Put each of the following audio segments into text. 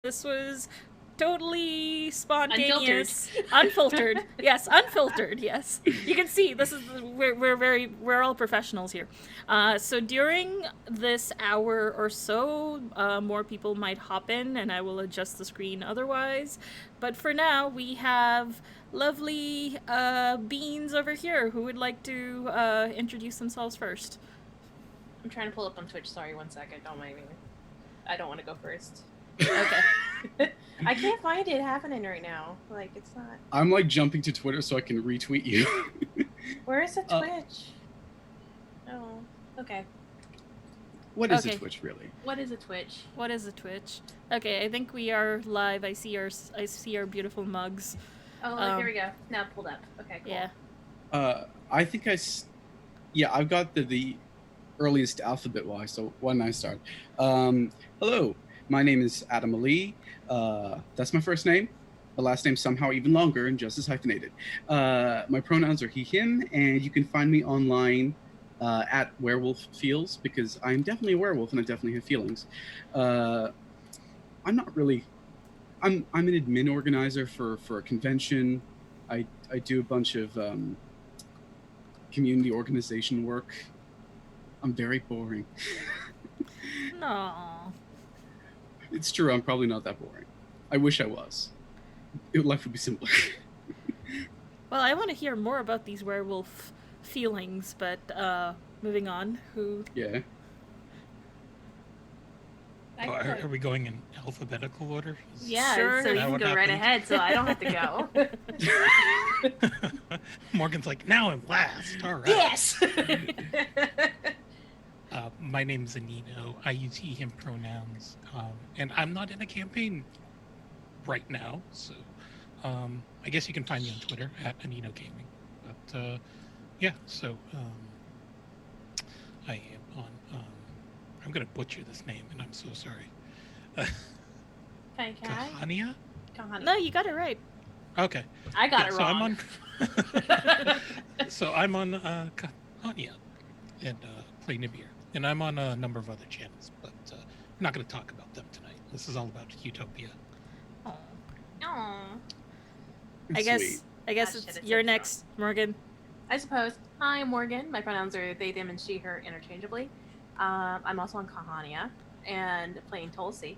This was totally spontaneous, unfiltered. Yes, unfiltered. Yes, you can see this is we're all professionals here. So during this hour or so, more people might hop in, and I will adjust the screen otherwise. But for now, we have lovely beans over here who would like to introduce themselves first. I'm trying to pull up on Twitch. Sorry, 1 second. Don't mind me. I don't want to go first. Okay. I can't find it happening right now. Like, it's not. I'm like jumping to Twitter so I can retweet you. Where is the Twitch? Oh, okay. What is a Twitch, really? What is a Twitch? What is a Twitch? Okay, I think we are live. I see our beautiful mugs. Oh, here we go. Now pulled up. Okay, cool. Yeah. I think I've got the earliest alphabet-wise, so why don't I start? Hello, my name is Adam Ali. That's my first name. My last name's somehow even longer and just as hyphenated. My pronouns are he, him, and you can find me online at Werewolf Feels, because I'm definitely a werewolf and I definitely have feelings. I'm not really... I'm an admin organizer for a convention. I do a bunch of community organization work. I'm very boring. No. It's true, I'm probably not that boring. I wish I was. Life would be simpler. Well, I want to hear more about these werewolf feelings, but moving on. Who? Yeah. Are we going in alphabetical order? Yeah, Sure. so you can go right ahead, so I don't have to go. Morgan's like, now I'm last. All right. Yes! My name's Anino. I use he, him pronouns. And I'm not in a campaign right now, so I guess you can find me on Twitter at Anino Gaming. But yeah, so I am on... I'm going to butcher this name, and I'm so sorry. Kahania? No, you got it right. Okay. I got it wrong. So I'm on Kahania and play Nibir. And I'm on a number of other channels, but I'm not going to talk about them tonight. This is all about Huetopia. Oh. Aww. I guess it's you're next, Morgan. I suppose. Hi, Morgan. My pronouns are they, them, and she, her interchangeably. I'm also on Kahania and playing Tulsi.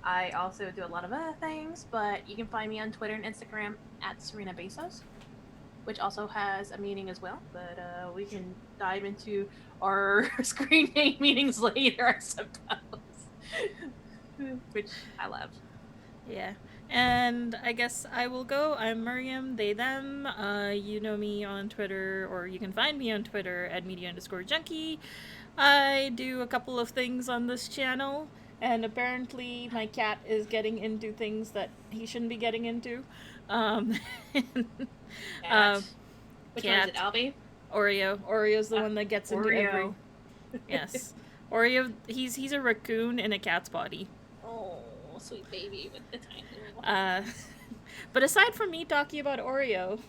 I also do a lot of other things, but you can find me on Twitter and Instagram at Serena Bezos, which also has a meaning as well. But we can dive into our screen name meanings later, I suppose. Which I love. Yeah. And I guess I will go. I'm Miriam, they, them. You know me on Twitter, or you can find me on Twitter at media_junkie. I do a couple of things on this channel, and apparently my cat is getting into things that he shouldn't be getting into. Which cat. one is it, Albie? Oreo. Oreo's the one that gets into every... Yes. Oreo, he's a raccoon in a cat's body. Oh, sweet baby with the tiny little... But aside from me talking about Oreo,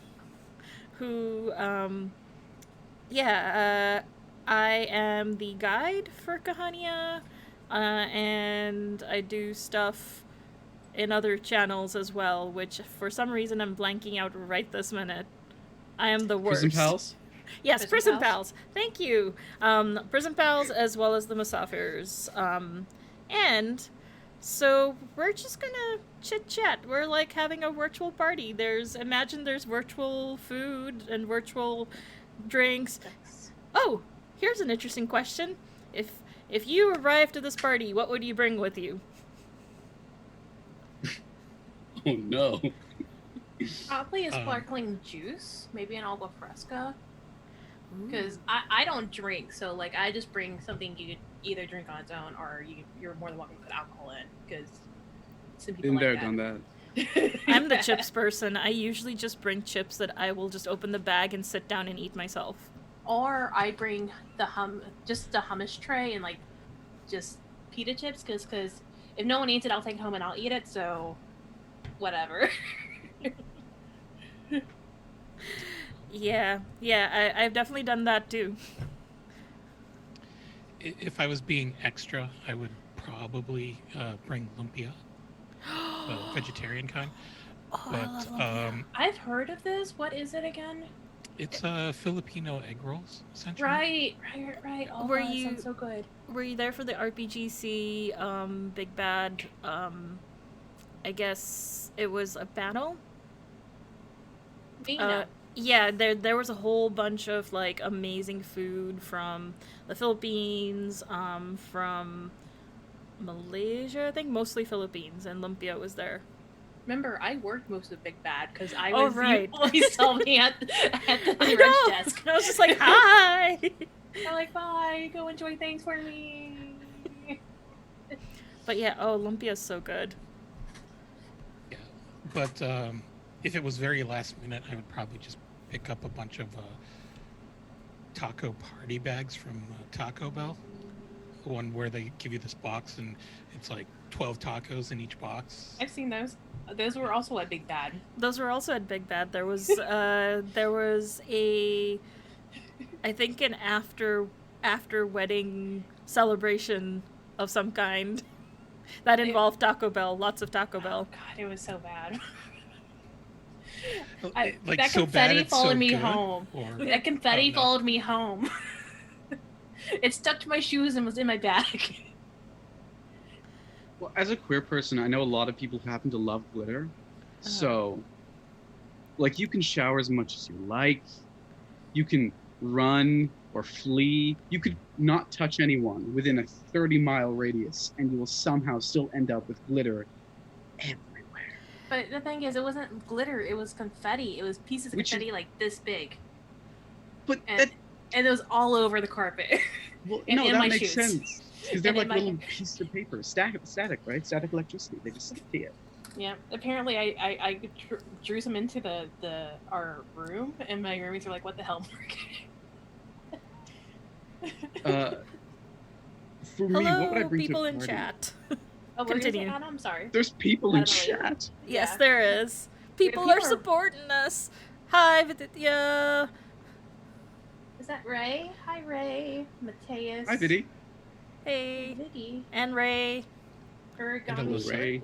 who, I am the guide for Kahania, and I do stuff in other channels as well, which for some reason I'm blanking out right this minute. I am the worst. Prison Pals? Yes, Prison Pals. Thank you. Prison Pals as well as the Musafirs. And so we're just gonna chit-chat. We're like having a virtual party. There's virtual food and virtual drinks. Oh! Here's an interesting question. If you arrived at this party, what would you bring with you? Oh no. Probably a sparkling juice, maybe an agua fresca. Because I don't drink, so like I just bring something you could either drink on its own, or you're more than welcome to put alcohol in. Because some people done that. I'm the chips person. I usually just bring chips that I will just open the bag and sit down and eat myself. Or I bring the hummus tray and like just pita chips, because if no one eats it, I'll take it home and I'll eat it. So whatever. Yeah, I've definitely done that too. If I was being extra, I would probably bring lumpia. vegetarian kind. Oh, I love But lumpia. I've heard of this. What is it again? it's Filipino egg rolls, essentially. Right. Oh, Were that you sounds so good. were you there for the RPGC Big Bad? I guess it was a battle. Me, Uh, no. yeah, there was a whole bunch of like amazing food from the Philippines, from Malaysia, I think mostly Philippines, and lumpia was there. Remember, I worked most of Big Bad because I Oh, was right. you always saw me at the I lunch know. desk. I was just like, hi. I'm like, bye, go enjoy things for me. But yeah, oh, lumpia's so good. Yeah. But if it was very last minute, I would probably just pick up a bunch of taco party bags from Taco Bell. The one where they give you this box and it's like 12 tacos in each box. I've seen those. Those were also at Big Bad. Those were also at Big Bad. There was a, I think an after wedding celebration of some kind that involved Taco Bell. Lots of Taco Bell. God, it was so bad. Like that so confetti bad it's followed so me good? home. Or... That confetti Oh, no. followed me home. It stuck to my shoes and was in my bag. Well, as a queer person, I know a lot of people who happen to love glitter. So, like, you can shower as much as you like. You can run or flee. You could not touch anyone within a 30-mile radius, and you will somehow still end up with glitter everywhere. But the thing is, it wasn't glitter. It was confetti. It was pieces of Which is- confetti like this big. But And, that, and it was all over the carpet. well, and no, in that my makes shoes. sense. Because they're And in like my- little pieces of paper. Static, right? Static electricity. They just stick to you. Yeah. Apparently, I drew some into our room, and my roommates were like, "What the hell, Morgan?" For me, what would I Hello, bring people to a in party? chat. Oh, what did you say, Continue. Anna? I'm sorry. There's people in I don't know. chat. Yes, Yeah. there is. People are people are- supporting us. Hi, Vidya. Is that Ray? Hi, Ray. Mateus. Hi, Viddy. Hey. Viddy. And Ray. Hello, Ray.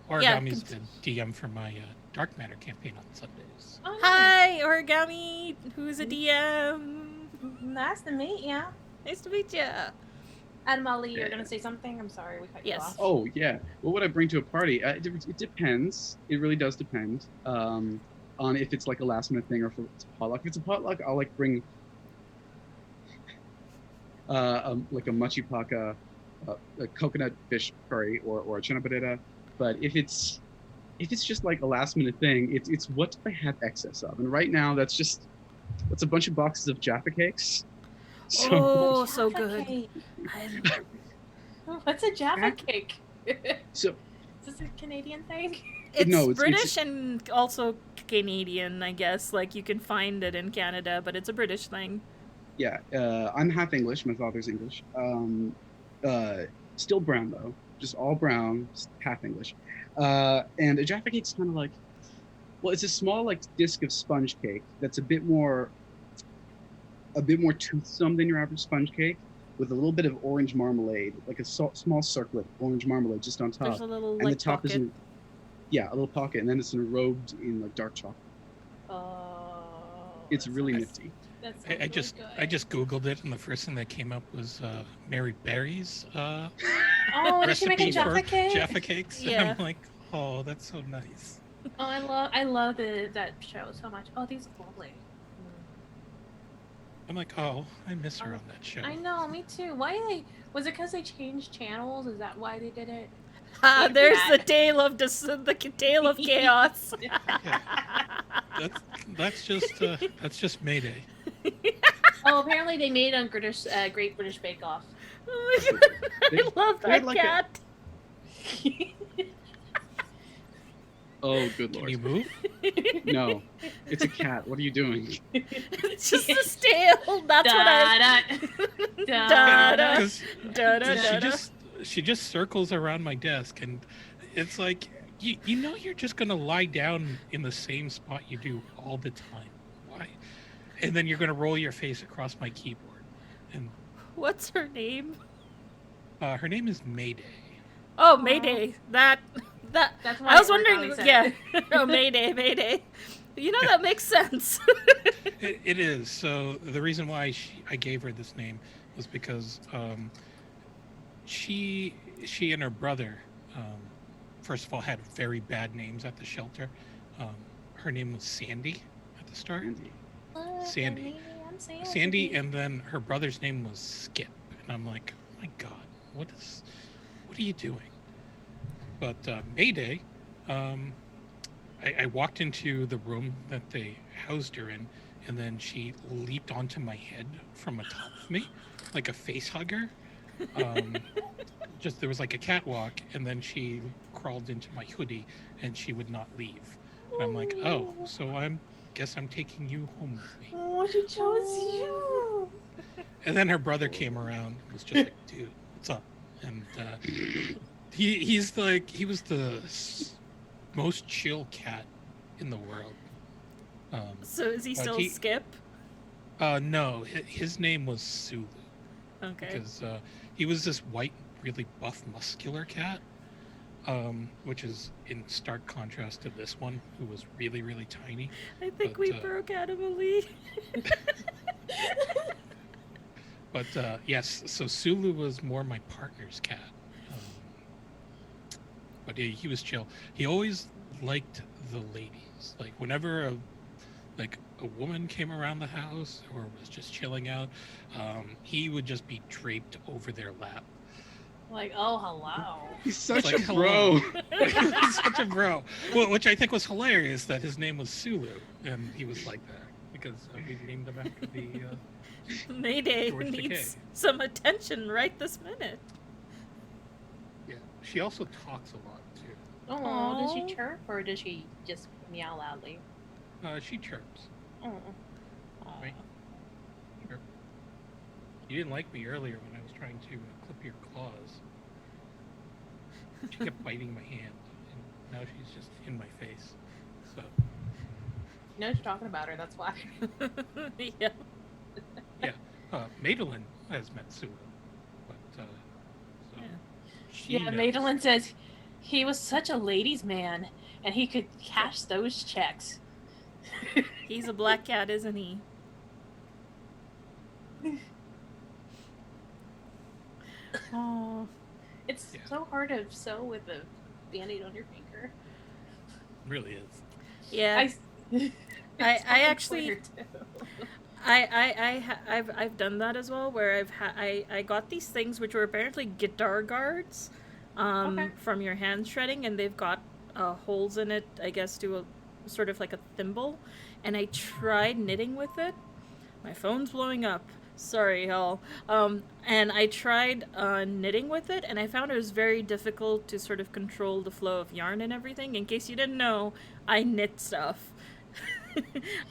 Origami's the DM for my Dark Matter campaign on Sundays. Oh, nice. Hi, Origami, who's a DM. Nice to meet ya. Nice to meet you. Adam Ali, you're Yeah. gonna say something? I'm sorry, we cut Yes. you off. Oh, yeah. What would I bring to a party? It depends. It really does depend on if it's like a last minute thing or if it's a potluck. If it's a potluck, I'll like bring like a machipaka, a coconut fish curry or a chana barrera. But if it's just like a last minute thing, it's what do I have excess of? And right now that's a bunch of boxes of Jaffa cakes. So Oh, Jaffa so good. cake. I- What's a Jaffa Jaffa- cake? so Is this a Canadian thing? It's No, it's- British and also Canadian, I guess. Like, you can find it in Canada, but it's a British thing. yeah, I'm half English. My father's English. Still brown though, just all brown, just half English. And a Jaffa cake's kind of like, well, it's a small like disc of sponge cake that's a bit more toothsome than your average sponge cake, with a little bit of orange marmalade, like a small circlet of orange marmalade just on top. There's a little, And like, the top pocket. is a little pocket, and then it's enrobed in like dark chocolate. Oh. It's that really sounds- nifty. that sounds I really just Googled it, and the first thing that came up was Mary Berry's Oh, did she make a recipe Jaffa for cake? Jaffa cakes. Yeah. And I'm like, oh, that's so nice. Oh, I love that show so much. Oh, these are lovely. I'm like, oh, I miss her on that show. I know, me too. Was it because they changed channels? Is that why they did it? Ah, Like there's that. the tale of the tale of chaos. That's just Mayday. Oh, apparently they made it on Great British Bake Off. Oh my god, I love they had that like a- cat. Oh, good Can lord! you move? No, it's a cat. What are you doing? It's just the stale. That's what I. Da, da. Because Da, da, da, da. she just circles around my desk, and it's like you know you're just gonna lie down in the same spot you do all the time. Why? And then you're gonna roll your face across my keyboard. And What's her name? her name is Mayday. Oh, Aw. Mayday. That. That's why I was it worked how wondering. he said Yeah. it. Oh, Mayday. You know, that makes sense. It is. So the reason why I gave her this name was because she and her brother, first of all, had very bad names at the shelter. Um, her name was Sandy at the start. Sandy. I'm Sandy, and then her brother's name was Skip. And I'm like, oh my God, what are you doing? But Mayday, um, I walked into the room that they housed her in, and then she leaped onto my head from atop of me, like a face hugger. Um, just there was like a catwalk, and then she crawled into my hoodie, and she would not leave. And I'm like, oh, so guess I'm taking you home with me. Oh, she chose you. And then her brother came around and was just like, dude, what's up? And he was the most chill cat in the world. So is he But still Skip? No, his name was Sulu. Okay. Because he was this white, really buff, muscular cat, which is in stark contrast to this one, who was really, really tiny. I think but, we broke Adam Lee. But yes, so Sulu was more my partner's cat. But he was chill. He always liked the ladies. Like whenever a woman came around the house or was just chilling out, he would just be draped over their lap. Like, oh, hello. He's such Like, a bro. He's such a bro. Well, which I think was hilarious that his name was Sulu and he was like that because we named him after the. Mayday George needs Takei. some attention right this minute. Yeah, she also talks a lot too. Oh, does Aw. she chirp or does she just meow loudly? She chirps. Oh. Right. Chirp. You didn't like me earlier when I was trying to clip your claws. She kept biting my hand, and now she's just in my face. So You know what you're talking about her, that's why. Yeah. yeah, Madeline has met Sulu, but so Yeah. she Yeah, knows. Madeline says he was such a ladies' man and he could cash those checks. He's a black cat, isn't he? Oh. It's Yeah. so hard to sew with a band-aid on your finger. Really is. Yeah. It's I on actually- Twitter, too. I've done that as well, where I got these things which were apparently guitar guards, Okay. from your hand shredding, and they've got holes in it, I guess, to a sort of like a thimble. And I tried knitting with it. My phone's blowing up. Sorry, y'all. And I tried knitting with it, and I found it was very difficult to sort of control the flow of yarn and everything. In case you didn't know, I knit stuff.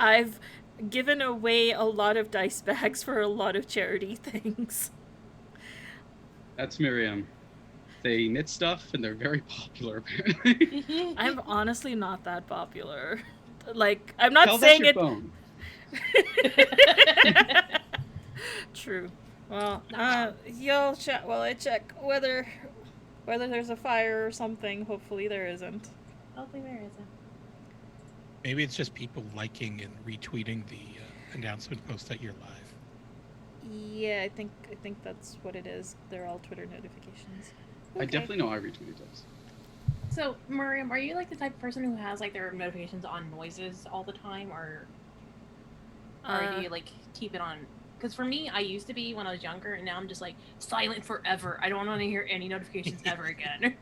I've given away a lot of dice bags for a lot of charity things. That's Miriam. They knit stuff and they're very popular apparently. I'm honestly not that popular. Like, I'm not Tell saying that's your it. phone. True. Well, y'all chat while I check whether there's a fire or something. Hopefully there isn't. Hopefully there isn't. Maybe it's just people liking and retweeting the announcement post that you're live. Yeah, I think that's what it is. They're all Twitter notifications. I definitely know I retweeted those. So, Miriam, are you like the type of person who has like their notifications on noises all the time, or do you like keep it on? Because for me, I used to be when I was younger, and now I'm just like silent forever. I don't want to hear any notifications ever again.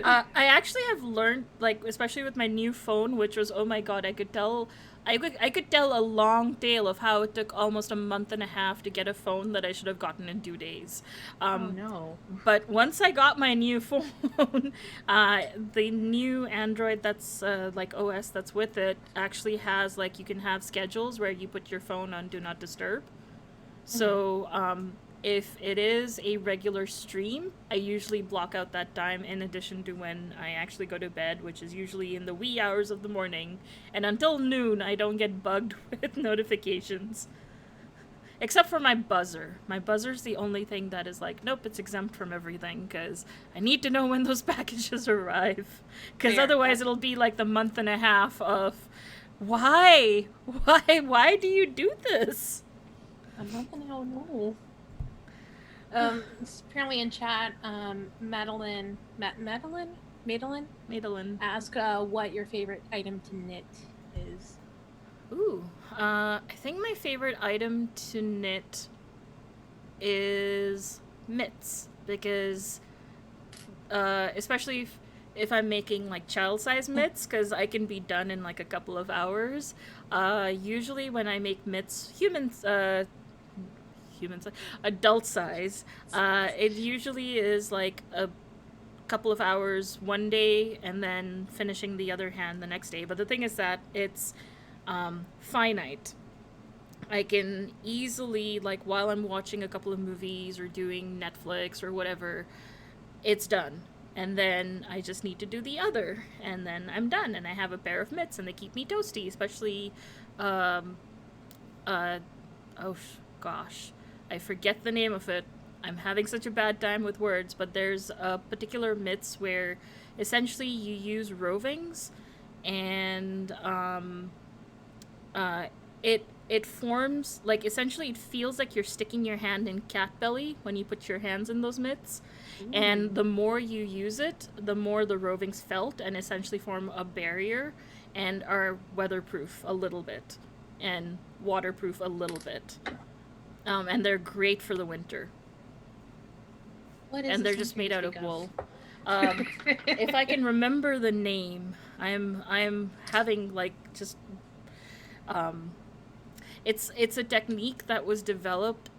I actually have learned, like, especially with my new phone, which was, oh my god, I could tell a long tale of how it took almost a month and a half to get a phone that I should have gotten in 2 days. Oh no. But once I got my new phone, the new Android that's like OS that's with it actually has, like, you can have schedules where you put your phone on Do Not Disturb. So if it is a regular stream, I usually block out that time in addition to when I actually go to bed, which is usually in the wee hours of the morning. And until noon, I don't get bugged with notifications. except for my buzzer. My buzzer's the only thing that is like, nope, it's exempt from everything because I need to know when those packages arrive. Because otherwise it'll be like the month and a half of, why do you do this? I'm not gonna know. Apparently in chat, Madeline ask what your favorite item to knit is. Ooh, I think my favorite item to knit is mitts because, especially if I'm making like child-size mitts, because I can be done in like a couple of hours. Usually when I make mitts, adult size, it usually is like a couple of hours one day and then finishing the other hand the next day. But the thing is that it's finite. I can easily, like, while I'm watching a couple of movies or doing Netflix or whatever, it's done. And then I just need to do the other, and then I'm done, and I have a pair of mitts, and they keep me toasty, especially, oh gosh, I forget the name of it. I'm having such a bad time with words, but there's a particular mitts where essentially you use rovings, and it forms, like, essentially it feels like you're sticking your hand in cat belly when you put your hands in those mitts. Ooh. And the more you use it, the more the rovings felt and essentially form a barrier and are weatherproof a little bit and waterproof a little bit. And they're great for the winter. And they're just made out of wool. If I can remember the name, I'm having like just it's a technique that was developed,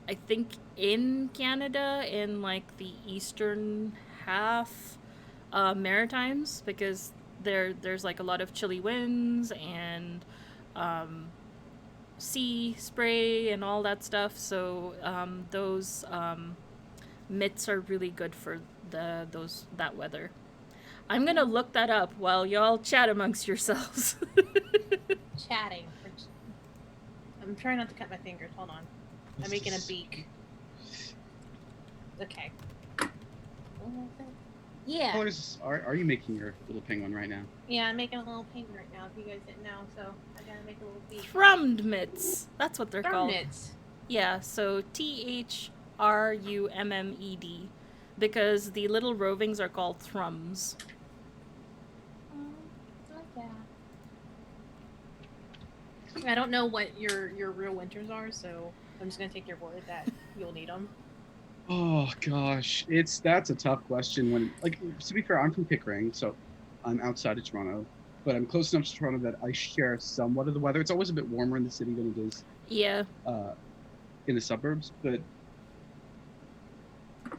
I think, in Canada in like the eastern half Maritimes, because there's like a lot of chilly winds and sea spray and all that stuff. So those mitts are really good for that weather. I'm gonna look that up while y'all chat amongst yourselves. Chatting. I'm trying not to cut my fingers. Hold on. I'm making a beak. Okay. Yeah. Colors are you making your little penguin right now? Yeah, I'm making a little penguin right now. If you guys didn't know, so I gotta make a little beak. Thrummed mitts. That's what they're called. Mitts. Yeah. So THRUMMED, because the little rovings are called thrums. I don't know what your real winters are, so I'm just gonna take your word that you'll need them. Oh gosh, that's a tough question. When, like, to be fair, I'm from Pickering, so I'm outside of Toronto, but I'm close enough to Toronto that I share somewhat of the weather. It's always a bit warmer in the city than it is in the suburbs, but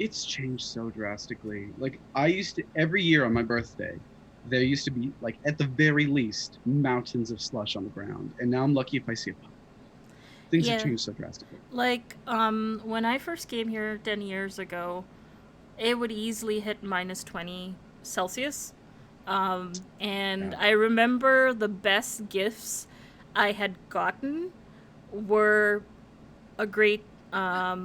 it's changed so drastically. Like, I used to, every year on my birthday, there used to be, like, at the very least, mountains of slush on the ground. And now I'm lucky if I see a puddle. Things have changed so drastically. Like, when I first came here 10 years ago, it would easily hit minus 20 Celsius. And I remember the best gifts I had gotten were a great, we got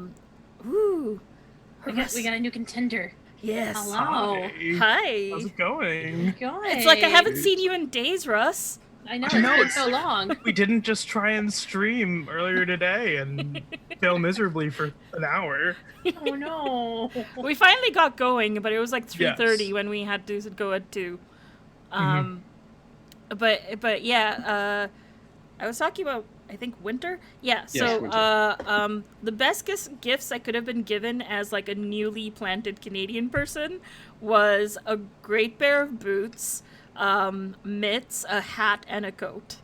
a new contender. Yes. Hello. Hi. How's it going? It's like I haven't seen you in days, Russ. I know, it's been so long. We didn't just try and stream earlier today and fail miserably for an hour. Oh no. We finally got going, but it was like 3:30 when we had to go at 2. But yeah, I was talking about, I think, winter? Yeah, so winter. The best gifts I could have been given as like a newly planted Canadian person was a great pair of boots, mitts, a hat, and a coat.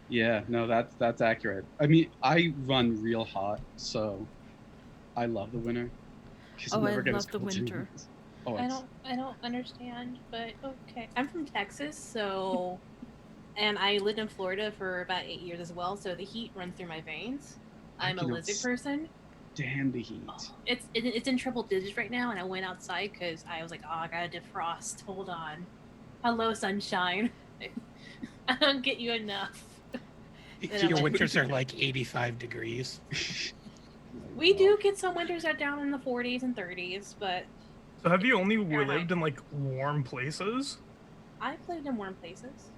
Yeah, no, that's accurate. I mean, I run real hot, so I love the winter. Oh, I love the winter. Oh, I don't understand, but okay. I'm from Texas, so and I lived in Florida for about 8 years as well, so the heat runs through my veins. I'm a lizard person. Damn the heat. Oh, it's in triple digits right now, and I went outside because I was like, oh, I gotta defrost. Hold on. Hello, sunshine. I don't get you enough. Your winters are like 85 degrees. We do get some winters that are down in the 40s and 30s, but So have you only Fahrenheit. lived in like warm places? I've lived in warm places.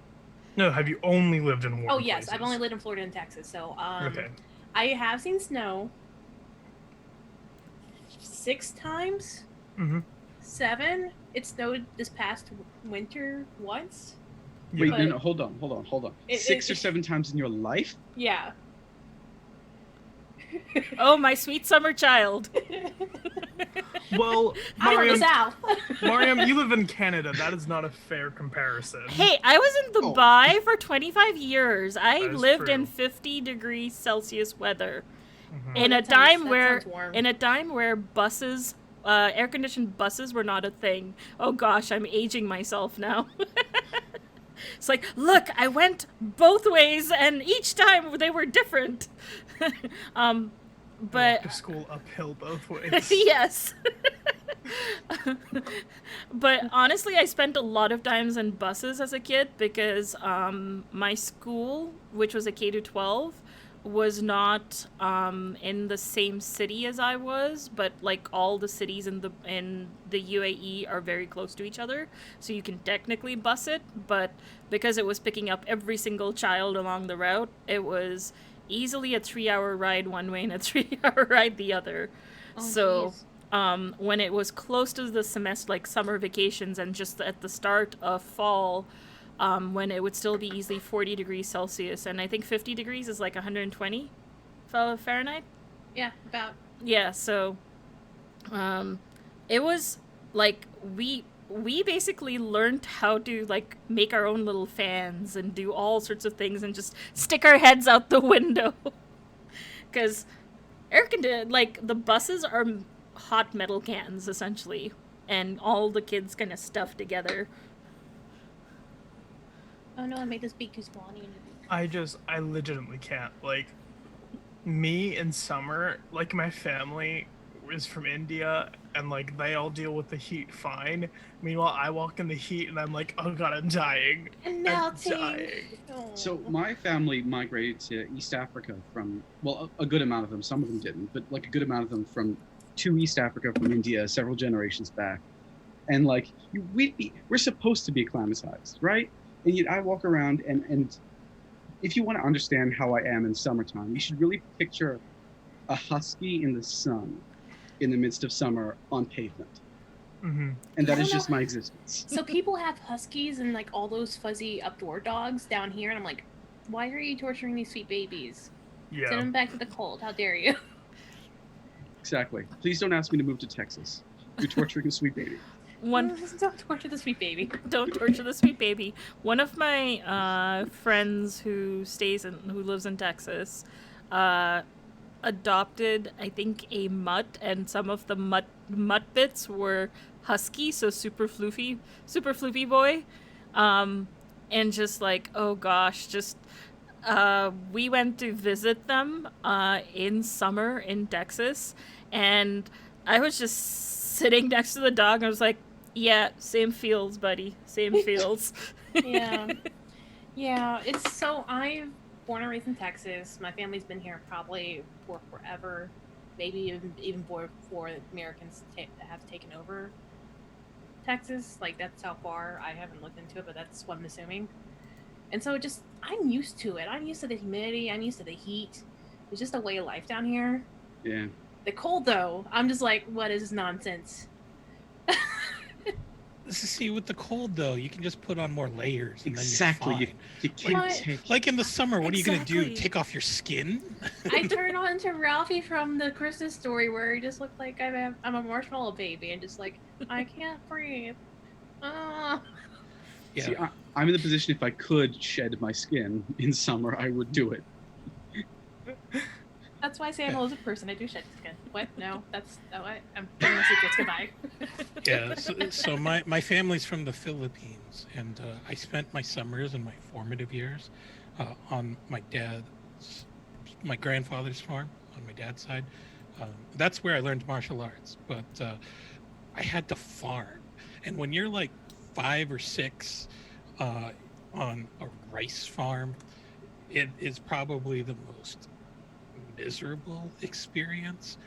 No, have you only lived in warm Oh places? yes, I've only lived in Florida and Texas. So Okay. I have seen snow 6 times. Mm-hmm. 7. It snowed this past winter once. Wait, But- no, hold on. 6 or 7 times in your life? Yeah. Oh, my sweet summer child. Well, I'm from the Mariam, South. Mariam, you live in Canada. That is not a fair comparison. Hey, I was in Oh. Dubai for 25 years. I That is lived in true. 50 degrees Celsius weather. Mhm. In a That sounds- time that where sounds warm. in a time where buses air-conditioned buses were not a thing. Oh gosh, I'm aging myself now. It's like, look, I went both ways and each time they were different. Walk But to school uphill both ways. yes. But honestly, I spent a lot of times in buses as a kid because my school, which was a K to 12, was not in the same city as I was, but like all the cities in the UAE are very close to each other, so you can technically bus it. But because it was picking up every single child along the route, it was easily a 3-hour ride one way and a 3-hour ride the other. Oh, So jeez. when it was close to the semester, like summer vacations, and just at the start of fall, when it would still be easily 40 degrees Celsius, and I think 50 degrees is like 120 Fahrenheit. Yeah, about. Yeah, so it was like we basically learned how to like make our own little fans and do all sorts of things and just stick our heads out the window because like the buses are hot metal cans essentially, and all the kids kind of stuff together. Oh no, I made this beak too small. I need to I legitimately can't. Like, me in summer, like, my family is from India, and, like, they all deal with the heat fine. Meanwhile, I walk in the heat, and I'm like, oh god, I'm dying. And I'm melting. dying. Oh. So my family migrated to East Africa from, well, a good amount of them. Some of them didn't, but like a good amount of them to East Africa from India several generations back. And like we're supposed to be acclimatized, right? And yet I walk around and if you want to understand how I am in summertime, you should really picture a husky in the sun in the midst of summer on pavement. Mm-hmm. And that I is don't just know. my existence. So people have huskies and like all those fuzzy updoor dogs down here, and I'm like, why are you torturing these sweet babies? Send Yeah. them back to the cold. How dare you? Exactly. Please don't ask me to move to Texas. You're torturing a sweet baby. Don't torture the sweet baby. Don't torture the sweet baby. One of my friends who lives in Texas, adopted, I think, a mutt, and some of the mutt bits were husky, so super floofy boy, and just like, oh gosh, just we went to visit them in summer in Texas, and I was just sitting next to the dog, and I was like, yeah, same feels, buddy, same feels. Yeah. Yeah, it's so I'm born and raised in Texas. My family's been here probably for forever, maybe even before Americans have taken over Texas. Like that's how far. I haven't looked into it, but that's what I'm assuming. And so just I'm used to it. I'm used to the humidity. I'm used to the heat. It's just a way of life down here. Yeah. The cold though, I'm just like, what is this nonsense? See, with the cold though, you can just put on more layers. And Exactly. Then you're fine. You can't But- take. Like in the summer, what are you gonna do? Exactly. Take off your skin? I turn on to Ralphie from the Christmas story where he just looked like I'm a marshmallow baby and just like I can't breathe. Ah. Yeah. See, I'm in the position if I could shed my skin in summer, I would do it. That's why I say I'm a lizard person. I do shed skin. What? No, that's what I'm keeping my secrets. Goodbye. Yeah, so my family's from the Philippines, and I spent my summers and my formative years on my grandfather's farm on my dad's side. That's where I learned martial arts, but I had to farm. And when you're like 5 or 6 on a rice farm, it is probably the most miserable experience,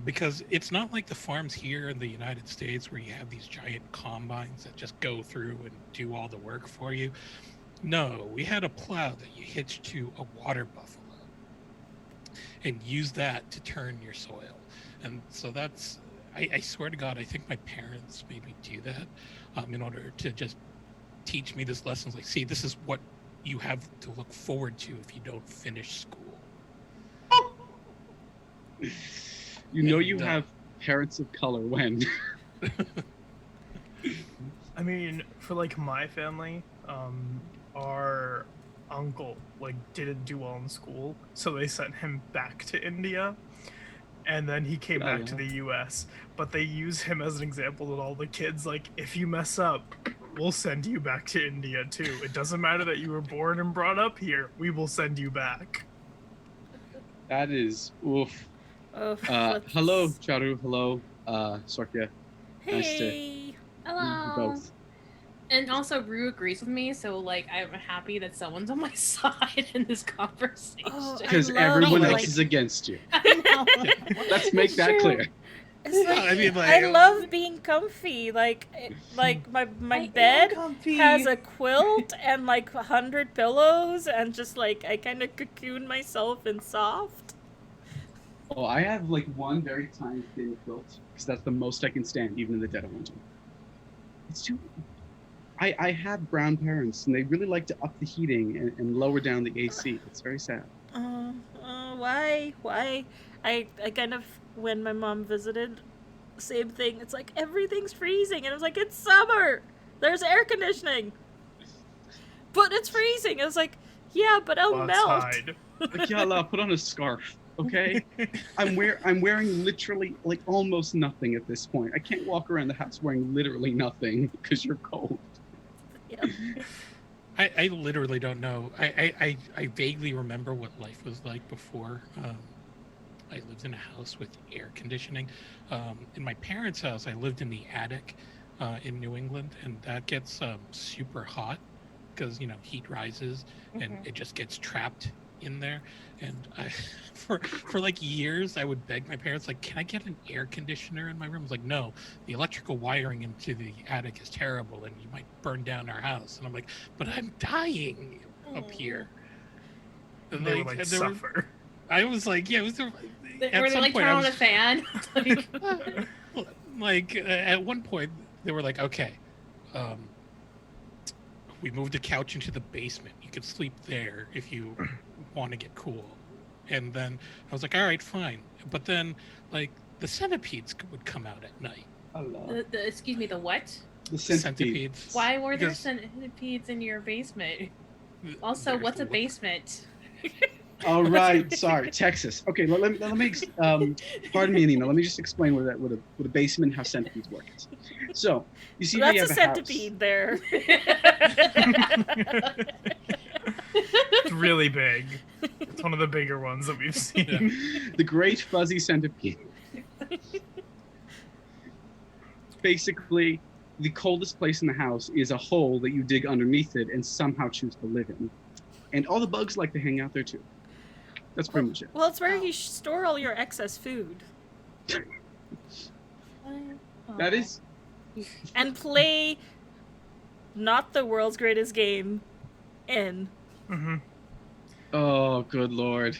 because it's not like the farms here in the United States where you have these giant combines that just go through and do all the work for you. No, we had a plow that you hitched to a water buffalo and use that to turn your soil. And so that's, I swear to God, I think my parents made me do that, in order to just teach me this lesson. Like, see, this is what you have to look forward to if you don't finish school. You know you have parents of color when. I mean, for like my family, our uncle like didn't do well in school, so they sent him back to India, and then he came back to the U.S. But they use him as an example to all the kids. Like, if you mess up, we'll send you back to India too. It doesn't matter that you were born and brought up here. We will send you back. That is oof. Hello, Charu. Hello, Sorkia. Hey. Nice to meet you Hello. both. And also, Rue agrees with me, so like I'm happy that someone's on my side in this conversation. Because love, everyone else like- is against you. I know. Let's make that True. clear. It's like, I mean, like, I love being comfy. Like my I am bed comfy. has a quilt and like 100 pillows, and just like I kind of cocoon myself in soft. Oh, I have like one very tiny thin quilt because that's the most I can stand, even in the dead of winter. It's too. I have brown parents, and they really like to up the heating and lower down the AC. It's very sad. Why? I kind of, when my mom visited, same thing. It's like everything's freezing, and I was like, it's summer. There's air conditioning, but it's freezing. I was like, yeah, but I'll melt. Outside. Like, yalla, put on a scarf, okay? I'm wearing literally like almost nothing at this point. I can't walk around the house wearing literally nothing because you're cold. Yeah. I literally don't know. I vaguely remember what life was like before. I lived in a house with air conditioning. In my parents' house, I lived in the attic in New England, and that gets super hot because, heat rises and it just gets trapped in there. And for like years, I would beg my parents, like, can I get an air conditioner in my room? I was like, no, the electrical wiring into the attic is terrible and you might burn down our house. And I'm like, but I'm dying up here. And They would like suffer. I was like, yeah, it was Were they like turn on a fan? At one point they were like, okay, we moved the couch into the basement. You could sleep there if you want to get cool. And then I was like, all right, fine. But then, like, the centipedes would come out at night. Excuse me, the what? The centipede. Why were there Because- centipedes in your basement? Also, There's what's the a basement? All right, sorry, Texas. Okay, let me pardon me, Nina. Let me just explain what a basement, how centipedes work. So you see, That's you a have centipede there. It's really big. It's one of the bigger ones that we've seen. the great fuzzy centipede. Basically, the coldest place in the house is a hole that you dig underneath it and somehow choose to live in, and all the bugs like to hang out there too. That's pretty much it. Well, it's where you store all your excess food That is. and play not the world's greatest game in. Mm-hmm. Oh, good lord.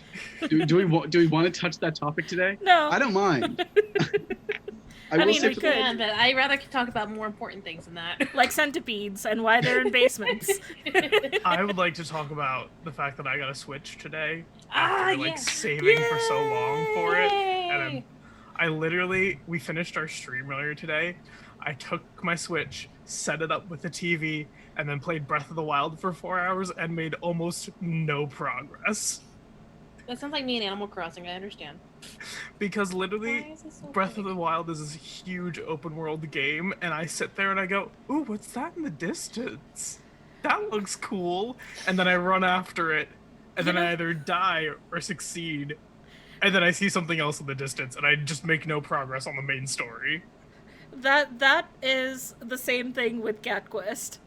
Do we want to touch that topic today? No. I don't mind. I will mean, say we for- could. Yeah, but I'd rather talk about more important things than that. Like centipedes and why they're in basements. I would like to talk about the fact that I got a Switch today after yeah. saving for so long for it. Yay! And we finished our stream earlier today. I took my Switch, set it up with the TV, and then played Breath of the Wild for 4 hours and made almost no progress. That sounds like me in Animal Crossing, I understand. Because literally, Why is this so Breath of big? the Wild is this huge open world game, and I sit there and I go, ooh, what's that in the distance? That looks cool. And then I run after it, and then I either die or succeed. And then I see something else in the distance, and I just make no progress on the main story. That is the same thing with Cat Quest.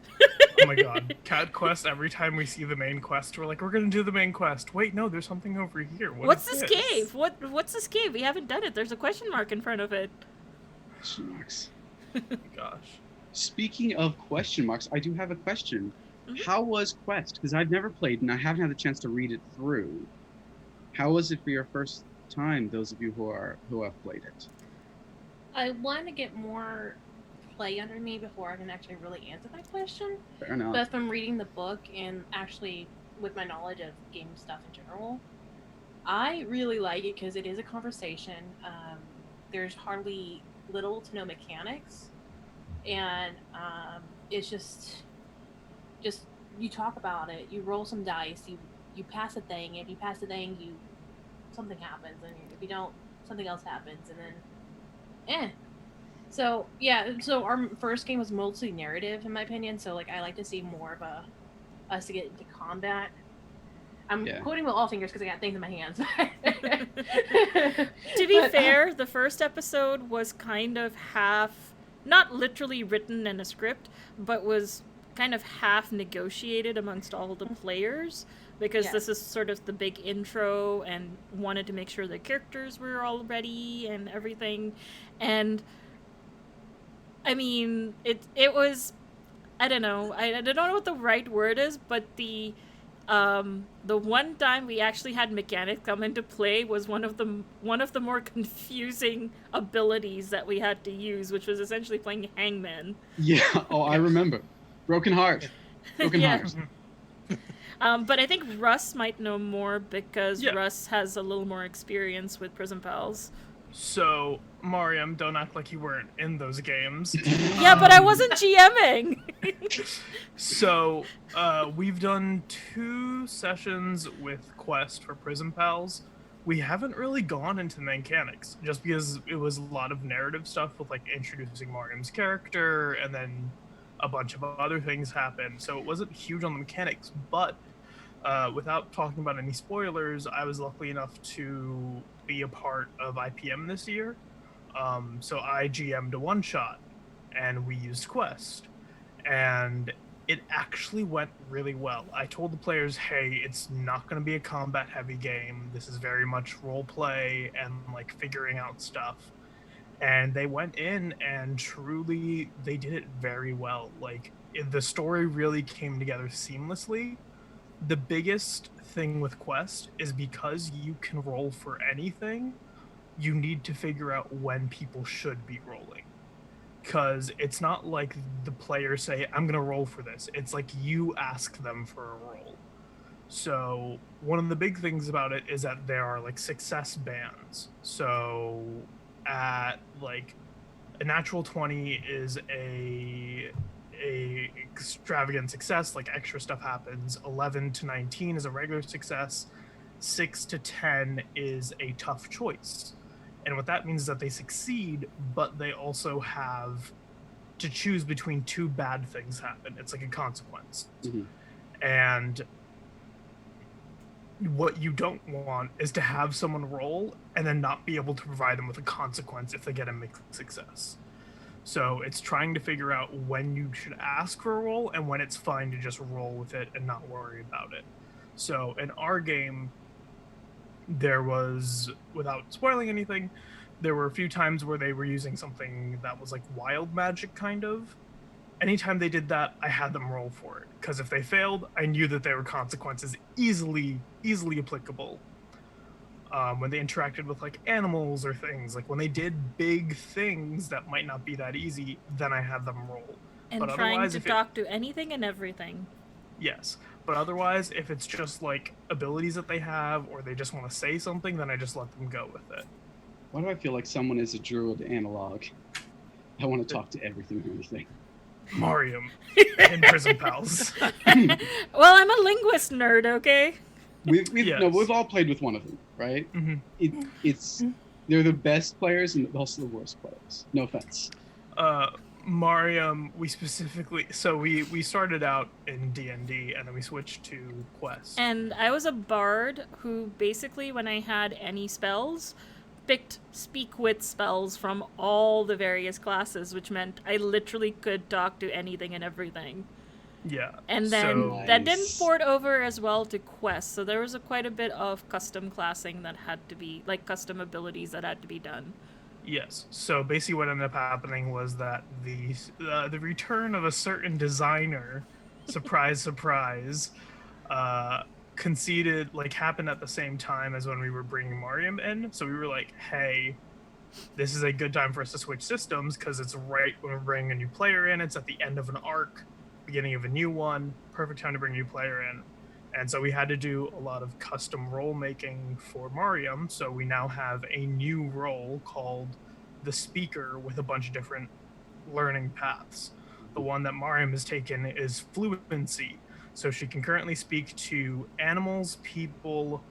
Oh my god. Cat quest, every time we see the main quest, we're like, we're gonna do the main quest. Wait, no, there's something over here. What's this cave? What's this cave? We haven't done it. There's a question mark in front of it. Question marks. Oh my gosh. Speaking of question marks, I do have a question. Mhm. How was Quest? Because I've never played and I haven't had the chance to read it through. How was it for your first time, those of you who have played it? I want to get more play under me before I can actually really answer that question. Fair enough. But from reading the book and actually with my knowledge of game stuff in general, I really like it because it is a conversation. There's hardly little to no mechanics, and it's just you talk about it, you roll some dice, you pass a thing. If you pass the thing, something happens, and if you don't, something else happens, and then So yeah, so our first game was mostly narrative in my opinion. So like I like to see more of us to get into combat. I'm quoting with all fingers because I got things in my hands. To be fair, the first episode was kind of half, not literally written in a script, but was kind of half negotiated amongst all the players, because this is sort of the big intro and wanted to make sure the characters were all ready and everything. And I mean, it was, I don't know what the right word is, but the one time we actually had mechanics come into play was one of the more confusing abilities that we had to use, which was essentially playing hangman. Yeah. Oh, I remember. Broken Heart. Heart. But I think Russ might know more because Russ has a little more experience with Prison Pals. So, Mariam, don't act like you weren't in those games. Yeah, but I wasn't GMing. So, we've done 2 sessions with Quest for Prison Pals. We haven't really gone into mechanics, just because it was a lot of narrative stuff with, like, introducing Mariam's character, and then a bunch of other things happened. So it wasn't huge on the mechanics, but without talking about any spoilers, I was lucky enough to be a part of IPM this year. So I GM'd a one-shot, and we used Quest. And it actually went really well. I told the players, hey, it's not going to be a combat-heavy game. This is very much role-play and, like, figuring out stuff. And they went in, and truly, they did it very well. Like, the story really came together seamlessly. The biggest thing with Quest is because you can roll for anything, you need to figure out when people should be rolling. Because it's not like the players say, I'm going to roll for this. It's like you ask them for a roll. So one of the big things about it is that there are like success bands. So at like a natural 20 is a extravagant success, like extra stuff happens. 11 to 19 is a regular success. 6 to 10 is a tough choice. And what that means is that they succeed, but they also have to choose between 2 bad things happen. It's like a consequence. Mm-hmm. And what you don't want is to have someone roll and then not be able to provide them with a consequence if they get a mixed success. So it's trying to figure out when you should ask for a roll and when it's fine to just roll with it and not worry about it. So in our game, there was, without spoiling anything, there were a few times where they were using something that was like wild magic kind of. Anytime they did that, I had them roll for it. Because if they failed, I knew that there were consequences easily applicable. When they interacted with like animals or things, like when they did big things that might not be that easy, then I had them roll. And but trying to talk to anything and everything. Yes, but otherwise, if it's just like abilities that they have or they just want to say something, then I just let them go with it. Why do I feel like someone is a druid analog? I want to talk to everything and anything. Mariam in Prison Pals. Well, I'm a linguist nerd, okay? We've all played with one of them, right? Mm-hmm. They're the best players and also the worst players. No offense. Mariam, we started out in D&D and then we switched to Quest. And I was a bard who basically, when I had any spells, picked speak with spells from all the various classes, which meant I literally could talk to anything and everything. Yeah. And then so, that didn't Nice. port over as well to Quest, so there was quite a bit of custom classing that had to be, like custom abilities that had to be done. yes. So basically, what ended up happening was that the return of a certain designer, surprise, surprise, uh, conceded like happened at the same time as when we were bringing Mariam in. So we were like, hey, this is a good time for us to switch systems because it's right when we're bringing a new player in. It's at the end of an arc, beginning of a new one. Perfect time to bring a new player in. And so we had to do a lot of custom role making for Mariam. So we now have a new role called the Speaker with a bunch of different learning paths. The one that Mariam has taken is fluency. So she can currently speak to animals, people,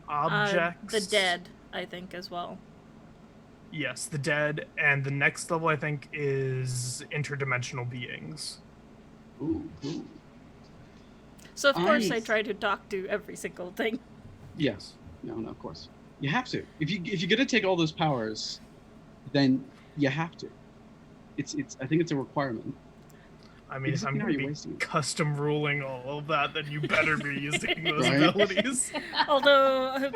objects. The dead, I think, as well. Yes, the dead. And the next level, I think, is interdimensional beings. Ooh, cool. So of course I- I try to talk to every single thing. Yes. No, of course. You have to. If you're gonna take all those powers, then you have to. It's I think it's a requirement. I mean, Because if I'm if not, going to you're be wasting it. custom ruling all of that, then you better be using those Right? abilities. Although,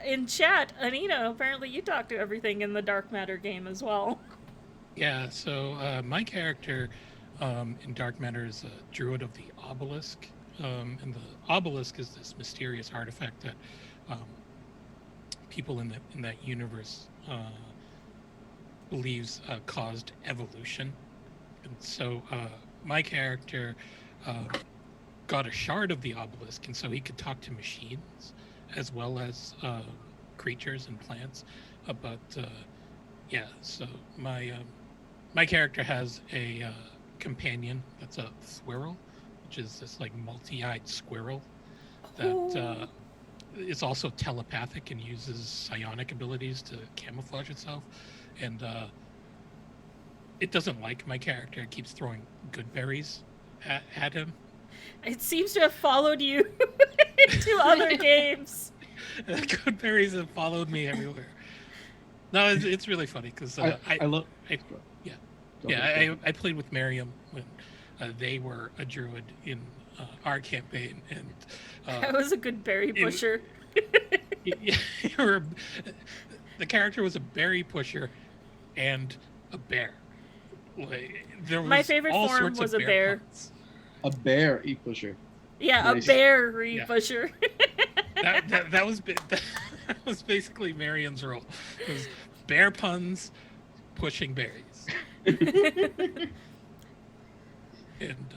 in chat, Anita, apparently you talk to everything in the Dark Matter game as well. Yeah, so my character in Dark Matter is a druid of the obelisk. And the obelisk is this mysterious artifact that people in that universe believes caused evolution. And so my character got a shard of the obelisk, and so he could talk to machines as well as creatures and plants. But yeah, so my character has a companion that's a squirrel, which is this like multi-eyed squirrel that is also telepathic and uses psionic abilities to camouflage itself. And it doesn't like my character. It keeps throwing good berries at him. It seems to have followed you to other games. Good berries have followed me everywhere. No, it's really funny because I love. I played with Miriam when they were a druid in our campaign, and I was a good berry pusher. The character was a berry pusher and a bear. Like, there was My favorite all form sorts was of a bear. puns. A bear pusher. Yeah, Nice. a berry pusher. That was basically Marion's role. It was bear puns, pushing berries. And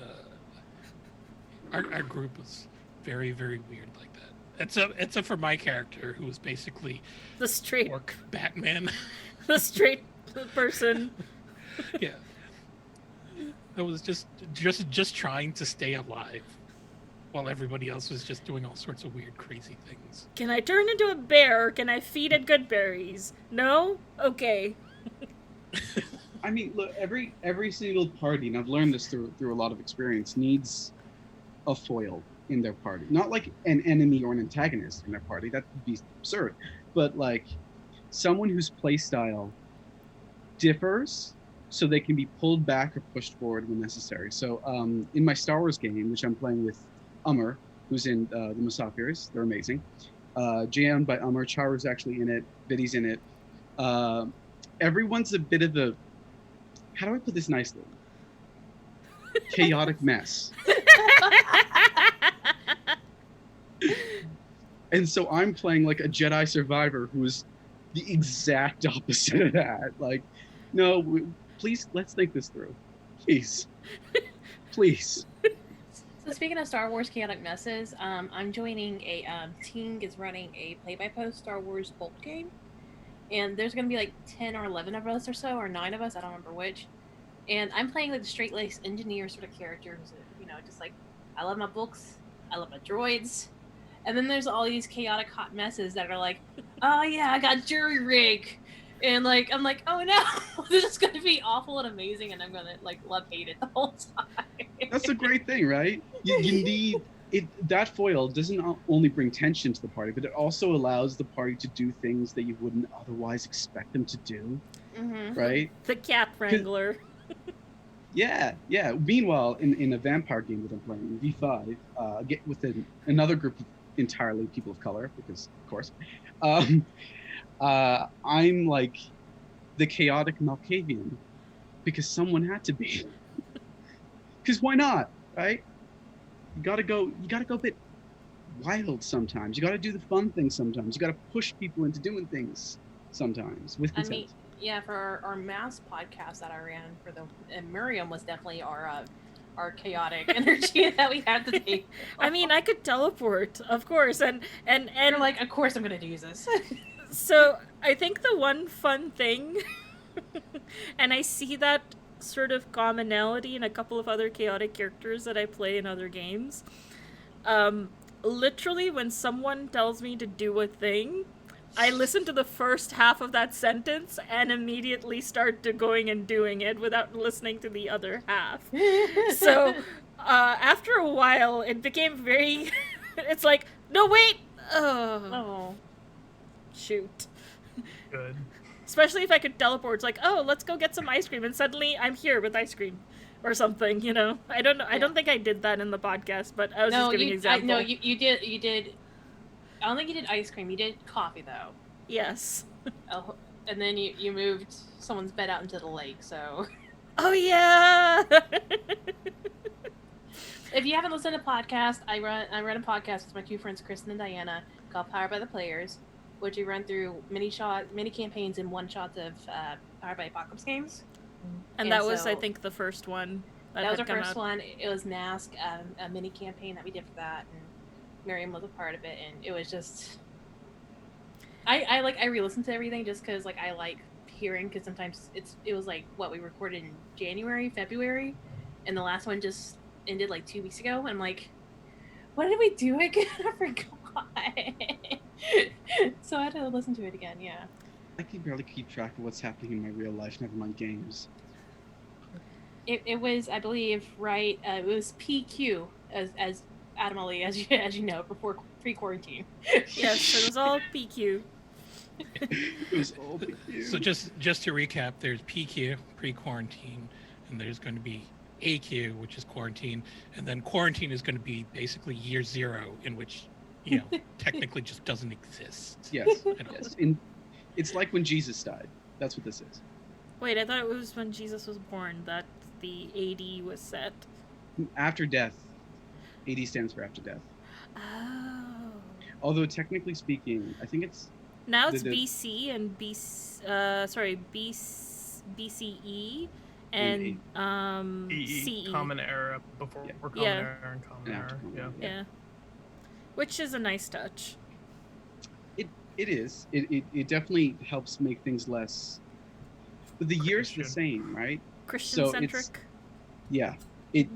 our group was very, very weird like that. Except for my character, who was basically The straight orc Batman. the straight person. Yeah. It was just trying to stay alive while everybody else was just doing all sorts of weird, crazy things. Can I turn into a bear or can I feed it good berries? No? Okay. I mean, look, every single party, and I've learned this through a lot of experience, needs a foil in their party. Not like an enemy or an antagonist in their party. That would be absurd. But like someone whose playstyle differs, so they can be pulled back or pushed forward when necessary. So in my Star Wars game, which I'm playing with Umar, who's in the Musafirs, they're amazing. GM'd by Umar, Charu's actually in it, Biddy's in it. Everyone's a bit of a, how do I put this nicely? Chaotic mess. And so I'm playing like a Jedi survivor who's the exact opposite of that. Like, no, please, let's think this through. Please. Please. So speaking of Star Wars chaotic messes, I'm joining a Ting is running a play-by-post Star Wars Bolt game, and there's gonna be like 10 or 11 of us or so, or 9 of us, I don't remember which. And I'm playing like the straight-laced engineer sort of characters, just like I love my books, I love my droids, and then there's all these chaotic hot messes that are like, oh yeah, I got jury rig. And like I'm like, oh no, this is gonna be awful and amazing, and I'm gonna like love hate it the whole time. That's a great thing, right? You need it. That foil doesn't only bring tension to the party, but it also allows the party to do things that you wouldn't otherwise expect them to do, Mm-hmm. right? The cat wrangler. Yeah. Meanwhile, in a vampire game that I'm playing, V5, get with another group of entirely people of color, because of course, um, I'm like the chaotic Malkavian because someone had to be. Because why not, right? You gotta go a bit wild sometimes. You gotta do the fun things sometimes. You gotta push people into doing things sometimes with I mean, consent. yeah, for our mass podcast that I ran for and Miriam was definitely our chaotic energy that we had to take. I mean, I could teleport, of course, and You're like, of course I'm gonna use this. so I think the one fun thing, and I see that sort of commonality in a couple of other chaotic characters that I play in other games. Literally, when someone tells me to do a thing, I listen to the first half of that sentence and immediately start to going and doing it without listening to the other half. So, after a while, it became very. It's like, no, wait! Oh. Shoot. Good. Especially if I could teleport. It's like, oh, let's go get some ice cream, and suddenly I'm here with ice cream. Or something, you know. I don't know. Yeah. I don't think I did that in the podcast, but I was just giving an example. No, you did. I don't think you did ice cream. You did coffee, though. Yes. Oh, and then you moved someone's bed out into the lake, so... Oh, yeah! If you haven't listened to podcast, I run a podcast with my two friends, Kristen and Diana, called Powered by the Players, which we run through mini campaigns and one-shots of Powered by Apocalypse games. And that was, I think, the first one. That was our first one. It was Mask, a mini campaign that we did for that, and Miriam was a part of it, and it was just... I re-listened to everything just because I like hearing, because sometimes it was we recorded in January, February, and the last one just ended 2 weeks ago, and I'm like, what did we do again? I forgot. So I had to listen to it again, yeah. I can barely keep track of what's happening in my real life, never mind games. It was, I believe, right, it was PQ, as adamantly as you know, before pre-quarantine. Yes, it was all PQ. It was all PQ. So just to recap, there's PQ, pre-quarantine, and there's going to be AQ, which is quarantine, and then quarantine is going to be basically year zero, in which, technically just doesn't exist. Yes. It's like when Jesus died. That's what this is. Wait, I thought it was when Jesus was born that the AD was set. After death. AD stands for after death. Oh. Although technically speaking, I think it's... Now it's BC and BCE and CE. Common Era before Common Era and Common Era. Yeah. Which is a nice touch. It is. It definitely helps make things less... But the year's the same, right? Christian-centric. Yeah. The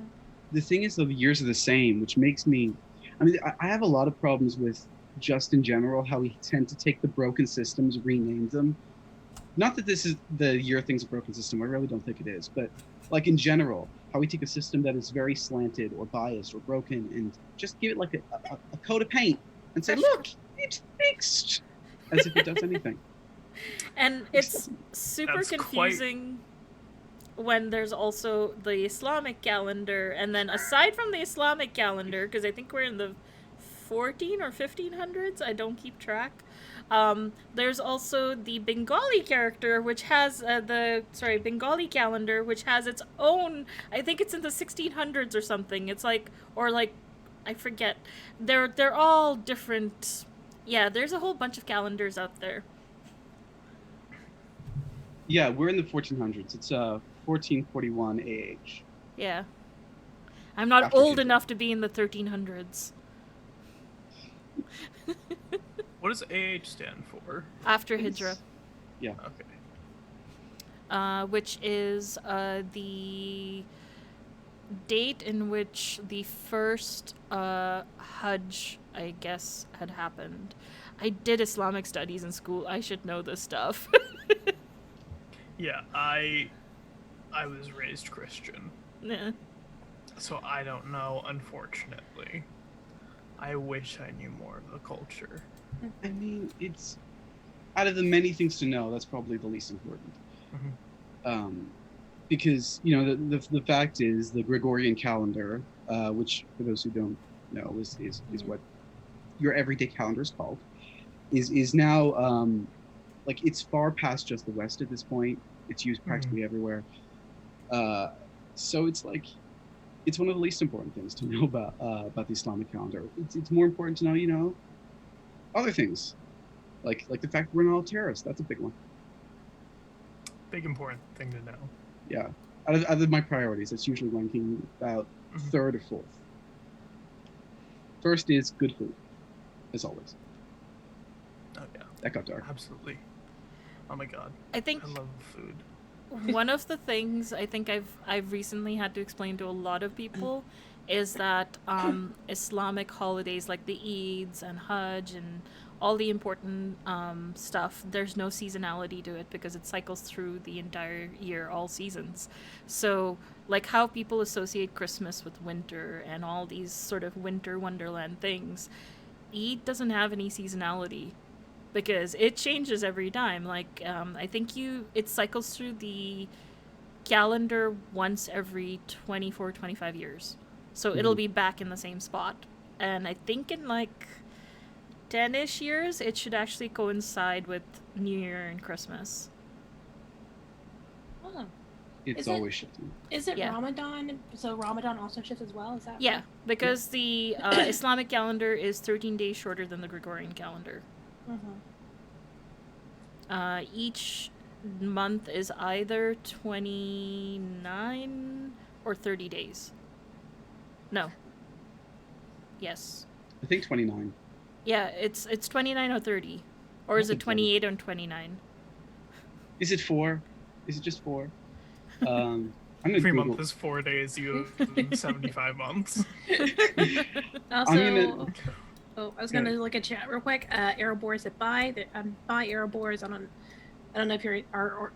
thing is, the years are the same, which makes me... I mean, I have a lot of problems with, just in general, how we tend to take the broken systems, rename them. Not that this is the year thing's a broken system, I really don't think it is, but in general, how we take a system that is very slanted or biased or broken and just give it a coat of paint and say, look, it's fixed, as if it does anything. And it's super confusing when there's also the Islamic calendar, and then aside from the Islamic calendar, because I think we're in the 14 or 1500s, I don't keep track, there's also the Bengali character, which has Bengali calendar, which has its own, I think it's in the 1600s or something. It's I forget. They're all different. Yeah, there's a whole bunch of calendars out there. Yeah, we're in the 1400s. It's 1441 AH. Yeah. I'm not After old Hijra. enough to be in the 1300s. What does AH stand for? After Hijra. Yeah. Okay. Which is the date in which the first Hajj, I guess, had happened. I did Islamic studies in school. I should know this stuff. Yeah, I was raised Christian. Nah. So I don't know, unfortunately. I wish I knew more of the culture. I mean, it's... Out of the many things to know, that's probably the least important. Mm-hmm. because the fact is the Gregorian calendar, which for those who don't know is what your everyday calendar is called, is now like it's far past just the West at this point. It's used practically everywhere. So it's like it's one of the least important things to know about the Islamic calendar. It's more important to know other things, like the fact we're not all terrorists. That's a big one. Big important thing to know. Yeah. Out of my priorities, it's usually ranking about third or fourth. First is good food, as always. Oh yeah. That got dark. Absolutely. Oh my god. I think I love food. one of the things I think I've recently had to explain to a lot of people is that Islamic holidays like the Eids and Hajj and all the important stuff, there's no seasonality to it because it cycles through the entire year, all seasons. So like how people associate Christmas with winter and all these sort of winter wonderland things, Eid doesn't have any seasonality because it changes every time. Like I think it cycles through the calendar once every 24, 25 years. So it'll be back in the same spot. And I think in like 10-ish years, it should actually coincide with New Year and Christmas. Oh. It's always shifting. Is it Yeah. Ramadan? So Ramadan also shifts as well? Is that Yeah, because the Islamic calendar is 13 days shorter than the Gregorian calendar. Each month is either 29 or 30 days. No. Yes. I think 29. Yeah, it's 29 or 30. Or is it 28 and 29? Is it 4? Is it just 4? I'm gonna Every Google. month is 4 days. You have 75 months. Also, I was gonna look at chat real quick. Erebors at buy. Buy Erebors. I don't know if you're or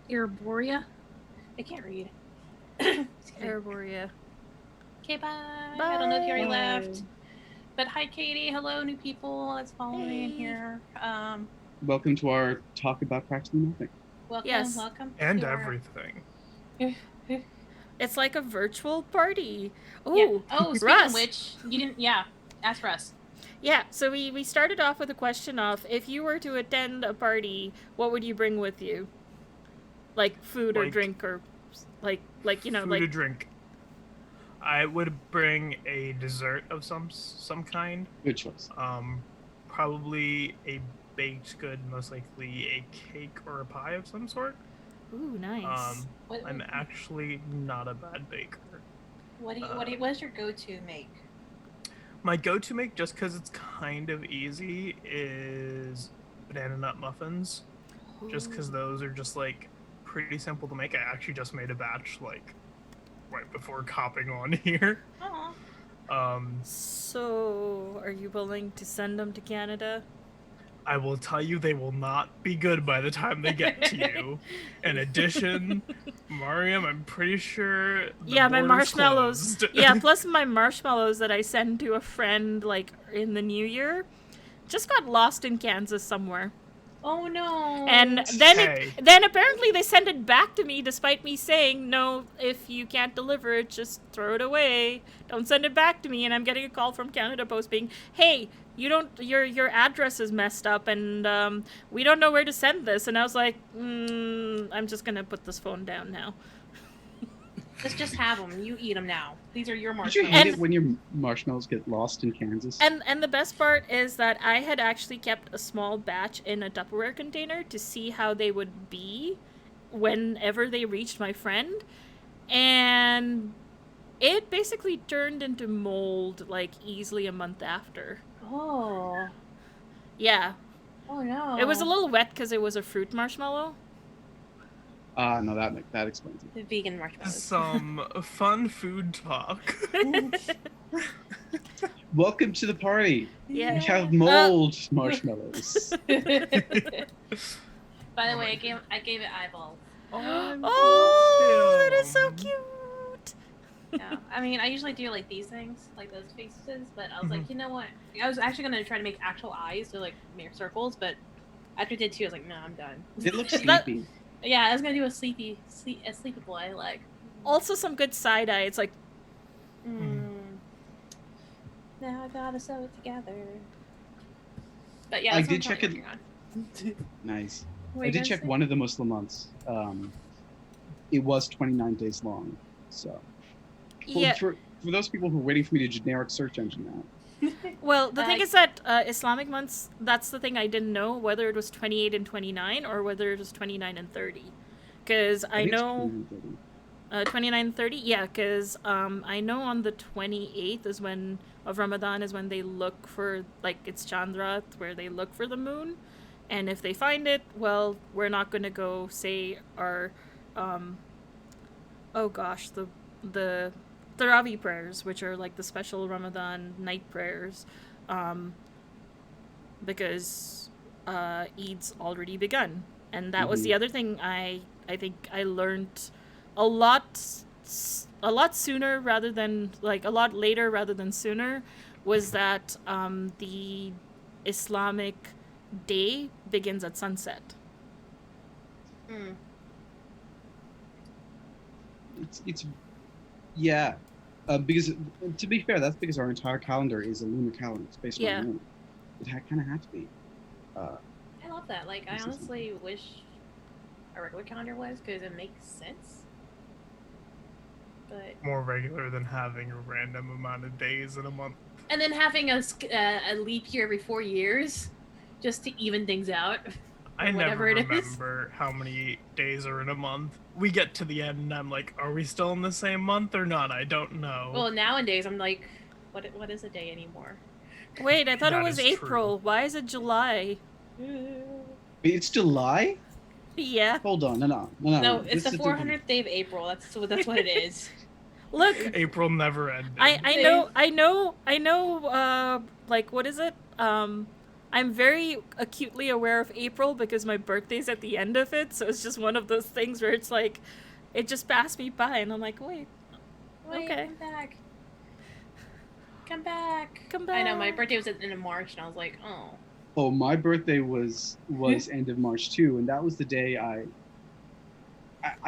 Ereboria. I can't read. Ereboria. Okay, bye. Bye. I don't know if you already left. But hi, Katie. Hello, new people. Let's follow me in here. Welcome to our talk about practically nothing. Welcome, Yes. welcome. And to our- everything. It's like a virtual party. Ooh. Yeah. Oh, speaking Russ. of which, you didn't. Yeah, ask Russ. Yeah, so we started off with a question of if you were to attend a party, what would you bring with you? Like food or Like- drink or like Food or like drink. I would bring a dessert of some kind. Good choice. Probably a baked good, most likely a cake or a pie of some sort. ooh, nice. I'm actually not a bad baker. What's your go-to make? My go-to make, just because it's kind of easy, is banana nut muffins. Just because those are just like pretty simple to make. I actually just made a batch like right before copping on here. Aw. So, are you willing to send them to Canada? I will tell you, they will not be good by the time they get to you. In addition, Mariam, I'm pretty sure. Yeah, my border's marshmallows. closed. Yeah, plus my marshmallows that I send to a friend like in the new year just got lost in Kansas somewhere. Oh no. And then Hey. then apparently they sent it back to me despite me saying, no, if you can't deliver it, just throw it away. Don't send it back to me. And I'm getting a call from Canada Post being, hey, your address is messed up and we don't know where to send this. And I was like, I'm just going to put this phone down now. Let's just have them. You eat them now. These are your Did you marshmallows. hate it when your marshmallows get lost in Kansas? And the best part is that I had actually kept a small batch in a Tupperware container to see how they would be whenever they reached my friend. And it basically turned into mold like easily a month after. Oh. Yeah. Oh no. It was a little wet because it was a fruit marshmallow. No, that explains it. The vegan marshmallows. Some fun food talk. Welcome to the party. Yeah. We have mold marshmallows. By the Oh way, my I gave it eyeballs. Oh, that is so cute. Yeah. I mean, I usually do like these things, like those faces, but I was Mm-hmm. like, you know what? I was actually gonna try to make actual eyes, so like mere circles, but after I did two, I was like, no, I'm done. It looks That- sleepy. Yeah, I was gonna do a sleepy boy like. Also, some good side eye. It's like, Now I gotta sew it together. But yeah, I that's what I'm did check currently it. working on. Nice. What I are you did gonna check say? one of the Muslim months. It was 29 days long. So yeah. for those people who are waiting for me to generic search engine that. Well, the thing is that Islamic months, that's the thing I didn't know, whether it was 28 and 29 or whether it was 29 and 30. Because I think it's know 29, 29 and 30, yeah, because I know on the 28th is when of Ramadan is when they look for, like, it's Chandra, where they look for the moon. And if they find it, well, we're not going to go say our, oh gosh, the Tarawih prayers, which are like the special Ramadan night prayers, um, because Eid's already begun, and that was the other thing I think I learned a lot sooner rather than like a lot later rather than sooner, was that the Islamic day begins at sunset. It's yeah. Because to be fair, that's because our entire calendar is a lunar calendar. It's based on the moon. It kind of had to be. I love that. Like, I honestly wish a regular calendar was, because it makes sense. But more regular than having a random amount of days in a month. And then having a leap year every 4 years, just to even things out. I never remember how many days are in a month. We get to the end and I'm like, are we still in the same month or not? I don't know. Well, nowadays I'm like, what is a day anymore? Wait, I thought it was April. True. Why is it July? It's July? Yeah. Hold on, no. No, it's the 400th day of April. That's what it is. Look, April never ended. I know. Like, what is it? I'm very acutely aware of April because my birthday's at the end of it, so it's just one of those things where it's like, it just passed me by, and I'm like, wait, okay. Come back. I know, my birthday was in March, and I was like, oh. Oh, my birthday was end of March too, and that was the day I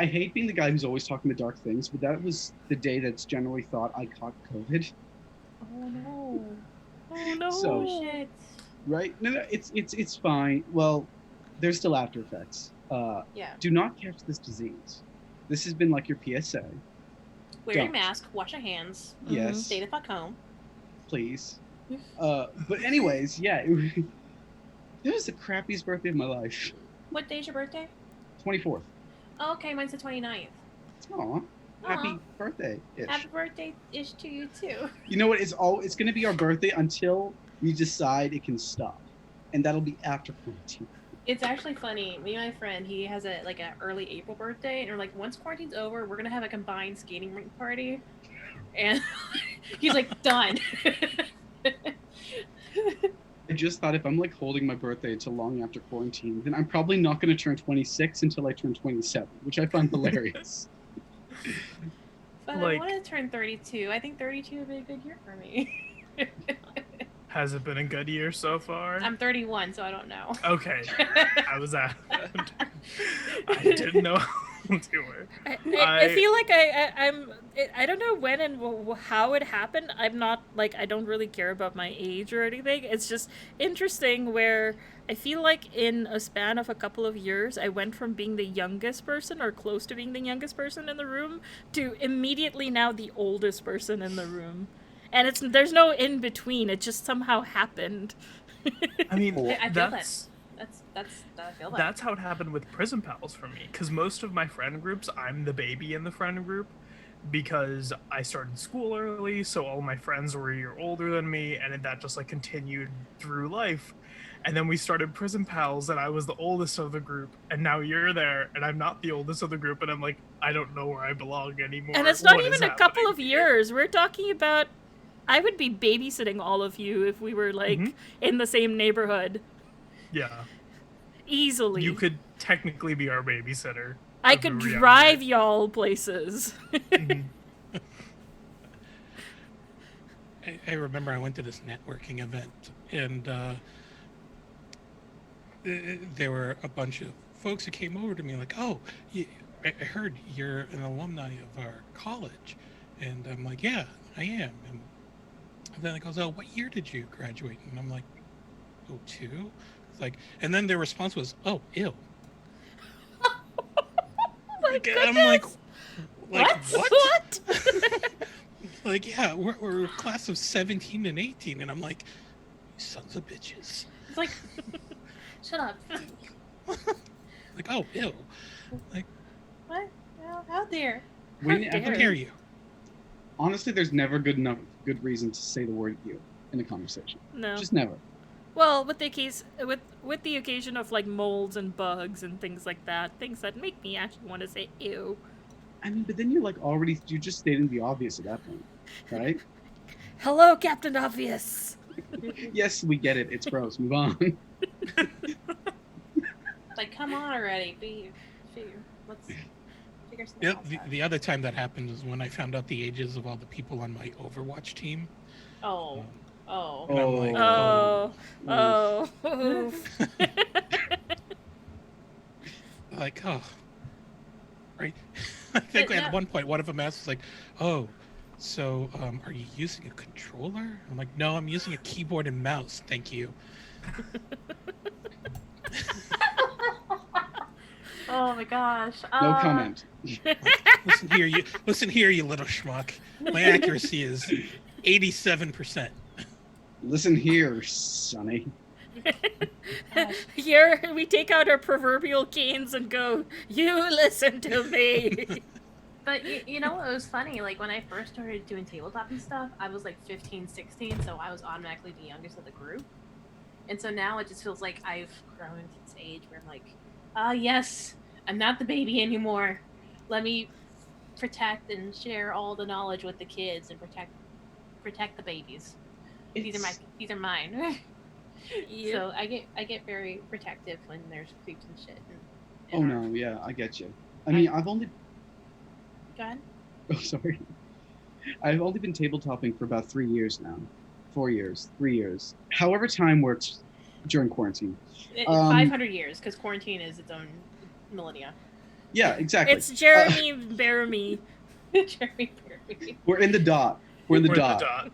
hate being the guy who's always talking the dark things, but that was the day that's generally thought I caught COVID. Oh no. Oh no. So, shit. Right? No, it's fine. Well, there's still after effects. Yeah. Do not catch this disease. This has been like your PSA. Wear your mask, wash your hands. Yes. Stay the fuck home. Please. But anyways, yeah. It was the crappiest birthday of my life. What day's your birthday? 24th. Oh, okay, mine's the 29th. Aw. Happy birthday-ish. Happy birthday-ish to you too. You know what? It's gonna be our birthday until we decide it can stop, and that'll be after quarantine. It's actually funny. Me and my friend, he has an early April birthday, and we're like, once quarantine's over, we're gonna have a combined skating rink party, and he's like, done. I just thought if I'm like holding my birthday until long after quarantine, then I'm probably not going to turn 26 until I turn 27, which I find hilarious. But I want to turn 32. I think 32 would be a good year for me. Has it been a good year so far? I'm 31, so I don't know. Okay. I was at. I didn't know how to do it. I feel like I don't know when and how it happened. I'm not, like, I don't really care about my age or anything. It's just interesting where I feel like in a span of a couple of years, I went from being the youngest person or close to being the youngest person in the room to immediately now the oldest person in the room. And there's no in between. It just somehow happened. I mean, I feel that. I feel that. That's how it happened with Prison Pals for me. Because most of my friend groups, I'm the baby in the friend group. Because I started school early, so all my friends were a year older than me, and that just like continued through life. And then we started Prison Pals, and I was the oldest of the group, and now you're there, and I'm not the oldest of the group, and I'm like, I don't know where I belong anymore. And it's not even a couple of years. We're talking about, I would be babysitting all of you if we were like in the same neighborhood. Yeah. Easily. You could technically be our babysitter. I could drive y'all places. I remember I went to this networking event, and there were a bunch of folks who came over to me like, "Oh, I heard you're an alumni of our college," and I'm like, "Yeah, I am." And then it goes, "Oh, what year did you graduate?" And I'm like, "Oh, two." It's like, and then their response was, "Oh, ew." My I'm like, goodness! what? What? Like, yeah, we're a class of 17 and 18, and I'm like, you sons of bitches. It's like, shut up. Like, oh, ew. Like, What? Well, how dare? When dare how dare you? honestly, there's never good reason to say the word "you" in a conversation. No. Just never. Well, with the occasion of like molds and bugs and things like that, things that make me actually want to say ew. I mean, but then you're just stating the obvious at that point, right? Hello, Captain Obvious. Yes, we get it. It's gross. Move on. Like, come on already. Let's figure something Yep, else out. the other time that happened is when I found out the ages of all the people on my Overwatch team. Oh. Oh. And I'm like, Oof. like, oh, right. I think But at no- one point one of them asked, like, "Oh, so are you using a controller?" I'm like, "No, I'm using a keyboard and mouse. Thank you." Oh my gosh. No comment. Listen here, you little schmuck. My accuracy is 87%. Listen here, Sonny. Here we take out our proverbial canes and go, you listen to me. But you know what was funny? Like, when I first started doing tabletop and stuff, I was like 15, 16, so I was automatically the youngest of the group. And so now it just feels like I've grown to this age where I'm like, yes, I'm not the baby anymore. Let me protect and share all the knowledge with the kids and protect the babies. These are mine. Yep. So I get very protective when there's creeps and shit. Oh no, yeah, I get you. I mean, I've only. Go ahead. Oh, sorry. I've only been tabletopping for about 3 years now. 4 years, 3 years. However, time works during quarantine. 500 years, because quarantine is its own millennia. Yeah, exactly. It's Jeremy Baramy. Jeremy Perry. We're in the dot. We're in the We're dot.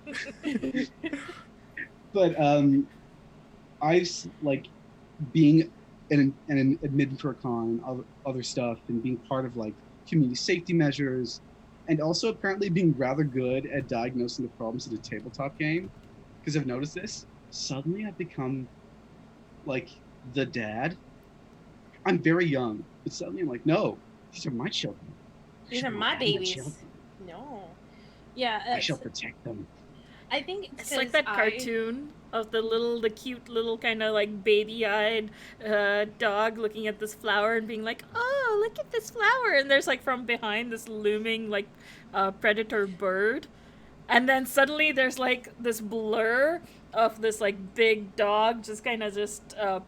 But like being an admin for a con, other stuff, and being part of like community safety measures, and also apparently being rather good at diagnosing the problems in a tabletop game. Because I've noticed this. Suddenly, I've become like the dad. I'm very young, but suddenly I'm like, no, these are my children. These Should are not my have babies. children. No. Yeah. I shall protect them. I think It's like that cartoon of the cute little kind of like baby-eyed dog looking at this flower and being like, oh, look at this flower. And there's like from behind this looming like predator bird. And then suddenly there's like this blur of this like big dog just kind of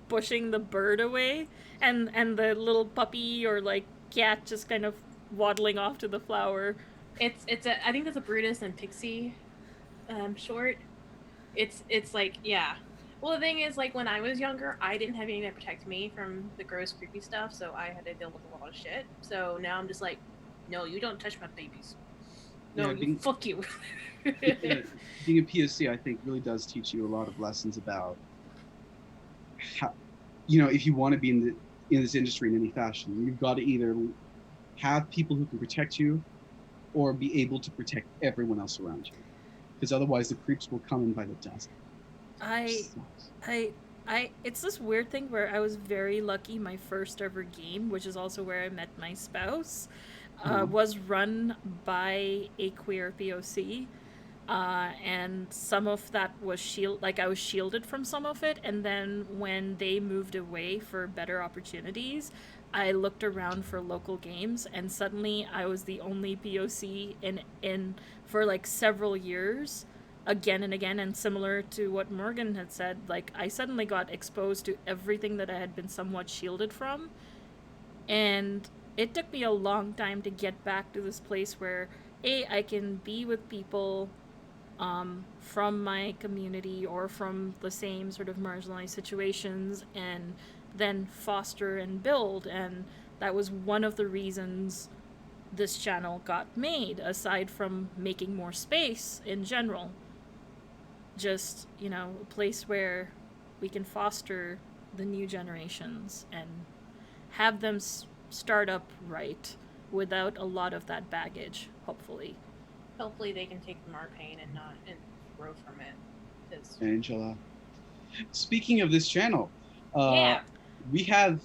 pushing the bird away. And the little puppy or like cat just kind of waddling off to the flower. I think that's a Brutus and Pixie short. It's like, yeah. Well, the thing is, like, when I was younger, I didn't have anything to protect me from the gross, creepy stuff, so I had to deal with a lot of shit. So now I'm just like, no, you don't touch my babies. No, Yeah, fuck you. Being a POC, I think, really does teach you a lot of lessons about how, if you want to be in this industry in any fashion, you've got to either have people who can protect you, or be able to protect everyone else around you, because otherwise the creeps will come in by the dozen. It's this weird thing where I was very lucky. My first ever game, which is also where I met my spouse, was run by a queer POC. And some of that was I was shielded from some of it, and then when they moved away for better opportunities, I looked around for local games, and suddenly I was the only POC in for like several years, again and again. And similar to what Morgan had said, like I suddenly got exposed to everything that I had been somewhat shielded from, and it took me a long time to get back to this place where I can be with people from my community or from the same sort of marginalized situations and then foster and build. And that was one of the reasons this channel got made, aside from making more space in general. Just, a place where we can foster the new generations and have them start up right without a lot of that baggage, hopefully. Hopefully they can take from our pain and not grow from it. Angela. Speaking of this channel, Yeah. we have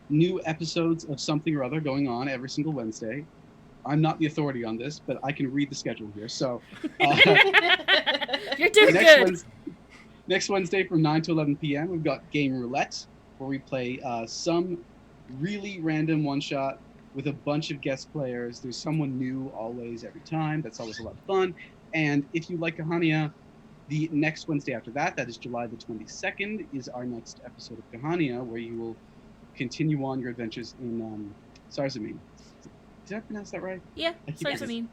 new episodes of something or other going on every single Wednesday. I'm not the authority on this, but I can read the schedule here. So You're doing good. Next Wednesday from 9 to 11 p.m., we've got Game Roulette, where we play some really random one-shot with a bunch of guest players. There's someone new always, every time. That's always a lot of fun. And if you like Kahania, the next Wednesday after that, that is July the 22nd, is our next episode of Kahania, where you will continue on your adventures in Sarzamine. Did I pronounce that right? Yeah, Sarzamine.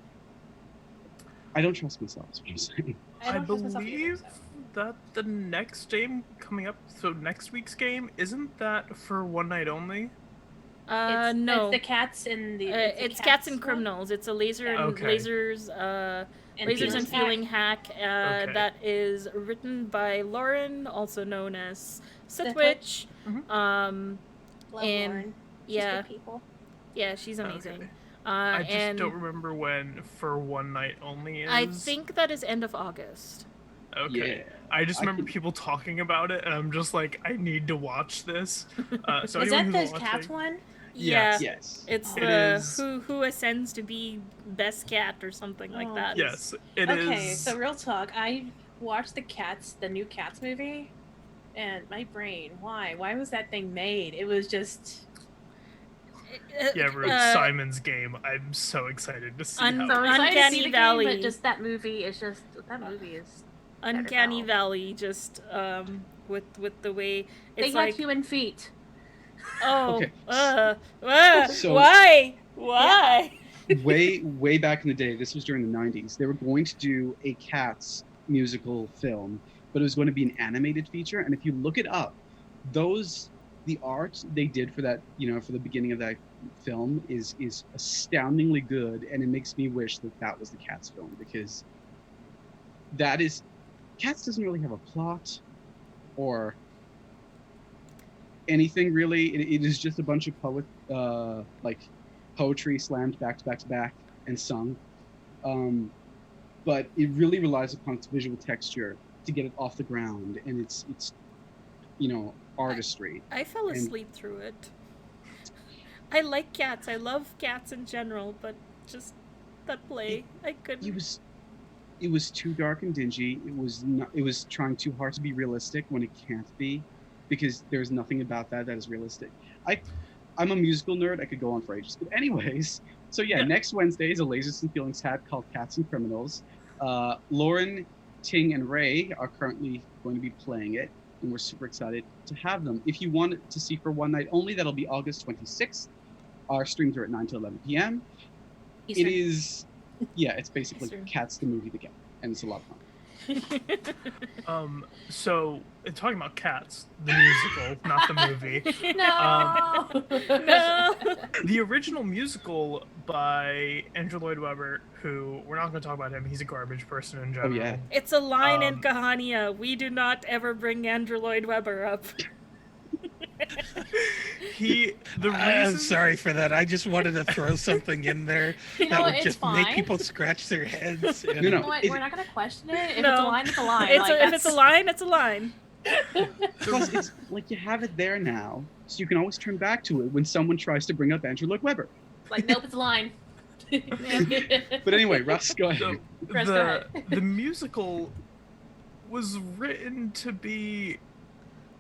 I don't trust myself, is what I'm saying. I believe that the next game coming up, so next week's game, isn't that for one night only? No. It's the cats and the. It's Cats and Criminals. It's a lasers and feeling hack that is written by Lauren, also known as Sithwitch. Love and Lauren. She's good people. Yeah, she's amazing. Okay. I just don't remember when for one night only is. I think that is end of August. Okay. Yeah. I just remember people talking about it, and I'm just like, I need to watch this. So is anyone that who's the cats watching, Yeah. one? Yes. It's It is. who ascends to be best cat or something like that. Yes, it is. Okay, so real talk. I watched the new Cats movie, and my brain, why was that thing made? It was just. Yeah, Ruth, Simon's Game. I'm so excited to see how. Uncanny Valley. But just that movie is just Uncanny better now. Valley, just with the way They it's have like human feet. oh Okay. So- why way back in the day, this was during the 90s, they were going to do a Cats musical film, but it was going to be an animated feature. And if you look it up, the art they did for that, for the beginning of that film is astoundingly good, and it makes me wish that was the Cats film, because Cats doesn't really have a plot or anything really. It is just a bunch of poetry slammed back to back to back and sung, but it really relies upon its visual texture to get it off the ground, and it's artistry. I fell asleep through it. I like cats. I love cats in general, but just that play, I couldn't. It was too dark and dingy. It was trying too hard to be realistic when it can't be, because there's nothing about that is realistic. I'm a musical nerd. I could go on for ages. But anyways, so yeah, next Wednesday is a Lasers and Feelings hat called Cats and Criminals. Lauren, Ting, and Ray are currently going to be playing it, and we're super excited to have them. If you want to see for one night only, that'll be August 26th. Our streams are at 9 to 11 p.m. Eastern. It is, it's basically Eastern. Cats the movie, and it's a lot of fun. So talking about Cats, the musical, not the movie. No. No. The original musical by Andrew Lloyd Webber, who we're not going to talk about him. He's a garbage person in general. Oh yeah. It's a line in Kahania. We do not ever bring Andrew Lloyd Webber up. I'm sorry for that. I just wanted to throw something in there that would just make people scratch their heads. And... You know what? We're not going to question it. If No. it's a line, it's a line. If it's a line, it's a line. Plus, it's like you have it there now, so you can always turn back to it when someone tries to bring up Andrew Lloyd Webber. Like, nope, it's a line. But anyway, Russ, go ahead. So Russ, go ahead. the musical was written to be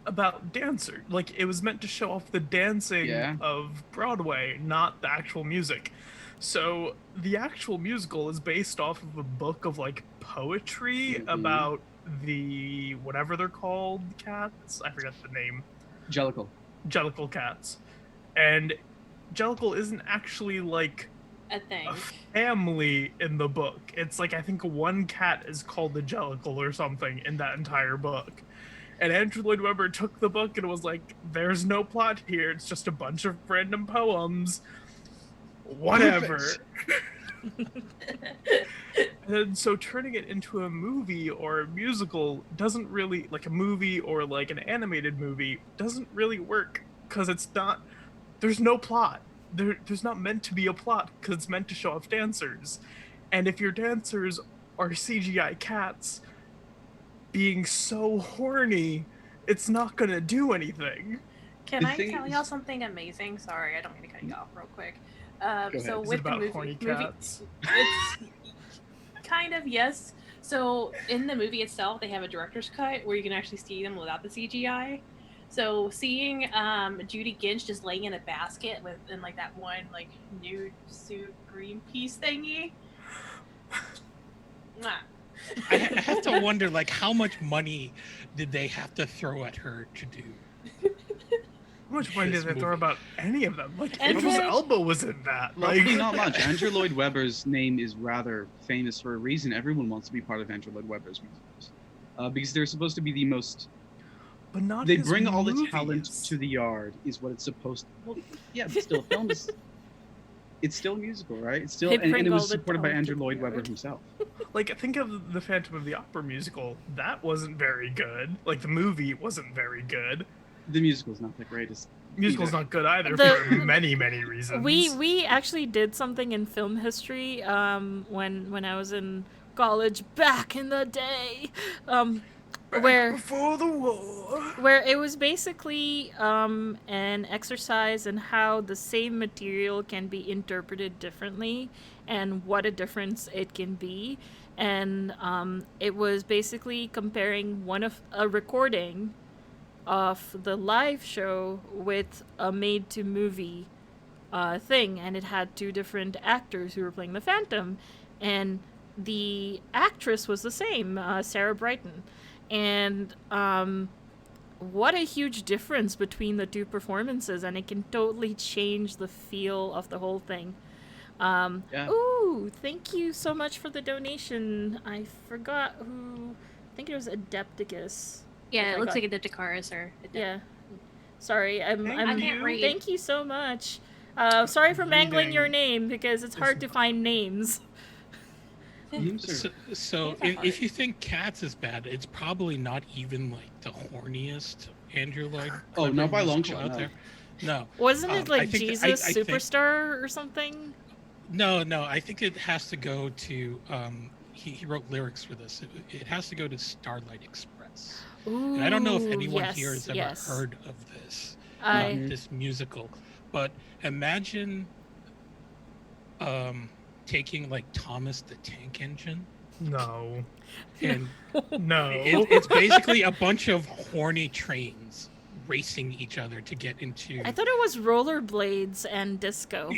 about dancer. Like, it was meant to show off the dancing of Broadway, not the actual music. So the actual musical is based off of a book of like poetry about the whatever they're called cats. I forget the name. Jellicle cats. And Jellicle isn't actually like a thing. A family in the book. It's like, I think one cat is called the Jellicle or something in that entire book. And Andrew Lloyd Webber took the book and was like, "There's no plot here. It's just a bunch of random poems. Whatever." And so turning it into a movie or a musical doesn't really, like a movie or like an animated movie, doesn't really work because there's no plot. There's not meant to be a plot because it's meant to show off dancers. And if your dancers are CGI cats being so horny, it's not gonna do anything. Can I tell y'all something amazing? Sorry, I don't mean to cut you off real quick. So Is with it about the horny movie, cats? it's kind of, yes. So in the movie itself, they have a director's cut where you can actually see them without the CGI. So seeing Judi Dench just laying in a basket in like that one like nude suit Greenpeace thingy. Mwah. I have to wonder, like, how much money did they have to throw at her to do? How much money did they throw about any of them? Like, And Idris then- Elba was in that. Probably Like, not much. Andrew Lloyd Webber's name is rather famous for a reason. Everyone wants to be part of Andrew Lloyd Webber's musicals. Because they're supposed to be the most... but not They his bring all the movies. talent to the yard, is what it's supposed to... Well, yeah, but still, film is... It's still a musical, right? It's still, They and bring it all was the supported by talent to Andrew the Lloyd Webber yard. himself. Like, think of the Phantom of the Opera musical. That wasn't very good. Like, the movie wasn't very good. The musical's not the greatest. Musical's either. not good either The- for many, many reasons. We actually did something in film history when I was in college back in the day, where Before the war. where it was basically an exercise in how the same material can be interpreted differently and what a difference it can be. And it was basically comparing a recording of the live show with a made-to-movie thing, and it had two different actors who were playing the Phantom, and the actress was the same, Sarah Brighton. And what a huge difference between the two performances, and it can totally change the feel of the whole thing. Yeah. Ooh, thank you so much for the donation. I forgot who. I think it was Adepticus. Yeah, I it looks got- like a Dipticars or Yeah. Sorry, Thank I can't read. Thank you so much. Sorry for mangling your Reading name because it's hard to find names. Names So, are- so These are hard. if you think Cats is bad, it's probably not even like the horniest Andrew Lloyd. Oh, Webber not by a long musical shot, out no. there. No, Wasn't it I like think- Jesus I think- Superstar or something? no. I think it has to go to. He wrote lyrics for this. It has to go to Starlight Express. Ooh, And I don't know if anyone yes, here has ever yes. heard of this. I This musical, but imagine taking like Thomas the Tank Engine, No. and No. it's basically a bunch of horny trains racing each other to get into. I thought it was rollerblades and disco.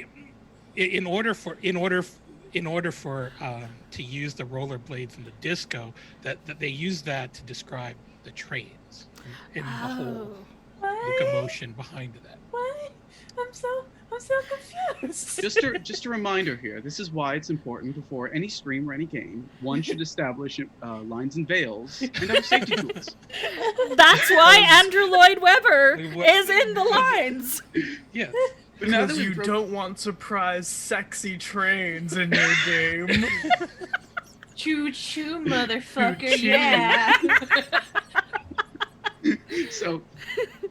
In order for to use the rollerblades and the disco, that they use that to describe the trains and the whole Oh. What? locomotion behind that. What? I'm so confused. Just a reminder here. This is why it's important before any stream or any game. One should establish lines and veils and have safety tools. That's why Andrew Lloyd Webber is in the lines. Yeah. But now that Because we've you broke- don't want surprise sexy trains in your game. Choo choo, motherfucker! Choo-choo. Yeah. So,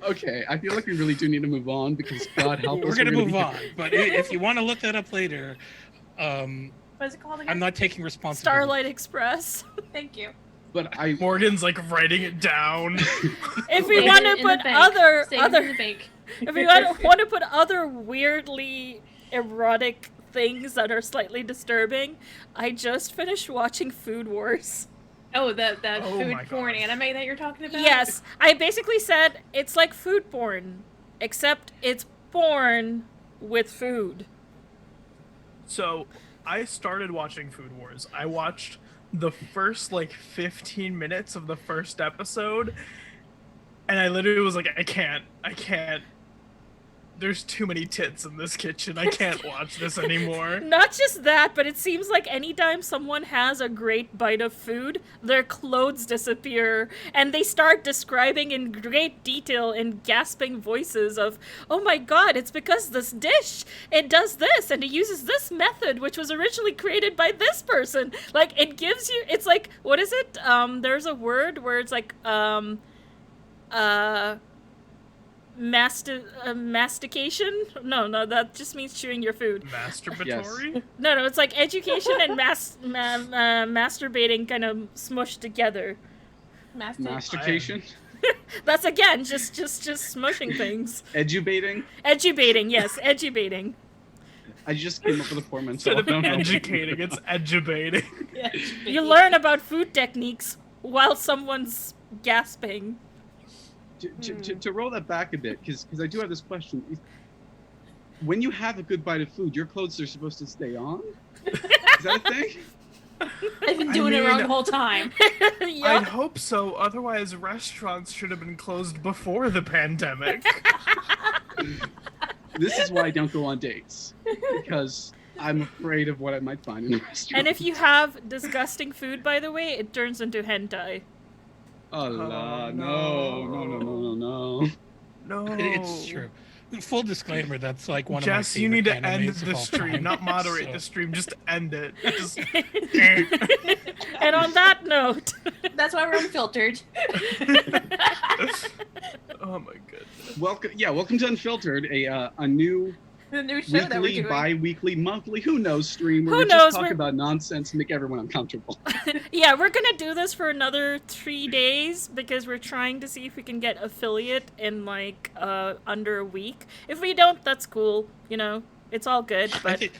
okay, I feel like we really do need to move on because God help us. We're gonna move be- on, but if you want to look that up later, What is it called again? I'm not taking responsibility. Starlight Express. Thank you. But I Morgan's like writing it down. If we Save want it to in the put bank. other Save it in other the bank. if we want to put other weirdly erotic things that are slightly disturbing, I just finished watching Food Wars. Oh, the Oh food my porn gosh. anime that you're talking about? Yes, I basically said it's like food porn, except it's porn with food. So I started watching Food Wars. I watched the first like 15 minutes of the first episode, and I literally was like, I can't. there's too many tits in this kitchen. I can't watch this anymore. Not just that, but it seems like anytime someone has a great bite of food, their clothes disappear, and they start describing in great detail in gasping voices of, oh my god, it's because this dish, it does this, and it uses this method, which was originally created by this person. Like, it gives you, it's like, what is it? There's a word where it's like, mastication? No, that just means chewing your food. Masturbatory? Yes. No, it's like education and masturbating kind of smushed together. Mastication? That's again just smushing things. Edubating? Edubating, yes, edubating. I just came up with a form Instead myself. of Don't know. educating, it's edubating. You learn about food techniques while someone's gasping. To roll that back a bit, because I do have this question. When you have a good bite of food, your clothes are supposed to stay on? Is that a thing? I've been doing it wrong the whole time. Yup. I'd hope so, otherwise restaurants should have been closed before the pandemic. This is why I don't go on dates, because I'm afraid of what I might find in a restaurant. And if you have disgusting food, by the way, it turns into hentai. Oh, no. No. It's true. Full disclaimer, that's like one Jess, of my you favorite need to end animes of the all stream, time, not moderate so- the stream, just end it. Just... And on that note, That's why we're unfiltered. Oh my goodness. Welcome to Unfiltered, a new The new show that we're weekly, doing. bi-weekly, monthly, who knows stream where Who we knows, just talk we're- about nonsense and make everyone uncomfortable. yeah, we're gonna do this for another 3 days because we're trying to see if we can get affiliate in like under a week. If we don't, that's cool. You know, it's all good. I But think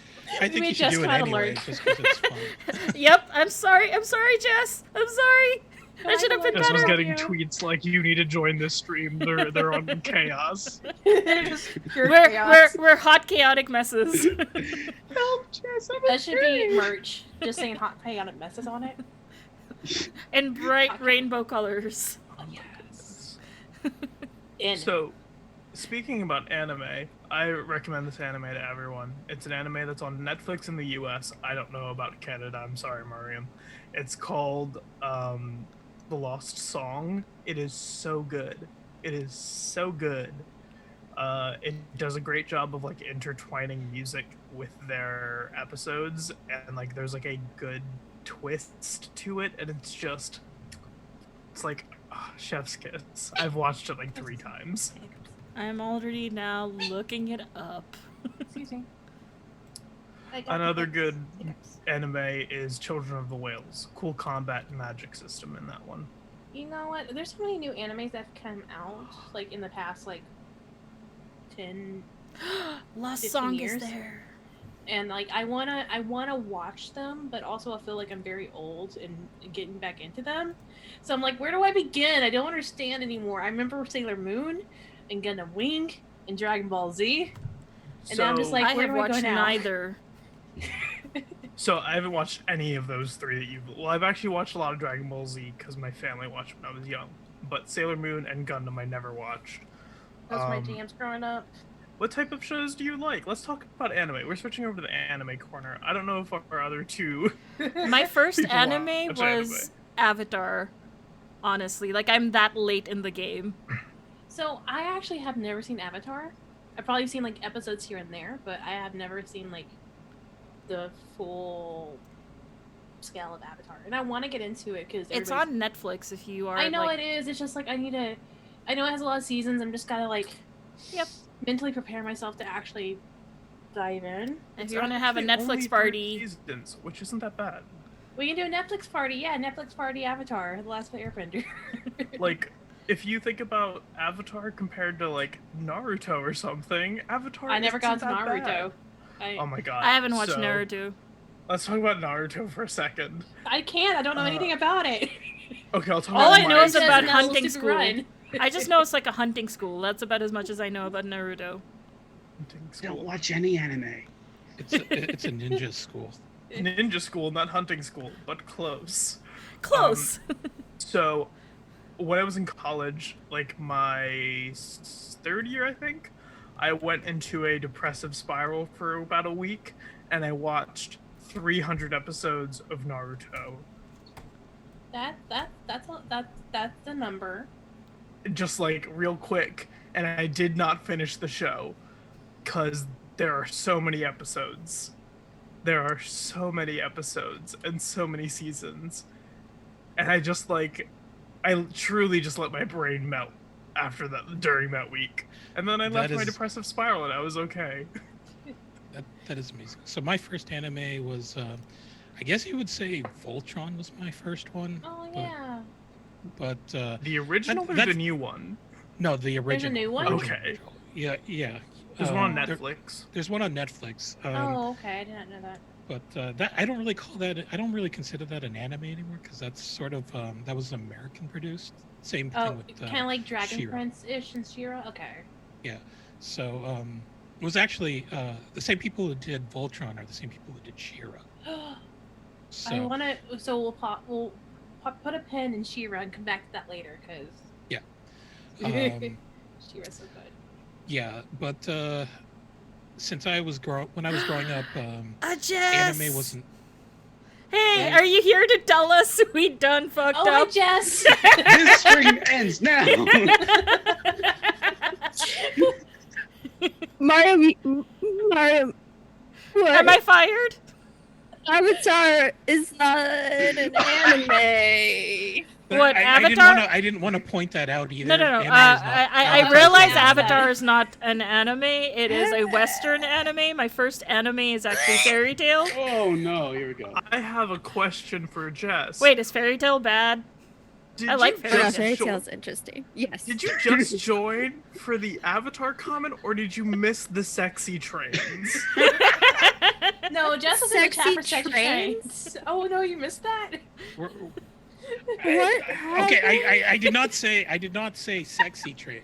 We you should just do it kinda anyway, learned. just because it's fun. yep, I'm sorry, Jess. I'm sorry. I should have been Jess was better. getting tweets like, you need to join this stream, they're on chaos. They're just pure chaos. We're hot chaotic messes. Help, Jess, I'm That should be merch. Just saying hot chaotic messes on it. In bright rainbow colors. Yes. In. So, speaking about anime, I recommend this anime to everyone. It's an anime that's on Netflix in the US. I don't know about Canada, I'm sorry, Mariam. It's called The Lost Song. It is so good. It is so good. It does a great job of like intertwining music with their episodes, and like there's like a good twist to it, and it's like chef's kiss. I've watched it like 3 times. I'm already now looking it up. Excuse me. I got Another hiccups. good Hiccups. anime is Children of the Whales. Cool combat and magic system in that one. You know what? There's so many new animes that have come out, like in the past, like 10, Lost 15 Song years. is there. and like I wanna watch them, but also I feel like I'm very old and getting back into them. So I'm like, where do I begin? I don't understand anymore. I remember Sailor Moon, and Gundam Wing, and Dragon Ball Z, and now I'm just like, I where have do I go watched now? neither. So I haven't watched any of those 3 that you've. Well, I've actually watched a lot of Dragon Ball Z because my family watched when I was young. But Sailor Moon and Gundam I never watched. Those were my jams growing up. What type of shows do you like? Let's talk about anime. We're switching over to the anime corner. I don't know if our other 2. My first People anime watch was Avatar. Honestly, like I'm that late in the game. So I actually have never seen Avatar. I've probably seen like episodes here and there, but I have never seen like the full scale of Avatar. And I want to get into it because It's on Netflix if you are. I know like, it is. It's just like I need to. I know it has a lot of seasons. I'm just gotta like. Yep. Mentally prepare myself to actually dive in. If you want to have a Netflix party, seasons, which isn't that bad. We can do a Netflix party. Yeah, Netflix party Avatar, The Last Airbender. Like, if you think about Avatar compared to like Naruto or something, Avatar. I never got isn't to that Naruto. bad. Oh my god. I haven't watched So, Naruto. Let's talk about Naruto for a second. I can't. I don't know anything about it. Okay, I'll talk All about I know is my- about Says no, hunting stupid school. run. I just know it's like a hunting school. That's about as much as I know about Naruto. hunting Don't school. watch any anime. It's a ninja school. Ninja school, not hunting school, but close. Close. So, when I was in college, like my 3rd year, I think, I went into a depressive spiral for about a week, and I watched 300 episodes of Naruto. That's the number. Just like real quick, and I did not finish the show because there are so many episodes. There are so many episodes and so many seasons, and I truly just let my brain melt after that during that week, and then I left my depressive spiral, and I was okay. That is amazing. So my first anime was, I guess you would say Voltron was my first one. Oh yeah. But the original or the new one? No, the original. There's a new one. Okay. Yeah. There's one on Netflix. There's one on Netflix. Oh, okay. I did not know that. But that I don't really call that. I don't really consider that an anime anymore because that's sort of that was American produced. Same thing with kind of like Dragon She-Ra. Prince-ish and She-Ra. Okay. Yeah. So it was actually the same people who did Voltron are the same people who did She-Ra. I want to. So we'll put a pin in She-Ra and come back to that later, because yeah. She-Ra's so good. Yeah, but since I was when I was growing up, Jess! anime wasn't. Hey, are you here to tell us we done fucked Oh, hi, up? Jess! This stream ends now. Mario, what? Am I fired? Avatar is not an anime. What, I Avatar? I didn't want to point that out either. No. Anime is not- I Avatar's realize not Avatar that. is not an anime. It is a Western anime. My first anime is actually Fairy Tail. Oh no, here we go. I have a question for Jess. Wait, is Fairy Tail bad? Did I like you Fairy Yeah, just Fairy jo- Tail's interesting. Yes. Did you just join for the Avatar comment, or did you miss the sexy trains? No, Jess was in the chat Sexy for sexy trains. Oh no, you missed that. What? Okay, I did not say sexy trains.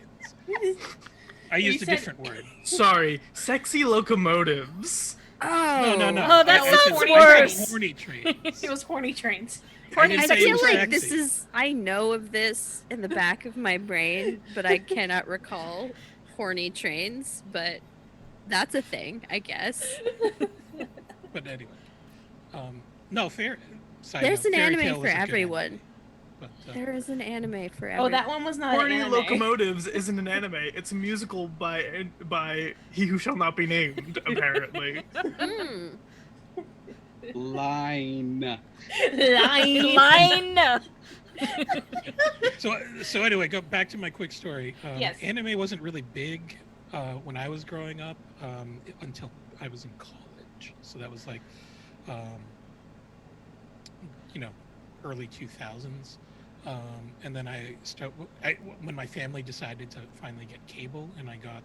I used a said- different word. Sorry, sexy locomotives. Oh. No. Oh, that I sounds said- horny I worse. said horny trains. It was horny trains. Horny didn't I say it feel was like sexy. this is. I know of this in the back of my brain, but I cannot recall horny trains. But that's a thing, I guess. But anyway, no fair. Side There's note, an Fairy anime Tail for was a good everyone. anime, but, There is an anime for Oh, everyone. that one was not Horny an anime. Locomotives isn't an anime. It's a musical by He Who Shall Not Be Named, apparently. Mm. Line. Line. Line. So anyway, go back to my quick story. Yes. Anime wasn't really big when I was growing up until I was in college. So that was like, early 2000s. And then when my family decided to finally get cable and I got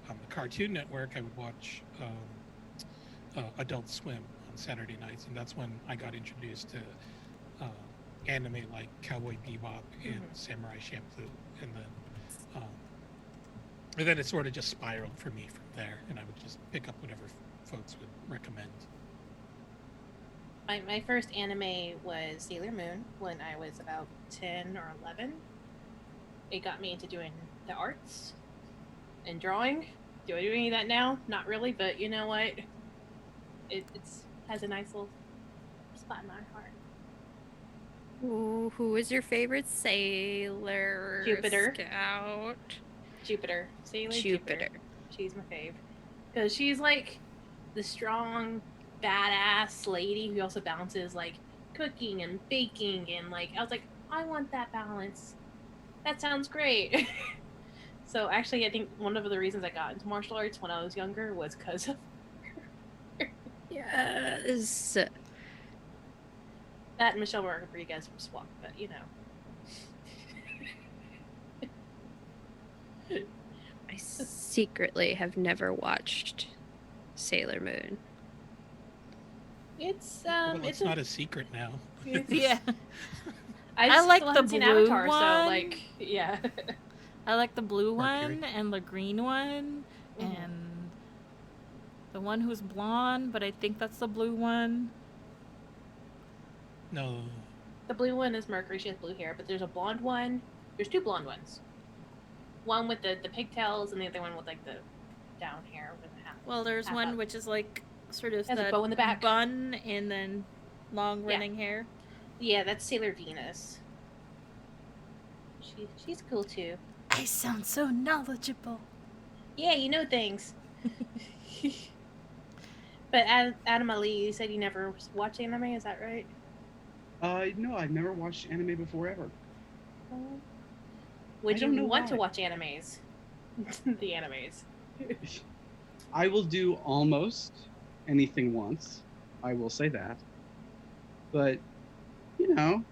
the Cartoon Network, I would watch Adult Swim on Saturday nights, and that's when I got introduced to anime like Cowboy Bebop and Samurai Champloo, and then it sort of just spiraled for me from there, and I would just pick up whatever folks would recommend. My first anime was Sailor Moon when I was about 10 or 11. It got me into doing the arts and drawing. Do I do any of that now? Not really, but you know what? It's has a nice little spot in my heart. Ooh, who is your favorite sailor? Jupiter. Scout. Jupiter. Sailor Jupiter. She's my fave. Because she's like the strong, badass lady who also balances like cooking and baking and like I was like, I want that balance. That sounds great. So actually I think one of the reasons I got into martial arts when I was younger was because of Yes. that and Michelle Rodriguez from SWAT, but you know. I secretly have never watched Sailor Moon. It's Well, it's it's not a secret now. Yeah. I I like still the haven't seen blue Avatar, one. so like yeah. I like the blue Mercury. one and the green one and the one who's blonde, but I think that's the blue one. No, The blue one is Mercury. She has blue hair, but there's a blonde one. There's two blonde ones. One with the pigtails, and the other one with like the down hair with a hat. Well, there's Half one up. which is like sort of Has a that bow in the back. bun and then long running hair. Yeah, that's Sailor Venus. She's cool too. I sound so knowledgeable. Yeah, you know things. But Adam Ali, you said you never watched anime, is that right? No, I've never watched anime before ever. Would I you don't know want to why. watch animes? The animes. I will do almost anything once. I will say that. But, you know,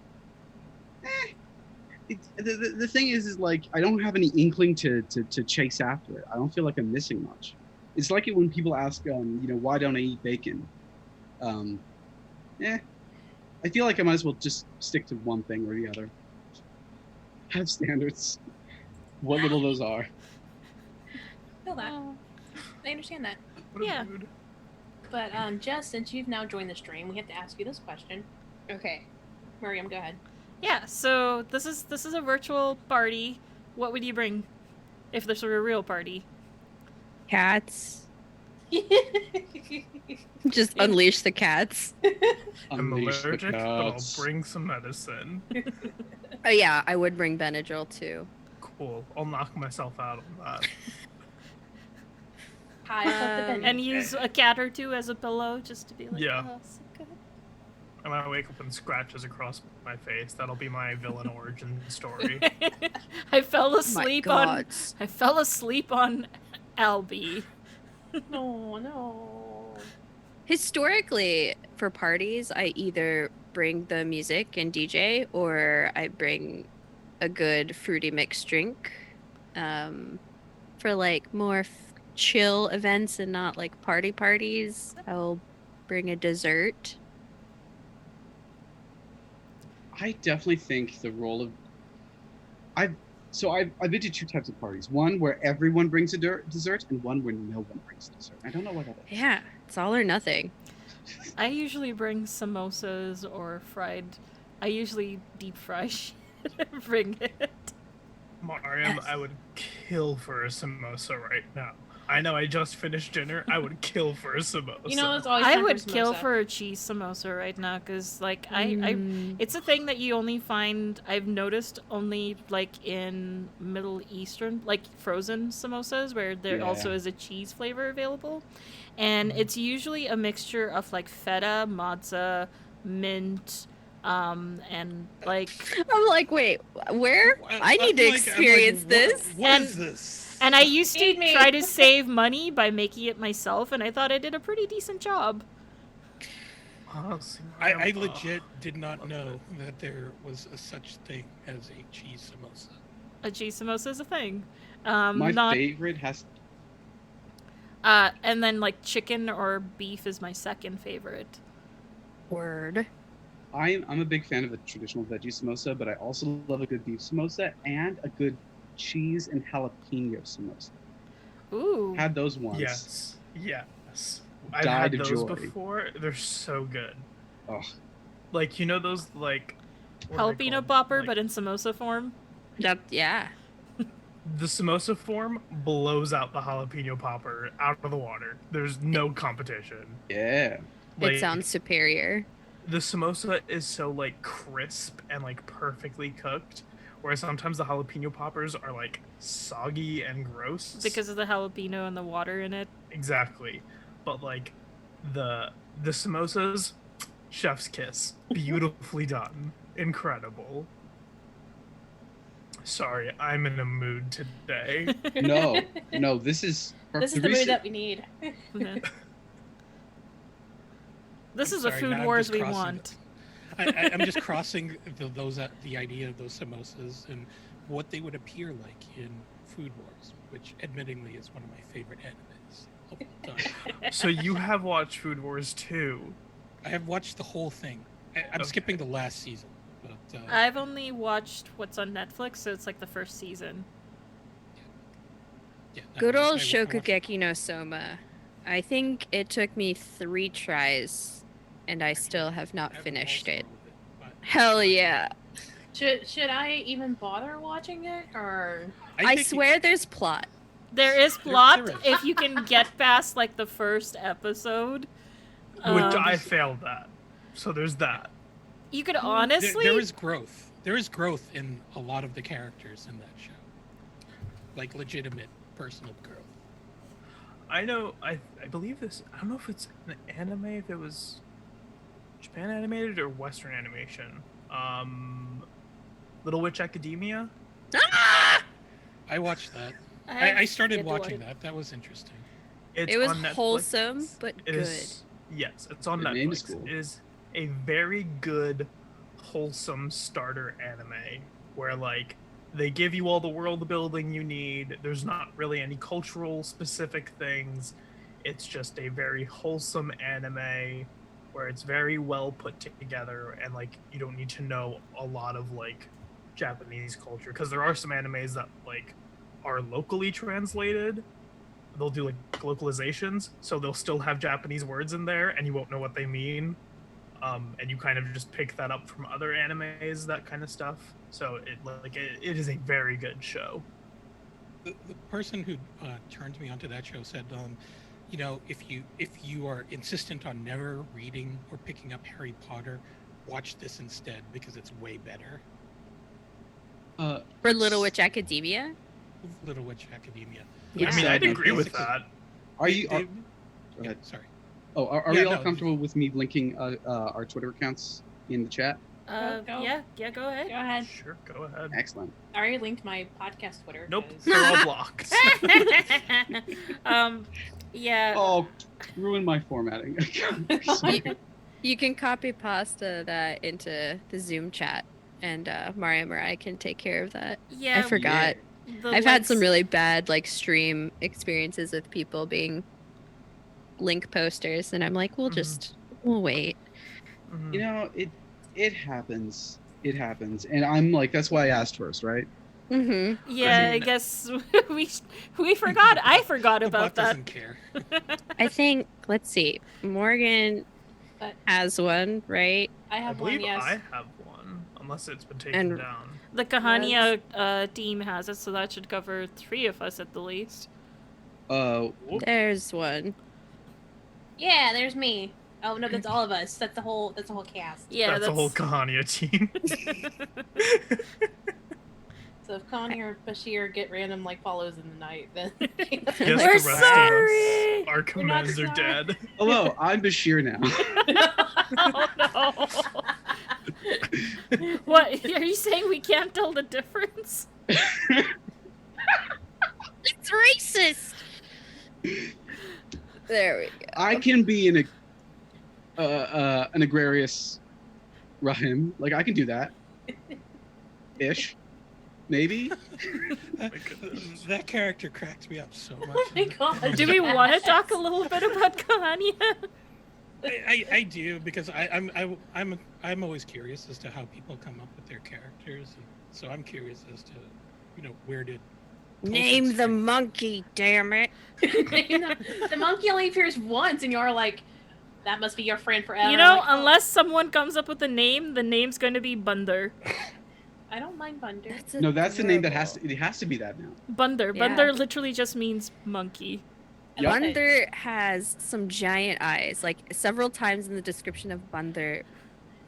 the thing is like I don't have any inkling to chase after it. I don't feel like I'm missing much. It's like it when people ask, why don't I eat bacon? I feel like I might as well just stick to one thing or the other. Have standards. What little those are. Feel that. I understand that. What a Yeah. mood. But Jess, since you've now joined the stream, we have to ask you this question. Okay. Miriam, go ahead. Yeah, so this is a virtual party. What would you bring if this were a real party? Cats. Just unleash the cats. I'm Unleash the allergic, but I'll cats. bring some medicine. Oh yeah, I would bring Benadryl too. Cool. I'll knock myself out on that. Hi, fuck the And use a cat or two as a pillow just to be like, Yeah. oh, so good. And I wake up and scratches across my face. That'll be my villain origin story. I fell My asleep on gods. Albie. No. Historically, for parties, I either bring the music and DJ, or I bring a good fruity mixed drink. For like more chill events and not like parties, I'll bring a dessert. I definitely think the role of I've been to two types of parties. One where everyone brings a dessert, and one where no one brings dessert. I don't know what that is. Yeah, it's all or nothing. I usually bring samosas or fried. I usually deep fry shit and bring it. Mariam, I would kill for a samosa right now. I know I just finished dinner. I would kill for a samosa. You know, it's always I time would for kill samosa. for a cheese samosa right now because, like, Mm. it's a thing that you only find. I've noticed only like in Middle Eastern, like frozen samosas, where there Yeah. also is a cheese flavor available, and it's usually a mixture of like feta, mozza, mint, and like. I'm like, wait, where? I need to experience this. What is this? And I used to Feed me. try to save money by making it myself, and I thought I did a pretty decent job. Honestly, I Mariam, legit did not know that there was a such thing as a cheese samosa. A cheese samosa is a thing. My Not favorite has and then like chicken or beef is my second favorite. Word. I'm a big fan of a traditional veggie samosa, but I also love a good beef samosa and a good cheese and jalapeno samosa. Ooh. Had those once. Yes. I've Died had of those joy. before. They're so good. Oh, Like, you know those, like... what are they Jalapeno called? popper, Like, but in samosa form. Yeah. the samosa form blows out the jalapeno popper out of the water. There's no competition. yeah. Like, It sounds superior. the samosa is so like crisp and like perfectly cooked, whereas sometimes the jalapeno poppers are like soggy and gross. Because of the jalapeno and the water in it. Exactly. But like the samosas, chef's kiss. Beautifully done. Incredible. Sorry, I'm in a mood today. No, this is This is the mood that we need. This I'm is a sorry, food now I'm wars just we crossing want. I'm just crossing the idea of those samosas and what they would appear like in Food Wars, which admittingly is one of my favorite animes of all time. So you have watched Food Wars 2. I have watched the whole thing. I'm Okay. skipping the last season, but I've only watched what's on Netflix, so it's like the first season. yeah, no, Good I old watched- Shokugeki no Soma. I think it took me 3 tries, and I still have not I have finished also it. with but Hell yeah. Should I even bother watching it, or I think swear there's plot. There is plot There is. if you can get past like the first episode. Which Um, I failed at. So there's that. You could There- honestly. there is growth. There is growth in a lot of the characters in that show, like legitimate personal growth. I know. I believe this. I don't know if it's an anime. If it was Japan animated or Western animation. Little Witch Academia. I watched that. have I started yet to watch watching it. that. That was interesting. It's It was on Netflix. wholesome, but It good. is- yes, it's on The Netflix. name is cool. It is a very good, wholesome starter anime where like they give you all the world building you need. There's not really any cultural specific things. It's just a very wholesome anime where it's very well put together and like you don't need to know a lot of like Japanese culture because there are some animes that like are locally translated. They'll do like localizations, so they'll still have Japanese words in there and you won't know what they mean. And you kind of just pick that up from other animes, that kind of stuff. So it is a very good show. The person who turned me onto that show said, you know, if you are insistent on never reading or picking up Harry Potter, watch this instead because it's way better. For Little Witch Academia? Little Witch Academia. Yeah. I mean, I'd agree with Basically, that. Are you? They- Go yeah, ahead. sorry. Oh, are Yeah, we all no. comfortable with me linking our Twitter accounts in the chat? Go. Yeah, go ahead. Go ahead. Sure, go ahead. Excellent. I already linked my podcast Twitter. Nope, 'cause- they're all blocked. Yeah. Oh, ruin my formatting. Sorry. You can copy pasta that into the Zoom chat, and Mario Mariah can take care of that. Yeah. I forgot. the I've had some links- really bad like stream experiences with people being link posters, and I'm like, we'll wait. Mhm. You know, it happens. It happens, and I'm like, that's why I asked first, right? Hmm. Yeah, I mean- guess we forgot. I forgot The about bot that. doesn't care. I think, let's see, Morgan But has one, right? I I have believe one, yes. I have one, unless it's been taken And- down. The Kahania team has it, so that should cover 3 of us at the least. Whoop. There's one. Yeah, there's me. Oh no, that's all of us. That's the whole cast. Yeah, that's the whole Kahania team. So if Connie or Bashir get random like follows in the night, then Yes, We're the rest sorry! of us, our commands are sorry. dead. Hello, I'm Bashir now. Oh no! What are you saying? We can't tell the difference? It's racist. There we go. I can be an agrarious Rahim. Like I can do that. Ish. Maybe. My goodness. That character cracks me up so much. Oh my god. Do we want to talk a little bit about Kahania? I do because I'm always curious as to how people come up with their characters, and so I'm curious as to, you know, where did Name Tolkien's the fame- monkey, damn it. The monkey only appears once, and you're like, that must be your friend forever. You know, Like, oh, unless someone comes up with a name, the name's going to be Bunder. I don't mind Bunder. No, that's the name that has to. It has to be that now. Bunder. Yeah. Bunder literally just means monkey. I love it. Bunder has some giant eyes. Like several times in the description of Bunder,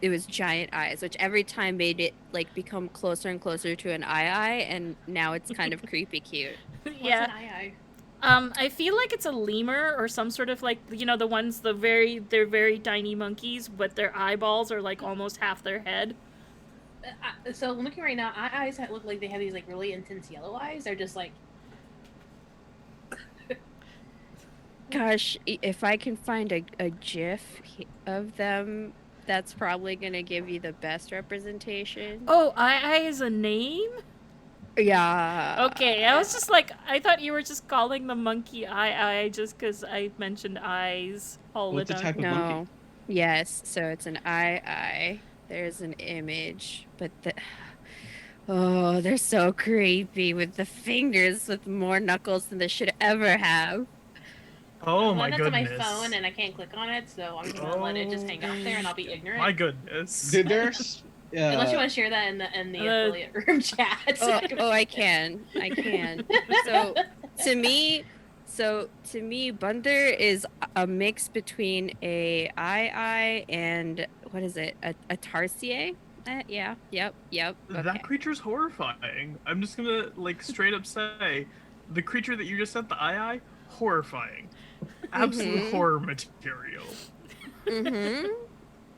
it was giant eyes, which every time made it like become closer and closer to an eye, and now it's kind of creepy cute. What's Yeah. an eye? I feel like it's a lemur or some sort of like, you know, the ones, they're very tiny monkeys, but their eyeballs are like almost half their head. So I'm looking right now. Eyes that look like they have these like really intense yellow eyes. They're just like Gosh, if I can find a GIF of them, that's probably gonna give you the best representation. Oh, Eye is a name? Yeah. Okay, I was just like, I thought you were just calling the monkey Eye just because I mentioned eyes all What's the the time. type of No. monkey? Yes, so it's an eye. There's an image, but oh, they're so creepy with the fingers with more knuckles than they should ever have. Oh one my that's goodness. on my phone and I can't click on it, so I'm just gonna let it just hang out there and I'll be ignorant. My goodness. There's. Unless you want to share that in the affiliate room chat. Oh, I can. So to me, Bunder is a mix between a eye and what is it? A Tarsier? Yeah. Yep. Okay. That creature's horrifying. I'm just gonna like straight up say, the creature that you just said, the eye, horrifying. Absolute horror material. Mm-hmm.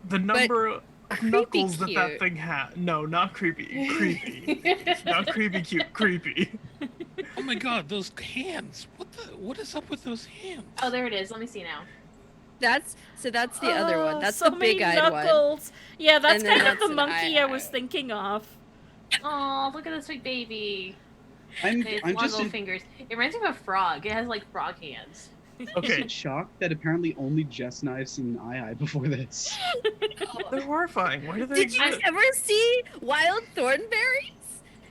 The number of knuckles cute. that thing had. No, not creepy. Creepy. Not creepy cute. Creepy. Oh my god, those hands! What is up with those hands? Oh, there it is. Let me see now. That's the other one. That's so the big-eyed many knuckles. Yeah, that's And then kind of that's the an monkey I eye. was thinking of. Oh, look at this big baby. I'm It's I'm long just little fingers. It reminds me of a frog. It has like frog hands. Okay, shocked that apparently only Jess and I have seen eye before this. they're horrifying. Why do they Did you exist? ever see Wild Thornberries?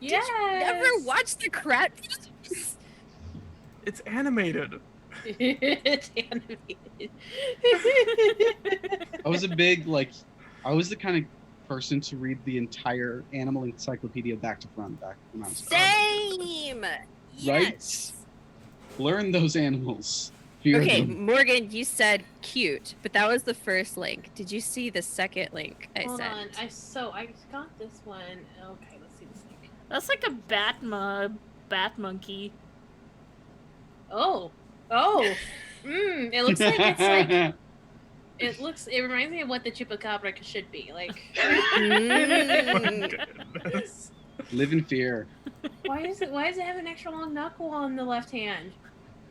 Yes. Did you ever watch the Krat? It's animated. It's animated. I was I was the kind of person to read the entire animal encyclopedia back to front back when I was Same. Yes. learn those animals. Fear Okay, them. Morgan, you said cute, but that was the first link. Did you see the second link I Hold sent? on. I got this one. Okay, let's see this thing. That's like a bat monkey. Oh. It looks like it reminds me of what the chupacabra should be. Like Goodness. Live in fear. why does it have an extra long knuckle on the left hand?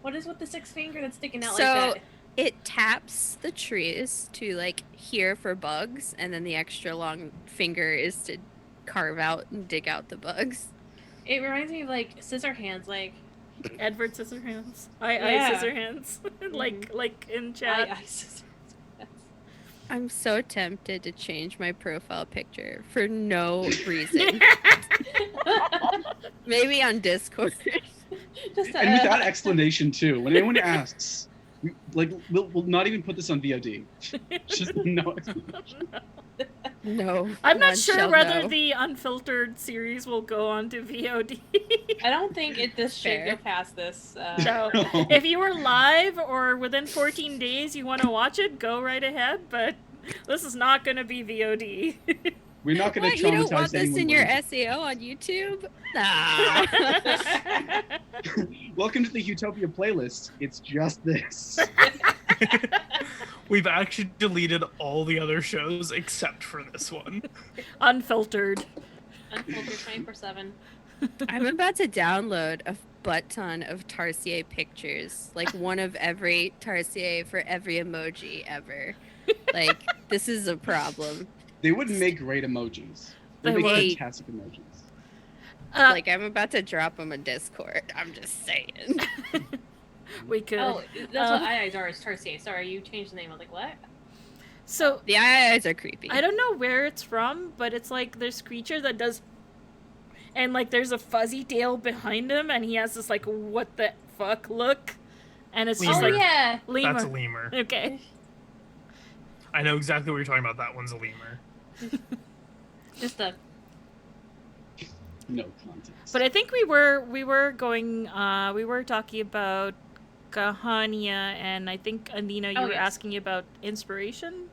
What is with the 6th finger that's sticking out So- like that? It taps the trees to like hear for bugs, and then the extra long finger is to carve out and dig out the bugs. It reminds me of like scissor hands, like Edward Scissorhands. Yeah. Scissorhands. like in chat. I scissor hands. I'm so tempted to change my profile picture for no reason. Maybe on Discord. Just And without explanation too. When anyone asks, we'll not even put this on VOD. Just no explanation. No. I'm not none sure shall whether know. the Unfiltered series will go on to VOD. I don't think this should Fair. go past this. So, if you were live or within 14 days you want to watch it, go right ahead, but this is not going to be VOD. We're not going What? to You traumatize don't want this anyone in your with SEO on YouTube? Nah. it. Welcome to the Huetopia playlist. It's just this. We've actually deleted all the other shows except for this one. Unfiltered. Unfiltered 24/7. I'm about to download a butt ton of Tarsier pictures. Like one of every Tarsier for every emoji ever. Like, this is a problem. They wouldn't make great emojis. They They make would. fantastic emojis. Like, I'm about to drop them on Discord. I'm just saying. We could. Oh, that's what eyes are. Is Tarsier. Sorry, you changed the name. I was like, what? So, The eyes are creepy. I don't know where it's from, but it's like this creature that does. And like there's a fuzzy tail behind him, and he has this like, what the fuck look. And it's just Lemur. like. yeah. Lemur. That's a lemur. Okay. I know exactly what you're talking about. That one's a lemur. Just a. No context. But I think we were talking about Kahania, and I think Anina, you Oh, were yes. asking about inspiration,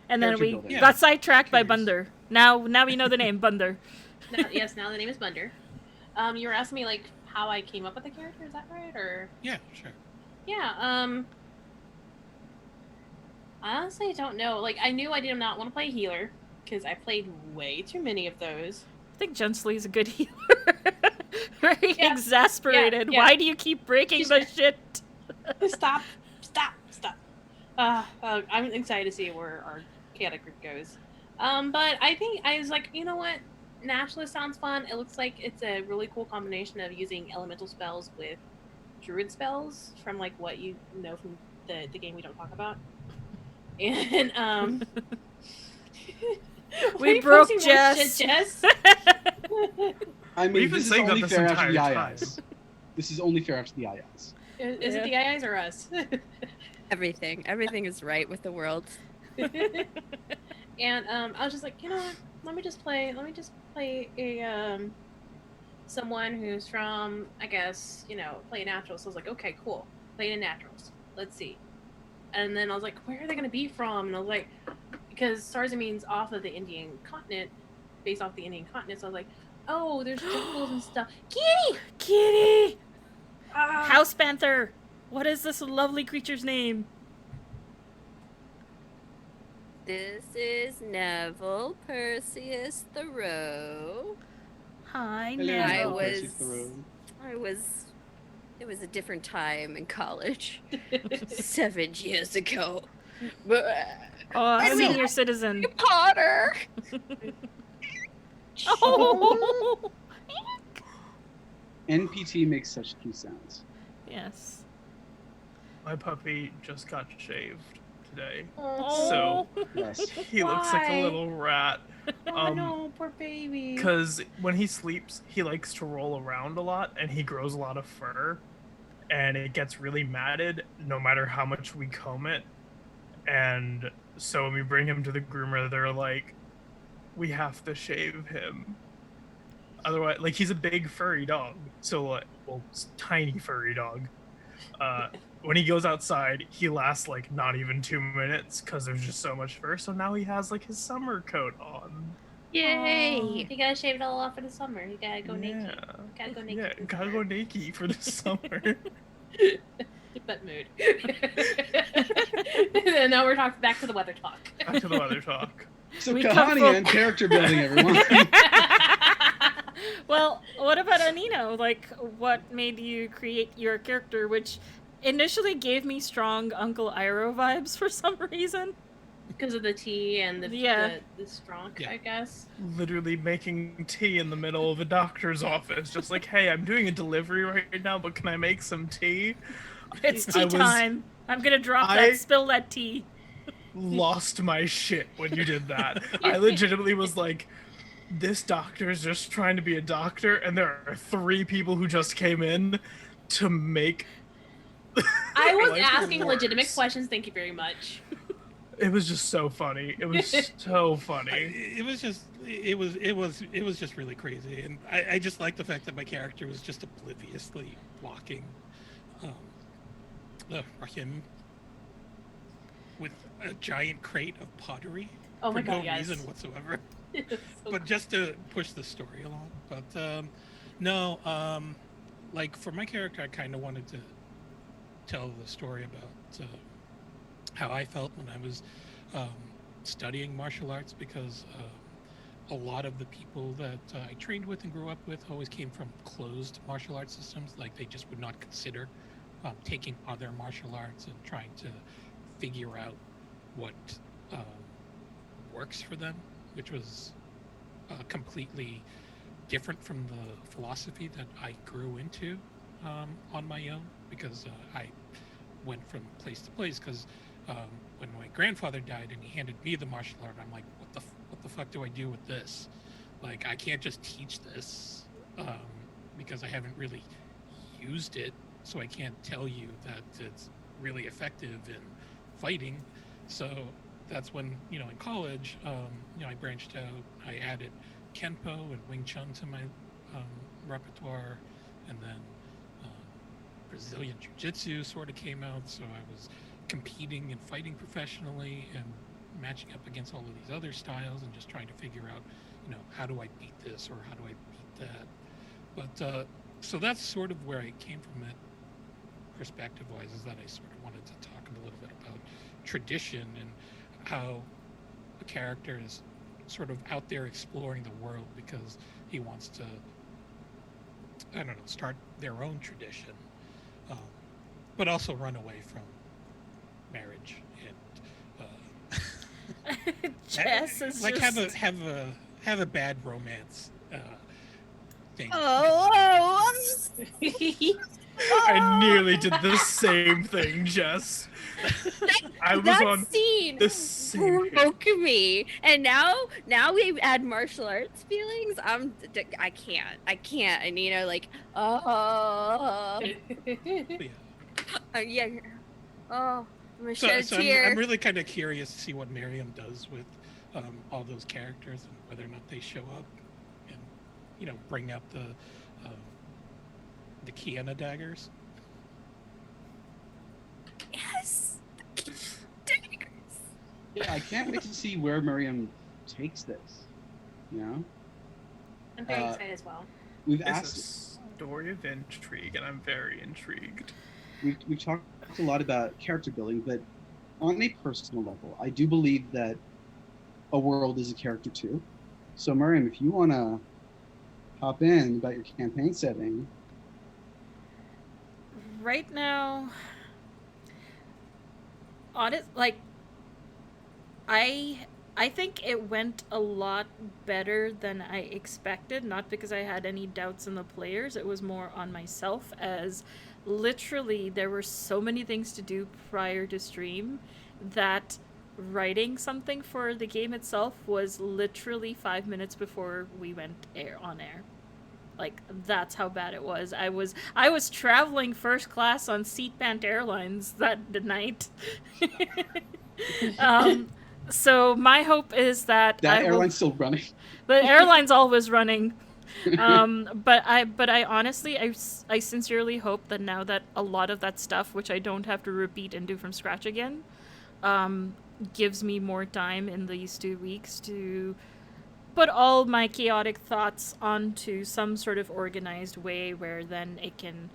and then Character we building. got sidetracked by Characters. Bunder. Now we know the name Bunder. Yes, now the name is Bunder. You were asking me like how I came up with the character. Is that right? Or Yeah, sure. yeah. I honestly don't know. Like, I knew I did not want to play healer because I played way too many of those. I think Jensley's a good healer. Very Yeah. exasperated. Yeah. Why do you keep breaking She's- the shit? Stop! I'm excited to see where our chaotic group goes. But I think I was like, you know what? Naturalist sounds fun. It looks like it's a really cool combination of using elemental spells with druid spells from like what you know from the game we don't talk about. And We Are you broke posting more Jess. shit, Jess? I mean, We've been this is saying that only this fair after the entire time. IIs. This is only fair after the IIs. Is it the eyes or us? Everything is right with the world. And I was just like, you know what? Let me just play a someone who's from, I guess, Play Naturals. So I was like, okay, cool. Play Naturals. Let's see. And then I was like, where are they going to be from? And I was like, because Sarzamine's off of the Indian continent, based off the Indian continent. So I was like, oh, there's jungles and stuff. Kitty! Kitty! House Panther! What is this lovely creature's name? This is Neville Perseus Thoreau. Hi, Hello, Neville. Percy Thoreau. It was a different time in college. 7 years ago. But Oh, I know. senior citizen. Potter. Oh! NPT makes such cute sounds. Yes. My puppy just got shaved today. Oh. So Yes. he looks like a little rat. Oh no, poor baby. Because when he sleeps, he likes to roll around a lot and he grows a lot of fur. And it gets really matted no matter how much we comb it. And so when we bring him to the groomer, they're like, we have to shave him. Otherwise, like, he's a big furry dog. So, tiny furry dog. When he goes outside, he lasts, like, not even 2 minutes because there's just so much fur. So now he has, like, his summer coat on. Yay! You gotta shave it all off in the summer. You gotta go naked. Gotta go naked. Yeah, gotta go naked for the summer. Butt mood. And now we're talking back to the weather talk. Back to the weather talk. So We come Kahania from- and character building, everyone. Well, what about Anino? Like, what made you create your character, which initially gave me strong Uncle Iroh vibes for some reason? Because of the tea and the strong, Yeah. I guess. Literally making tea in the middle of a doctor's office. Just like, hey, I'm doing a delivery right now, but can I make some tea? It's tea I was- time. I'm gonna drop I- that, spill that tea. Lost my shit when you did that. I legitimately was like, this doctor is just trying to be a doctor, and there are 3 people who just came in to make. I was life asking worse. legitimate questions. Thank you very much. It was just so funny. It was so funny. It was just really crazy, and I just like the fact that my character was just obliviously walking Rahim with a giant crate of pottery Oh my for god, no yes. reason whatsoever, So but just to push the story along. But like for my character, I kind of wanted to tell the story about how I felt when I was studying martial arts, because a lot of the people that I trained with and grew up with always came from closed martial arts systems. Like they just would not consider taking other martial arts and trying to figure out what works for them, which was completely different from the philosophy that I grew into on my own, because I went from place to place. Because when my grandfather died and he handed me the martial art, I'm like, what the fuck do I do with this? Like, I can't just teach this because I haven't really used it, so I can't tell you that it's really effective in fighting. So that's when, in college, I branched out. I added Kenpo and Wing Chun to my repertoire, and then Brazilian Jiu-Jitsu sort of came out, so I was competing and fighting professionally and matching up against all of these other styles and just trying to figure out, how do I beat this or how do I beat that? But so that's sort of where I came from it, perspective-wise, is that I sort of wanted to talk a little bit about tradition and how a character is sort of out there exploring the world because he wants to, I don't know, start their own tradition, but also run away from marriage and Jess is like just... have a bad romance thing. Oh. I nearly did the same thing, Jess. I was that on scene the same broke me, and now we add martial arts feelings. I can't, and like, oh, yeah, oh, I'm gonna shed a So tear. I'm really kind of curious to see what Miriam does with all those characters and whether or not they show up and bring out the the Kiana daggers. Yes. Yeah, I can't wait to see where Miriam takes this. You know, I'm very excited as well. we've It's asked. a story of intrigue, and I'm very intrigued. We've talked a lot about character building, but on a personal level, I do believe that a world is a character too. So, Miriam, if you want to hop in about your campaign setting. Right now, I think it went a lot better than I expected, not because I had any doubts in the players. It was more on myself, as literally there were so many things to do prior to stream that writing something for the game itself was literally 5 minutes before we went on air. Like, that's how bad it was. I was traveling first class on Seatband Airlines that night. So my hope is that That airline's still running. The airline's always running. But I honestly, I sincerely hope that now that a lot of that stuff, which I don't have to repeat and do from scratch again, gives me more time in these 2 weeks to put all my chaotic thoughts onto some sort of organized way where then it can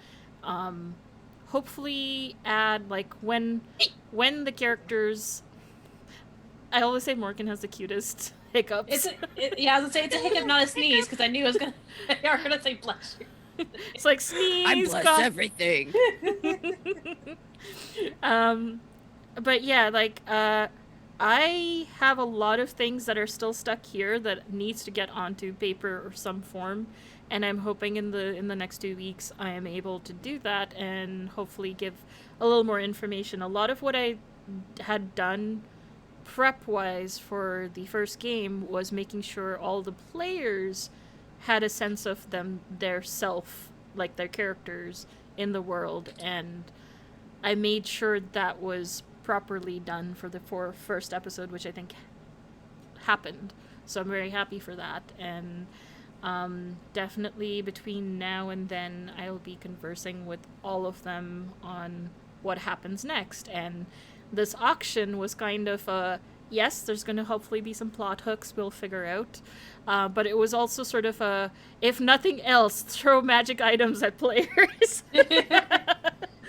hopefully add, like, when the characters... I always say Morgan has the cutest hiccups. Yeah, I was gonna say it's a hiccup, not a sneeze, because I knew I was gonna. You were gonna say bless you. It's like sneeze. I bless cough. everything. But yeah, like, I have a lot of things that are still stuck here that needs to get onto paper or some form, and I'm hoping in the next 2 weeks I am able to do that and hopefully give a little more information. A lot of what I had done prep-wise for the first game was making sure all the players had a sense of their self, like their characters in the world, and I made sure that was properly done for the first episode, which I think happened. So I'm very happy for that, and definitely between now and then I'll be conversing with all of them on what happens next. And this auction was kind of yes, there's going to hopefully be some plot hooks we'll figure out, but it was also sort of if nothing else, throw magic items at players.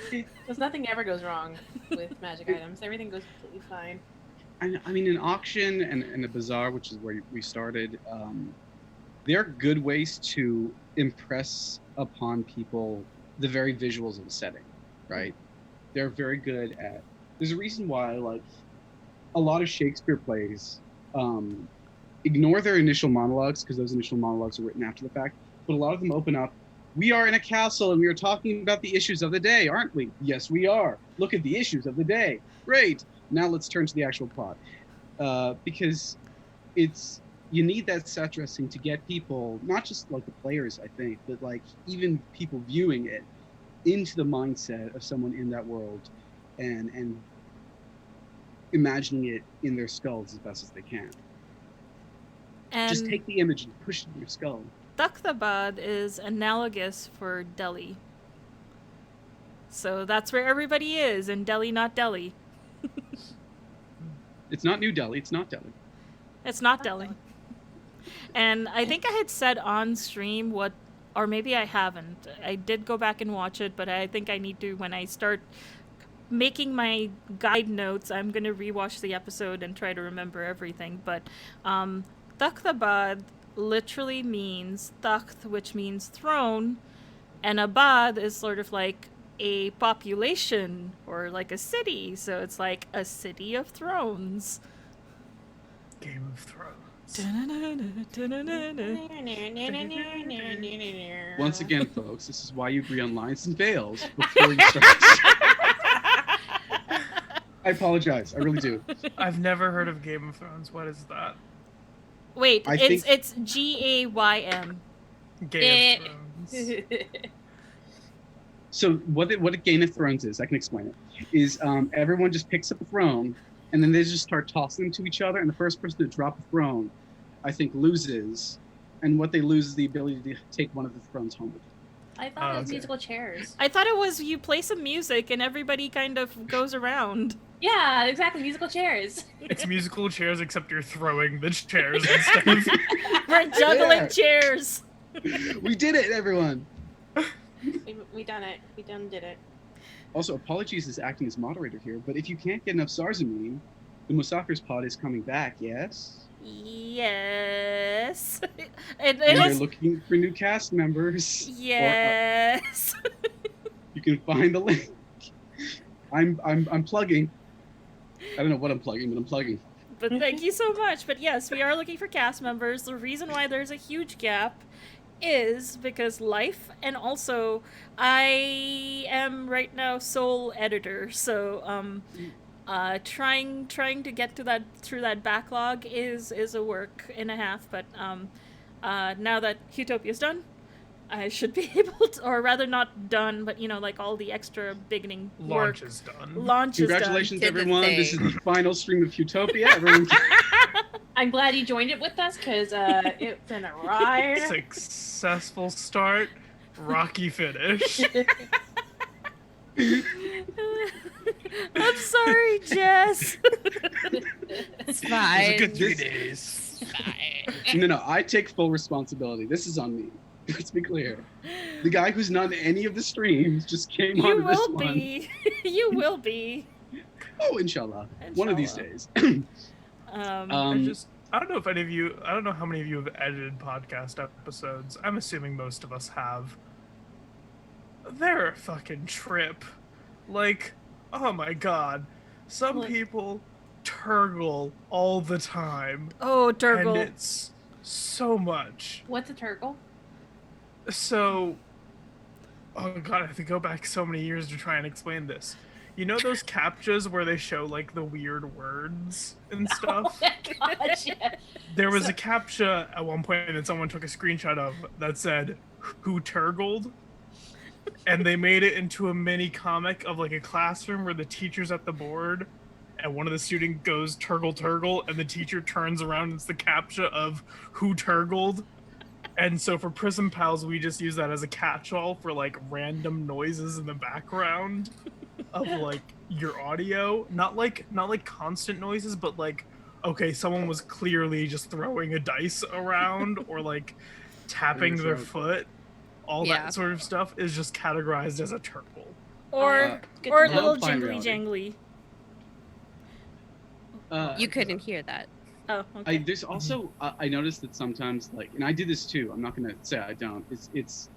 Because nothing ever goes wrong with magic items. Everything goes completely fine. I mean, an auction and a bazaar, which is where we started, they're good ways to impress upon people the very visuals of the setting, right? They're very good at... There's a reason why, like, a lot of Shakespeare plays ignore their initial monologues, because those initial monologues are written after the fact, but a lot of them open up, we are in a castle and we are talking about the issues of the day, aren't we? Yes, we are. Look at the issues of the day. Great. Now let's turn to the actual plot. Because you need that set dressing to get people, not just like the players, I think, but like even people viewing it, into the mindset of someone in that world and imagining it in their skulls as best as they can. And just take the image and push it in your skull. Takhthabad is analogous for Delhi. So that's where everybody is, in Delhi, not Delhi. It's not New Delhi, it's not Delhi. It's not Delhi. And I think I had said on stream or maybe I haven't. I did go back and watch it, but I think I need to, when I start making my guide notes, I'm going to rewatch the episode and try to remember everything. But Takhthabad literally means Takht, which means throne, and Abad is sort of like a population or like a city. So it's like a city of thrones. Game of Thrones. Once again, folks, this is why you agree on lines and veils before you start. I apologize. I really do. I've never heard of Game of Thrones. What is that? Wait, I it's think- GAYM. Game of Thrones. So what Game of Thrones is, I can explain it, is everyone just picks up a throne, and then they just start tossing them to each other, and the first person to drop a throne, I think, loses, and what they lose is the ability to take one of the thrones home with them. I thought it was okay. musical chairs. I thought it was you play some music and everybody kind of goes around. Yeah, exactly, musical chairs. It's musical chairs, except you're throwing the chairs instead of. We're juggling Yeah. chairs. We did it, everyone! We done it. We done did it. Also, apologies as acting as moderator here, but if you can't get enough Sarzamine, the Musafir's pod is coming back, yes? Yes. It And they're was. looking for new cast members. Yes. You can find the link. I'm plugging. I don't know what I'm plugging, but I'm plugging. But thank you so much. But yes, we are looking for cast members. The reason why there's a huge gap is because life, and also I am right now sole editor, so trying to get to that through that backlog is a work and a half. But now that Huetopia's done, I should be able to, or rather not done, but like all the extra beginning work. Launch is done. Launch is done. Congratulations, Did the everyone. This is thing. the final stream of Huetopia. Everyone, I'm glad you joined it with us because it's been a ride. Successful start, rocky finish. I'm sorry, Jess. It's It was fine. a good 3 This- days. It's fine. no, I take full responsibility. This is on me. Let's be clear. The guy who's not in any of the streams just came You on this will one. be. You will be. Oh, inshallah. One of these Inshallah. days. I don't know if any of you, I don't know how many of you have edited podcast episodes. I'm assuming most of us have. They're a fucking trip. Like, oh my god. Some What? people turgle all the time. Oh, And Turgle. it's so much. What's a turtle? So, oh god, I have to go back so many years to try and explain this. You know those captchas where they show like the weird words and stuff? Oh my gosh, yeah. There was a captcha at one point that someone took a screenshot of that said, "Who turgled?" And they made it into a mini comic of like a classroom where the teacher's at the board and one of the students goes turgle turgle and the teacher turns around and it's the captcha of "Who turgled?" And so for Prism Pals, we just use that as a catch-all for like random noises in the background of like your audio. Not like constant noises, but like, okay, someone was clearly just throwing a dice around or like tapping their foot. All Yeah. that sort of stuff is just categorized as a turtle. Or Good or to know. little Fine jingly reality. jangly. You couldn't hear that. Oh, okay. There's also I noticed that sometimes, like, and I do this too. I'm not gonna say I don't. It's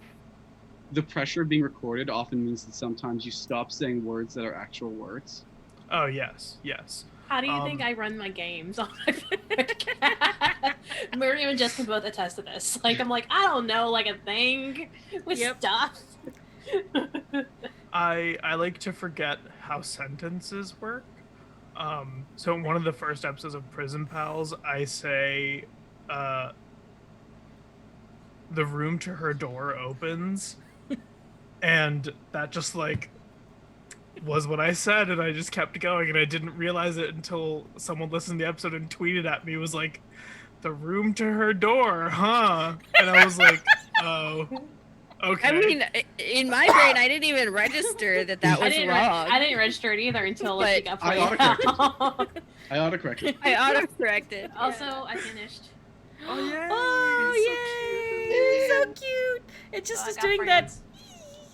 the pressure of being recorded often means that sometimes you stop saying words that are actual words. Oh yes, yes. How do you think I run my games on my podcast? Miriam and Jess can both attest to this. Like, I'm like, I don't know, like a thing with Yep. stuff. I like to forget how sentences work. So in one of the first episodes of Prison Pals, I say, the room to her door opens, and that just like was what I said, and I just kept going, and I didn't realize it until someone listened to the episode and tweeted at me, was like, the room to her door, huh? And I was like, oh, okay. I mean, in my brain, I didn't even register that was I didn't wrong. I didn't register it either until like, it got I pointed out. I autocorrected. I autocorrected. Also, I finished. Oh yeah. Oh, yay! So cute. It just Oh, I is got doing that friends.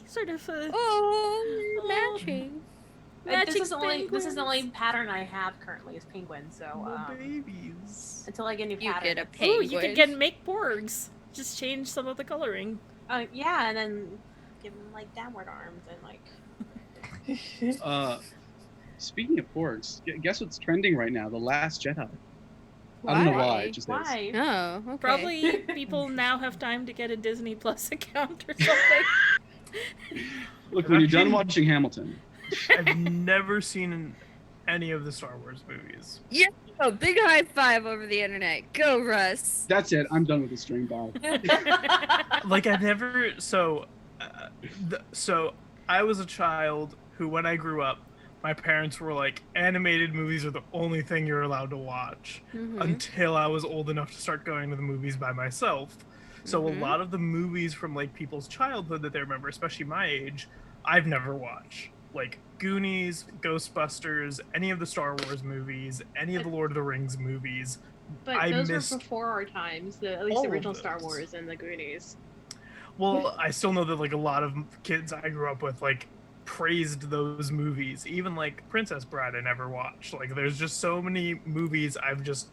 sort of Oh, matching. This is matching the only penguins. pattern I have currently is penguin. So Little babies. until I get a new You pattern. get a Ooh, penguin. you could get make porgs. Just change some of the coloring. Yeah, and then give them like downward arms and like. Speaking of porgs, guess what's trending right now? The Last Jedi. I don't know why. It just is. Why? Oh, okay. Probably people now have time to get a Disney Plus account or something. Look, when you're done Actually- watching Hamilton, I've never seen any of the Star Wars movies. Oh, big high five over the internet. Go, Russ. that's it. I'm done with the stream. Bye. Like I never. So I was a child who, when I grew up, my parents were like, animated movies are the only thing you're allowed to watch until I was old enough to start going to the movies by myself. So a lot of the movies from like people's childhood that they remember, especially my age, I've never watched. Like Goonies, Ghostbusters, any of the Star Wars movies, any of the Lord of the Rings movies. But those were before our times, at least the original Star Wars and the Goonies. Well, I still know that like a lot of kids I grew up with like praised those movies. Even like Princess Bride I never watched. Like there's just so many movies I've just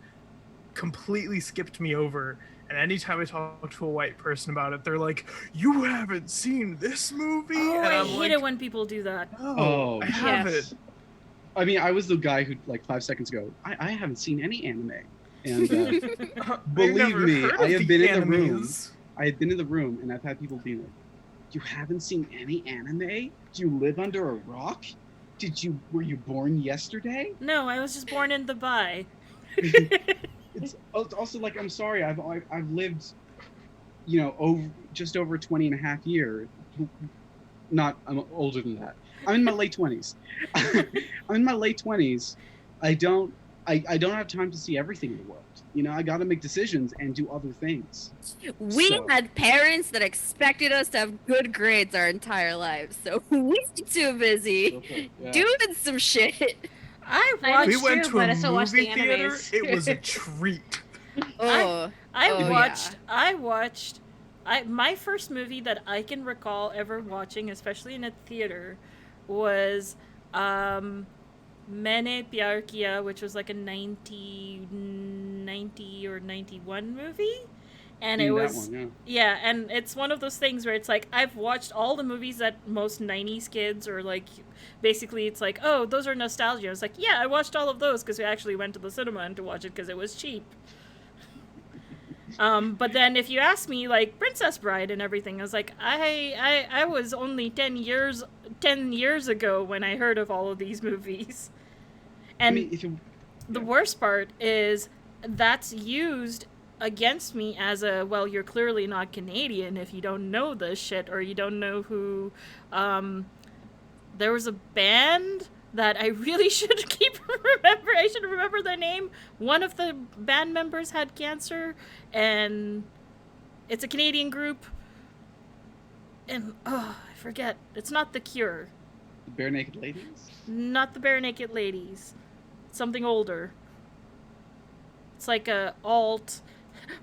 completely skipped me over. And anytime I talk to a white person about it, they're like, "You haven't seen this movie?" Oh, and I I'm hate like, it when people do that. Oh, I haven't. Yes. I mean, I was the guy who, like 5 seconds ago, I haven't seen any anime. And I've believe never me, heard I of have the been in the room. animes. I had been in the room, and I've had people be like, "You haven't seen any anime? Do you live under a rock? Were you born yesterday?" No, I was just born in Dubai. It's also like, I'm sorry, I've lived, you know, just over 20 and a half years. I'm older than that. I'm in my late 20s. I'm in my late 20s. I don't have time to see everything in the world. You know, I got to make decisions and do other things. We had parents that expected us to have good grades our entire lives, so we were too busy doing some shit. I watched. We went to but I a still watch the movie theater. animes. It was a treat. Oh, I watched. My first movie that I can recall ever watching, especially in a theater, was Maine Pyar Kiya, which was like a 90 or 91 movie. And it was and it's one of those things where it's like I've watched all the movies that most 90s kids or like basically it's like, oh, those are nostalgia. It's like, yeah, I watched all of those because we actually went to the cinema and to watch it because it was cheap. But then if you ask me like Princess Bride and everything, I was like, I was only 10 years ago when I heard of all of these movies. And the worst part is that's used against me as a, well, you're clearly not Canadian if you don't know this shit, or you don't know who, there was a band that I really should I should remember their name. One of the band members had cancer, and it's a Canadian group, and, I forget, it's not The Cure. The Bare Naked Ladies? Not the Bare Naked Ladies. Something older. It's like a alt.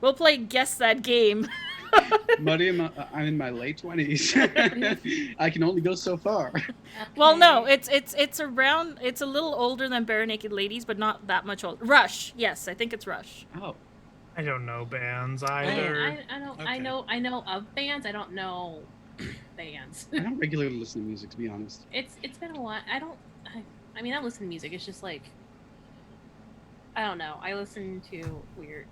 We'll play Guess That Game. Buddy, I'm in my late 20s. I can only go so far. Okay. Well, no, it's around. It's a little older than Bare Naked Ladies, but not that much older. Rush, yes, I think it's Rush. Oh, I don't know bands either. I don't. Okay. I know of bands. I don't know bands. I don't regularly listen to music, to be honest. It's been a while. I mean, I listen to music. It's just like, I don't know. I listen to weird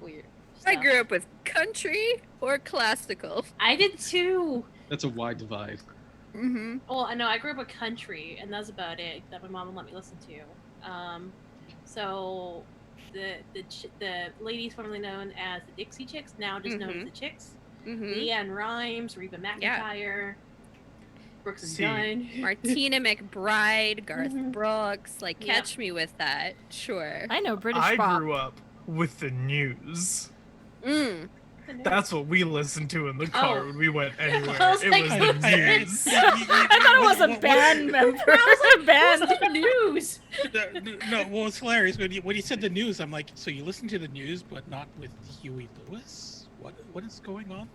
stuff. I grew up with country or classical. I did too. That's a wide divide. Mm-hmm. Well, I know I grew up with country, and that's about it that my mom would let me listen to. So the ladies formerly known as the Dixie Chicks, now just known as the Chicks. Mm-hmm. Leanne Rimes, Reba McEntire, Brooks and Dunn, Martina McBride, Garth Brooks. Like, catch me with that. Sure. I know British I pop. grew up with the news. Mm. That's what we listened to in the car when we went anywhere. I was It like, was the news. I thought it was a band member. I was like, band. what's the news? No, well, it's hilarious. When you said the news, I'm like, so you listen to the news, but not with Huey Lewis? What is going on?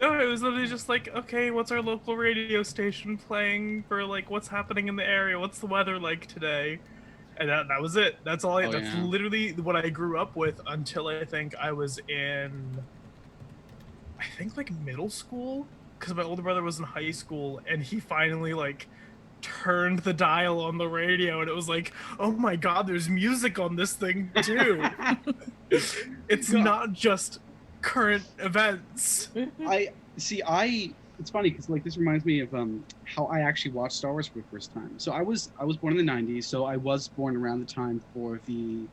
No, it was literally just like, okay, what's our local radio station playing for like what's happening in the area? What's the weather like today? And that was it. That's all. That's literally what I grew up with until I think I was in, like middle school, because my older brother was in high school, and he finally like turned the dial on the radio, and it was like, oh my god, there's music on this thing too. It's not just current events. It's funny because like this reminds me of how I actually watched Star Wars for the first time. So I was born in the 90s, so I was born around the time for the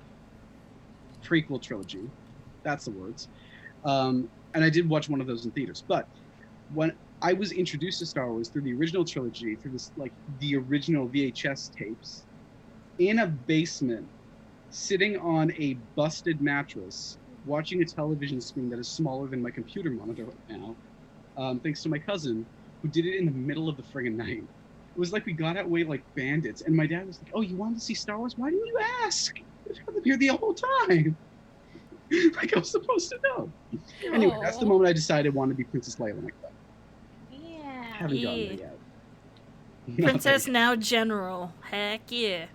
prequel trilogy. That's the words. And I did watch one of those in theaters. But when I was introduced to Star Wars through the original trilogy, through this like the original VHS tapes, in a basement, sitting on a busted mattress, watching a television screen that is smaller than my computer monitor right now, thanks to my cousin, who did it in the middle of the friggin' night. It was like we got away like bandits, and my dad was like, "Oh, you wanted to see Star Wars? Why didn't you ask? I've been here the whole time." Like I was supposed to know. Anyway, that's the moment I decided I wanted to be Princess Leia when I grew up. Yeah. Haven't gotten there yet. Not Princess there yet. now General. Heck yeah.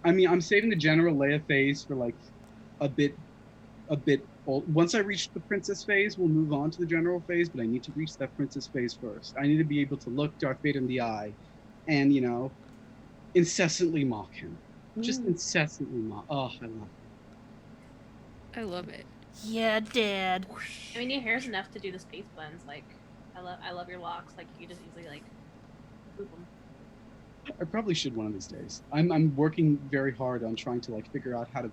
I mean, I'm saving the General Leia phase for like a bit old. Once I reach the Princess phase, we'll move on to the General phase, but I need to reach that Princess phase first. I need to be able to look Darth Vader in the eye and, you know, incessantly mock him. Just incessantly mock. Oh, I love it. I love it. Yeah, Dad. I mean, your hair's enough to do the space blends. Like, I love your locks. Like, you just easily like swoop them. I probably should one of these days. I'm working very hard on trying to like figure out how to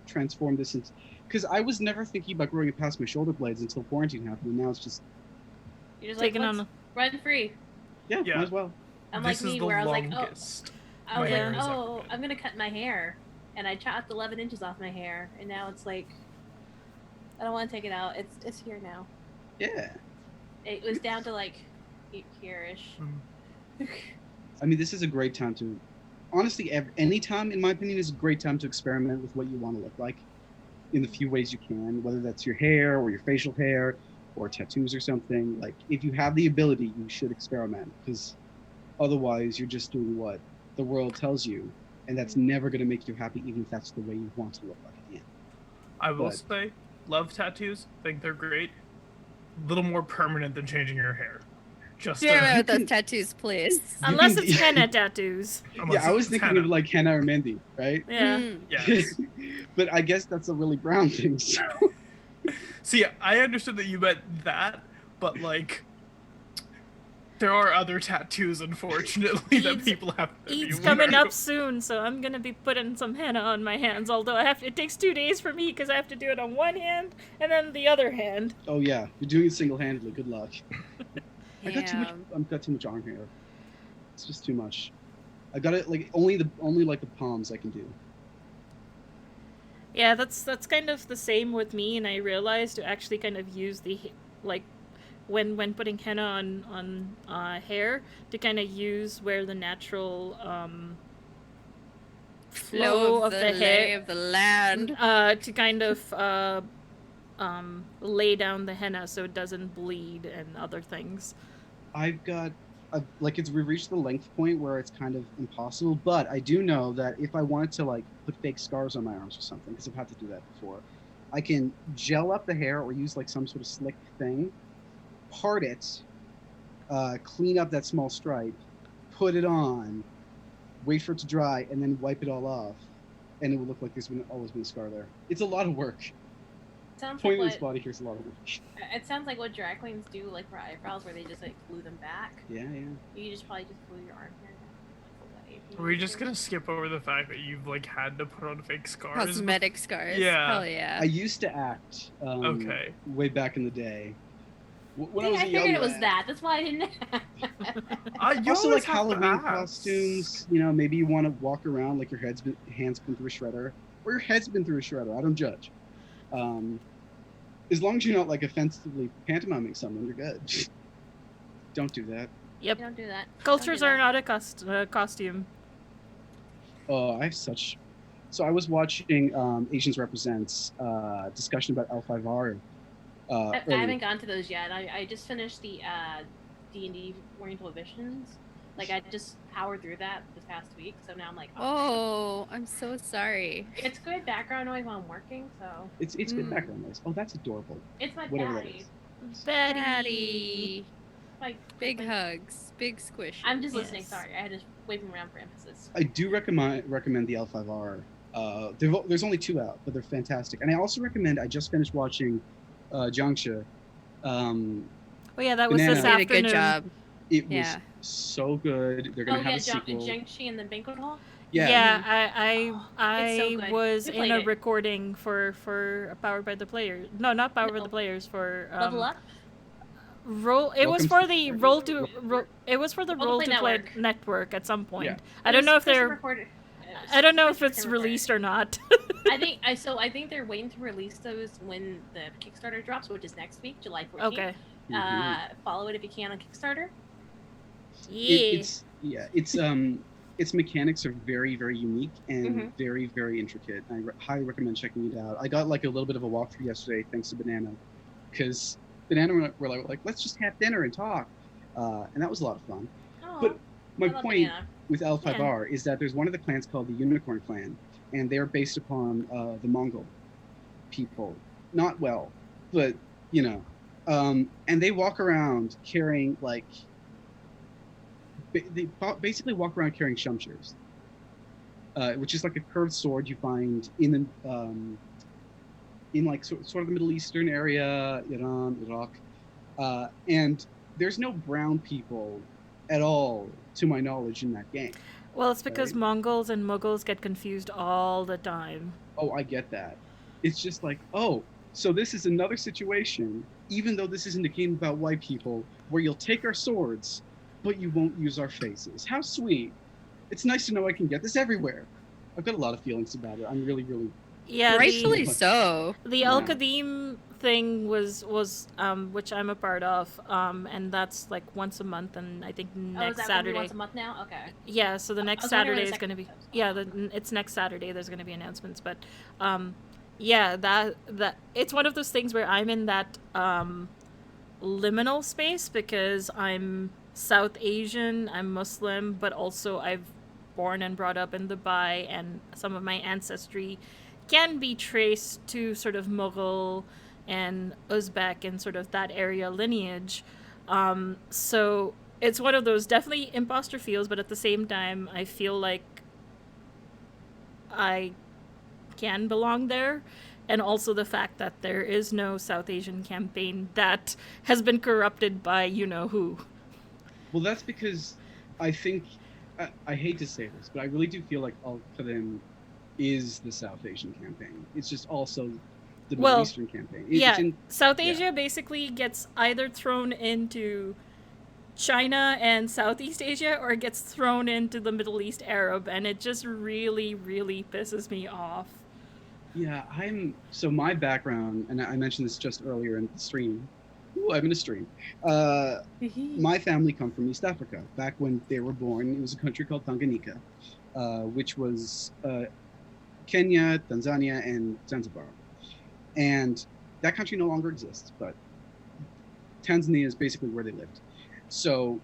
transform this into, because I was never thinking about growing it past my shoulder blades until quarantine happened, and now it's just You're just Taking like, on let's run free. yeah, Yeah. might as well. Unlike This is me, the where I was like, oh, longest I was my like, hair has ever oh, been. I'm gonna cut my hair, and I chopped 11 inches off my hair, and now it's like, I don't want to take it out. It's here now. Yeah. It was down to like here-ish. I mean, this is a great time to, honestly, any time, in my opinion, is a great time to experiment with what you want to look like in the few ways you can, whether that's your hair or your facial hair or tattoos or something. Like, if you have the ability, you should experiment, because otherwise you're just doing what the world tells you, and that's never going to make you happy, even if that's the way you want to look like at the end. I will But- say, love tattoos. Think they're great. Little more permanent than changing your hair. Just Share to, with us tattoos, please. Unless can- it's henna tattoos. unless Yeah, I was it's thinking henna. of like henna or Mendy, right? Yeah. Mm. Yes. But I guess that's a really brown thing. So. See, I understood that you meant that, but like, there are other tattoos, unfortunately, that Eid's- people have to be Eid's coming aware up of. soon, so I'm gonna be putting some henna on my hands. Although it takes 2 days for me because I have to do it on one hand and then the other hand. Oh yeah, you're doing it single-handedly. Good luck. I got too much. Damn. I've got too much arm hair. It's just too much. I got it like only like the palms I can do. Yeah, that's kind of the same with me, and I realized to actually kind of use the like when putting henna on hair to kind of use where the natural flow of the lay hair of the land. to kind of lay down the henna so it doesn't bleed and other things. I've got like we've reached the length point where it's kind of impossible. But I do know that if I wanted to like put fake scars on my arms or something, because I've had to do that before, I can gel up the hair or use like some sort of slick thing, part it, clean up that small stripe, put it on, wait for it to dry, and then wipe it all off, and it will look like there's always been a scar there. It's a lot of work. Sounds like Pointless what, body hair is a lot of work. it sounds like what drag queens do, like for eyebrows, where they just like glue them back. Yeah, yeah. You just probably just glue your arm hair down. If you Are we need just to. gonna skip over the fact that you've like had to put on fake scars? Cosmetic scars. Yeah. Hell yeah. I used to act. Okay. Way back in the day. When I See, was I a figured young it was lad. that. That's why I didn't. You Also, always like have to Halloween ask. costumes. You know, maybe you want to walk around like your hand's been through a shredder, or your head's been through a shredder. I don't judge. As long as you're not like offensively pantomiming someone, you're good. Don't do that. Yep. Don't do that. Cultures Don't are do that. not a costume. Oh, I have such. So I was watching Asians Represents discussion about L5R. I haven't gone to those yet. I just finished the D&D Oriental Visions. Like I just powered through that this past week, so now I'm like, Oh, I'm so sorry. it's good background noise while I'm working, so It's good background noise. Oh, that's adorable. it's my Whatever that daddy. is. Betty. Daddy. Like Big like, hugs. Big squish. I'm just listening. Yes. Sorry, I had to wave them around for emphasis. I do recommend the L5R. There's only 2 out, but they're fantastic. And I also recommend. I just finished watching Jiangxia. Oh yeah, that was Banana. this Did a afternoon. good job. It was Yeah. so good. They're gonna Oh have yeah, a sequel. Jiangxi and the banquet hall. Yeah, It's so I good. was We in played a it. recording for Powered by the Players. No, not Powered by No. the Players for Level up. Roll. It was Welcome for the roll to. It was for the roll to play network at some point. Yeah. I don't know if they're. Recorded. I don't know if it's released or not. I think they're waiting to release those when the Kickstarter drops, which is next week, July 14th. Okay. Follow it if you can on Kickstarter. Yeah. Its mechanics are very, very unique and very, very intricate. I highly recommend checking it out. I got like a little bit of a walkthrough yesterday thanks to Banana, because Banana were like, let's just have dinner and talk, and that was a lot of fun. Oh, but my point Banana. with L5R is that there's one of the clans called the Unicorn Clan, and they're based upon the Mongol people. Not well, but you know, and they walk around carrying like. They basically walk around carrying shumshirs, which is like a curved sword you find in like sort of the Middle Eastern area, Iran, Iraq, and there's no brown people at all, to my knowledge, in that game. Well, it's because Mongols and Mughals get confused all the time. Oh, I get that. It's just like, oh, so this is another situation, even though this isn't a game about white people, where you'll take our swords, but you won't use our faces. How sweet. It's nice to know I can get this everywhere. I've got a lot of feelings about it. I'm really, really... Yeah, rightfully so. The Al Qadim thing was which I'm a part of, and that's like once a month, and I think next Saturday. Once a month now? Okay. Yeah, so the next Saturday is going to be... Yeah, it's next Saturday. There's going to be announcements, but yeah, that it's one of those things where I'm in that liminal space because I'm South Asian, I'm Muslim, but also I've born and brought up in Dubai, and some of my ancestry can be traced to sort of Mughal and Uzbek and sort of that area lineage. So it's one of those definitely imposter feels, but at the same time, I feel like I can belong there. And also the fact that there is no South Asian campaign that has been corrupted by you-know-who. Well, that's because I think, I hate to say this, but I really do feel like Al Qadim is the South Asian campaign. It's just also the Middle Eastern campaign. South Asia basically gets either thrown into China and Southeast Asia, or it gets thrown into the Middle East Arab, and it just really, really pisses me off. Yeah, so my background, and I mentioned this just earlier in the stream. Ooh, I'm in a stream. My family come from East Africa. Back when they were born, it was a country called Tanganyika, which was Kenya, Tanzania, and Zanzibar. And that country no longer exists, but Tanzania is basically where they lived. So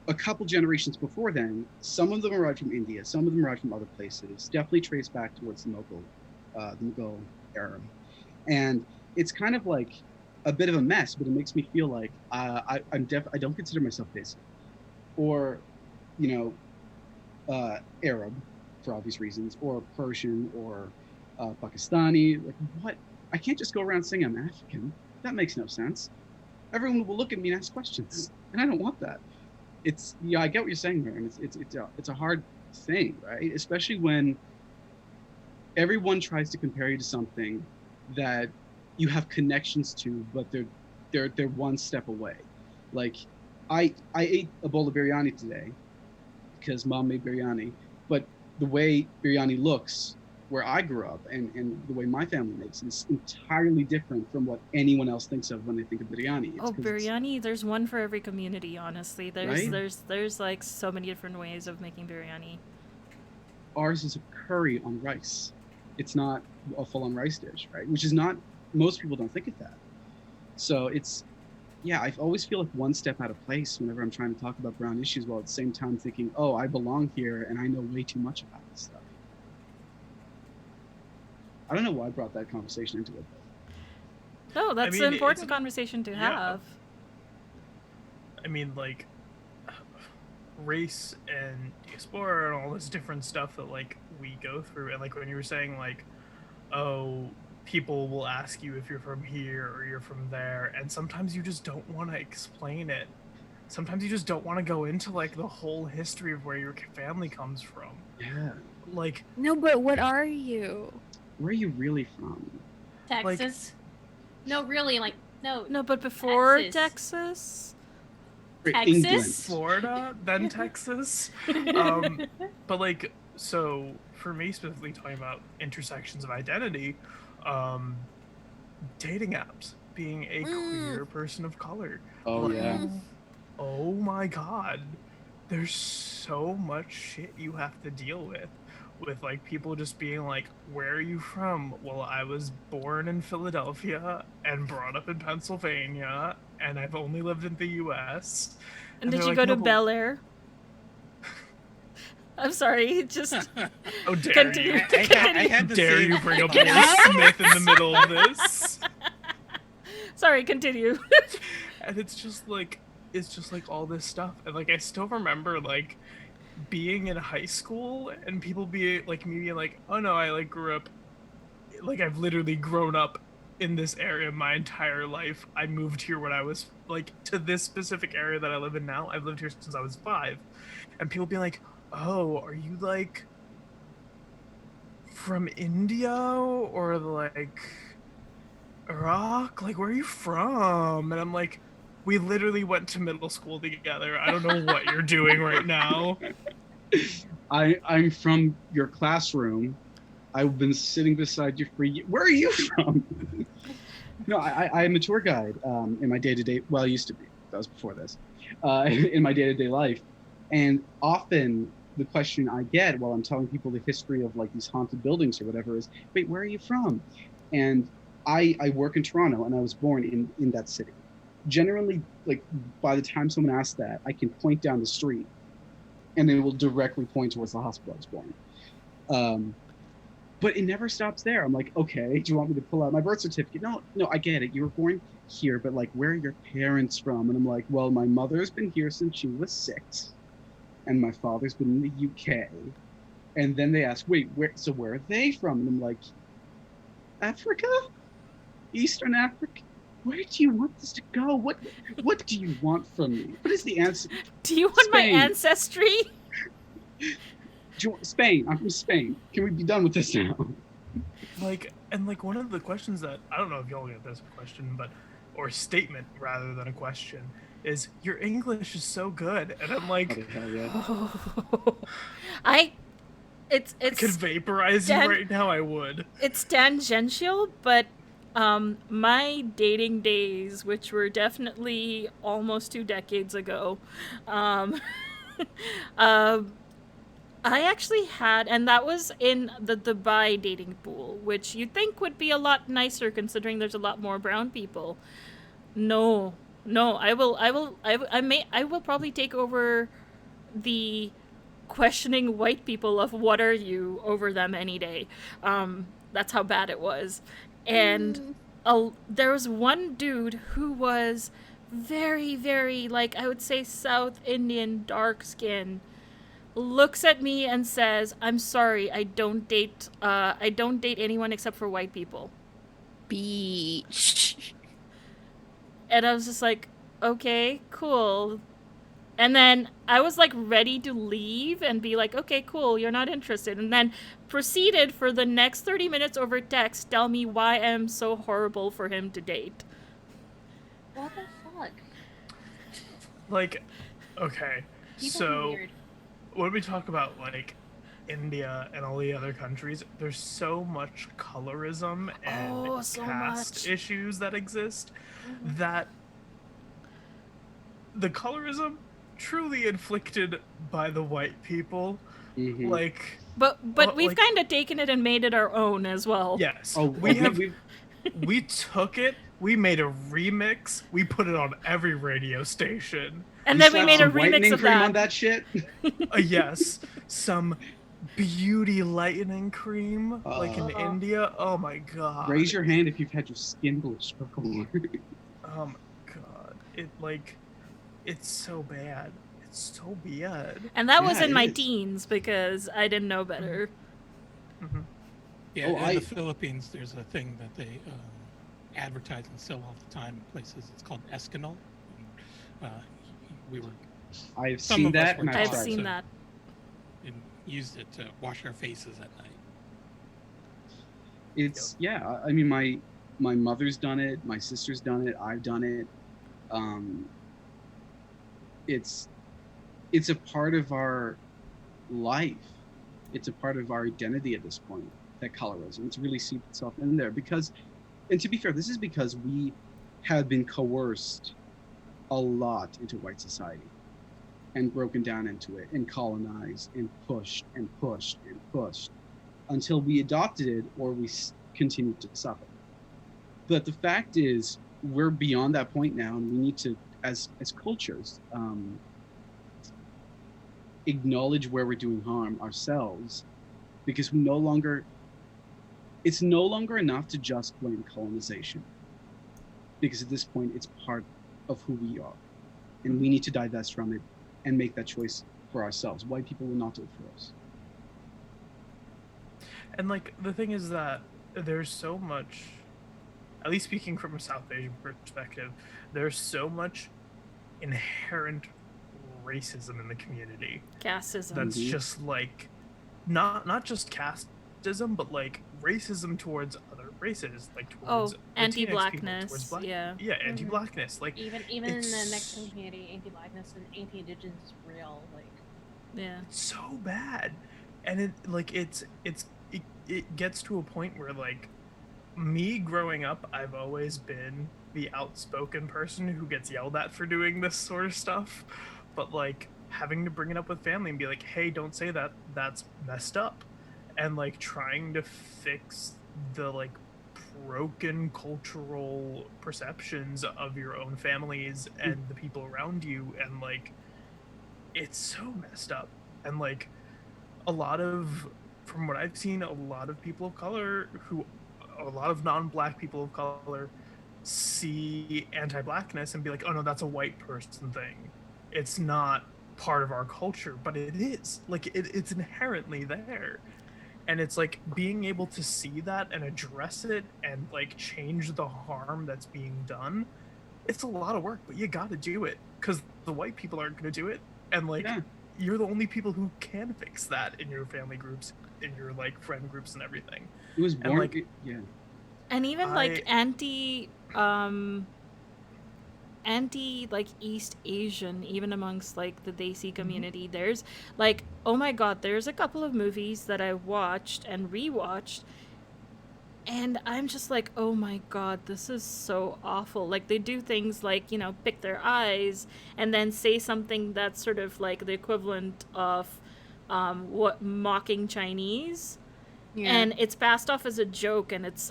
a couple generations before then, some of them arrived from India, some of them arrived from other places, definitely traced back towards the Mughal era. And it's kind of like a bit of a mess, but it makes me feel like I don't consider myself basic, or Arab, for obvious reasons, or Persian, or Pakistani. Like, what? I can't just go around saying I'm African. That makes no sense. Everyone will look at me and ask questions, and I don't want that. I get what you're saying there, and it's a hard thing, right? Especially when everyone tries to compare you to something that you have connections to, but they're one step away. Like, I ate a bowl of biryani today because mom made biryani, but the way biryani looks where I grew up and the way my family makes it is entirely different from what anyone else thinks of when they think of biryani. Biryani, there's one for every community, honestly. There's right? like so many different ways of making biryani. Ours is a curry on rice. It's not a full-on rice dish, right? Which is not, most people don't think of that. So I always feel like one step out of place whenever I'm trying to talk about brown issues, while at the same time thinking, oh, I belong here and I know way too much about this stuff. I don't know why I brought that conversation into it. No, that's an important conversation to have. I mean, like, race and diaspora and all this different stuff that, like, we go through. And, like, when you were saying, like, oh, people will ask you if you're from here or you're from there, and sometimes you just don't want to explain it. Sometimes you just don't want to go into, like, the whole history of where your family comes from. Yeah. Like... No, but what are you? Where are you really from? Texas. No, really, like No, but before Texas. Texas? For Texas? England. Florida, then Texas. But like, so for me specifically talking about intersections of identity, dating apps, being a queer person of color. Oh yeah. Oh my god. There's so much shit you have to deal with like people just being like, where are you from? Well, I was born in Philadelphia and brought up in Pennsylvania, and I've only lived in the US. And did they're you like, go "No, to but- Bel Air? I'm sorry, just Oh, dare continue. you! I had the Dare same- you bring up Will Smith in the middle of this? Sorry, continue. And it's just like all this stuff, and like I still remember like being in high school and people be like me being like, oh no, I like grew up, like I've literally grown up in this area my entire life. I moved here when I was like to this specific area that I live in now. I've lived here since I was 5, and people being like, oh, are you like from India or like Iraq? Like, where are you from? And I'm like, we literally went to middle school together. I don't know what you're doing right now. I'm from your classroom. I've been sitting beside you for years. Where are you from? No, I'm a tour guide in my day-to-day. Well, I used to be. That was before this. In my day-to-day life, and often the question I get while I'm telling people the history of like these haunted buildings or whatever is, wait, where are you from? And I work in Toronto, and I was born in that city. Generally, like by the time someone asks that, I can point down the street and it will directly point towards the hospital I was born. But it never stops there. I'm like, okay, do you want me to pull out my birth certificate? No, I get it. You were born here, but like, where are your parents from? And I'm like, well, my mother's been here since she was 6, and my father's been in the UK. And then they ask, wait, where are they from? And I'm like, Africa? Eastern Africa? Where do you want this to go? What do you want from me? What is the answer? Do you want my Spain. ancestry? Spain. I'm from Spain. Can we be done with this now? Like, and like one of the questions that I don't know if y'all get this question, but or statement rather than a question is, your English is so good, and I'm like, It's I could vaporize you right now. I would. It's tangential, but my dating days, which were definitely almost 2 decades ago, I actually had, and that was in the Dubai dating pool, which you'd think would be a lot nicer considering there's a lot more brown people. No, I will probably take over the questioning white people of what are you over them any day. That's how bad it was. And there was one dude who was very, very, like, I would say South Indian, dark skin, looks at me and says, I'm sorry, I don't date anyone except for white people. Beach. And I was just like, okay, cool. And then I was like ready to leave and be like, okay, cool, you're not interested. And then proceeded for the next 30 minutes over text tell me why I'm so horrible for him to date. What the fuck? Like, okay, People so are weird. when we talk about like India and all the other countries, there's so much colorism and so caste much. issues that exist that the colorism truly inflicted by the white people, Mhm. like, But we've like- kind of taken it and made it our own as well. yes, Oh, we took it, we made a remix, we put it on every radio station. And You then we slapped made a some whitening remix of cream that. on that shit. Yes, some beauty lightening cream, like in Oh. India. Oh my god. Raise your hand if you've had your skin bleached before. Oh my god. It's so bad. It's so bad. And that was Yeah, in it my is. teens because I didn't know better. Yeah, Oh, in the Philippines, there's a thing that they advertise and sell all the time in places. It's called Escanol. We were I've Some seen of us that, were and taught I've I've tried seen it. that. and used it to wash our faces at night. It's yeah. I mean, My mother's done it. My sister's done it. I've done it. Um, it's it's a part of our life. It's a part of our identity at this point. That colorism. It's really seeped itself in there because, and to be fair, this is because we have been coerced a lot into white society and broken down into it and colonized and pushed and pushed and pushed until we adopted it or we continued to suffer. But the fact is, we're beyond that point now, and we need to, as cultures, acknowledge where we're doing harm ourselves, because we no longer. It's no longer enough to just blame colonization, because at this point, it's part of who we are, and we need to divest from it and make that choice for ourselves. White people will not do it for us. And like the thing is that there's so much, at least speaking from a South Asian perspective, there's so much inherent racism in the community. Casteism. That's just like not just casteism, but like racism towards other races, like towards anti-blackness. People, towards yeah, anti-blackness. Like even in the Mexican community, anti-blackness and anti-indigenous is real. Like, yeah, it's so bad, and it gets to a point where, like, me growing up, I've always been the outspoken person who gets yelled at for doing this sort of stuff, but like having to bring it up with family and be like, hey, don't say that, that's messed up, and like trying to fix the like broken cultural perceptions of your own families and the people around you, and like it's so messed up. And like a lot of, from what I've seen, a lot of people of color a lot of non-black people of color see anti-blackness and be like, oh no, that's a white person thing, it's not part of our culture. But it is, like, it's inherently there. And it's like being able to see that and address it and like change the harm that's being done. It's a lot of work, but you got to do it because the white people aren't going to do it. And like, you're the only people who can fix that in your family groups, in your like friend groups and everything. It was born, and, like, and even like anti like East Asian, even amongst like the Desi community, there's like, oh my god, there's a couple of movies that I watched and rewatched, and I'm just like, oh my god, this is so awful. Like, they do things like, you know, pick their eyes and then say something that's sort of like the equivalent of what mocking Chinese. Yeah. And it's passed off as a joke, and it's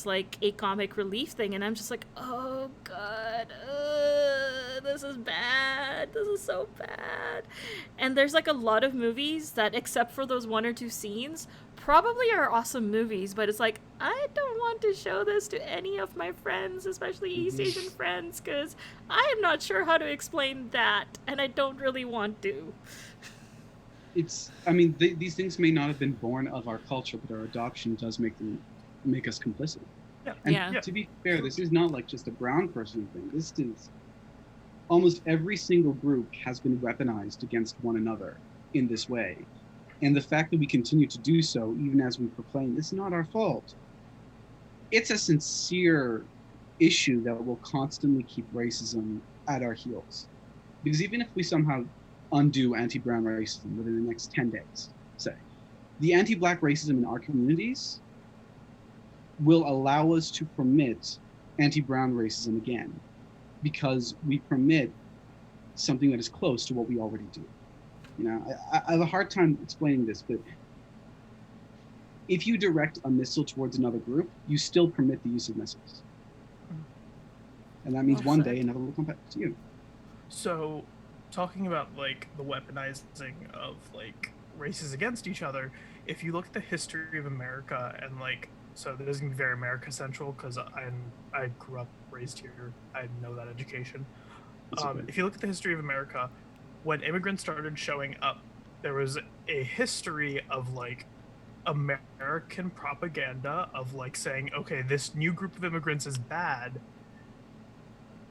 like a comic relief thing, and I'm just like, oh god, this is bad, this is so bad. And there's like a lot of movies that, except for those one or two scenes, probably are awesome movies, but it's like, I don't want to show this to any of my friends, especially East Asian friends, because I am not sure how to explain that, and I don't really want to. It's, I mean, these things may not have been born of our culture, but our adoption does make us complicit. Yeah. And to be fair, this is not like just a brown person thing. This is, almost every single group has been weaponized against one another in this way. And the fact that we continue to do so, even as we proclaim, it's not our fault. It's a sincere issue that will constantly keep racism at our heels. Because even if we somehow undo anti-brown racism within the next 10 days, say, the anti-black racism in our communities will allow us to permit anti-brown racism again, because we permit something that is close to what we already do. You know, I have a hard time explaining this, but if you direct a missile towards another group, you still permit the use of missiles. And that means one day another will come back to you. So, talking about like the weaponizing of like races against each other, if you look at the history of America, and like, so this is gonna be very America central because I grew up, raised here, I know that education. If you look at the history of America, when immigrants started showing up, there was a history of like American propaganda of like saying, okay, this new group of immigrants is bad.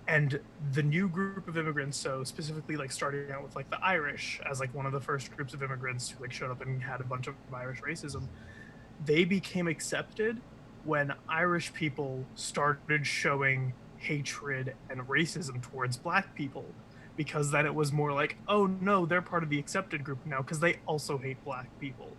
And the new group of immigrants, so specifically like starting out with like the Irish as like one of the first groups of immigrants who like showed up and had a bunch of Irish racism, they became accepted when Irish people started showing hatred and racism towards black people, because then it was more like, oh no, they're part of the accepted group now because they also hate black people.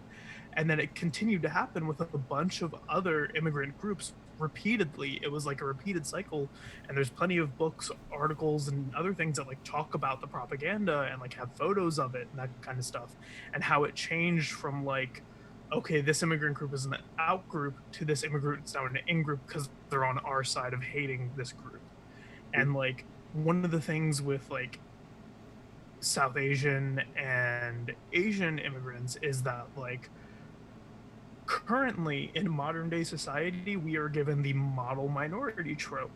And then it continued to happen with a bunch of other immigrant groups repeatedly. It was like a repeated cycle, and there's plenty of books, articles, and other things that like talk about the propaganda and like have photos of it and that kind of stuff, and how it changed from like, okay, this immigrant group is an out group to this immigrant is now an in group because they're on our side of hating this group. And like one of the things with like South Asian and Asian immigrants is that like currently in modern day society we are given the model minority trope,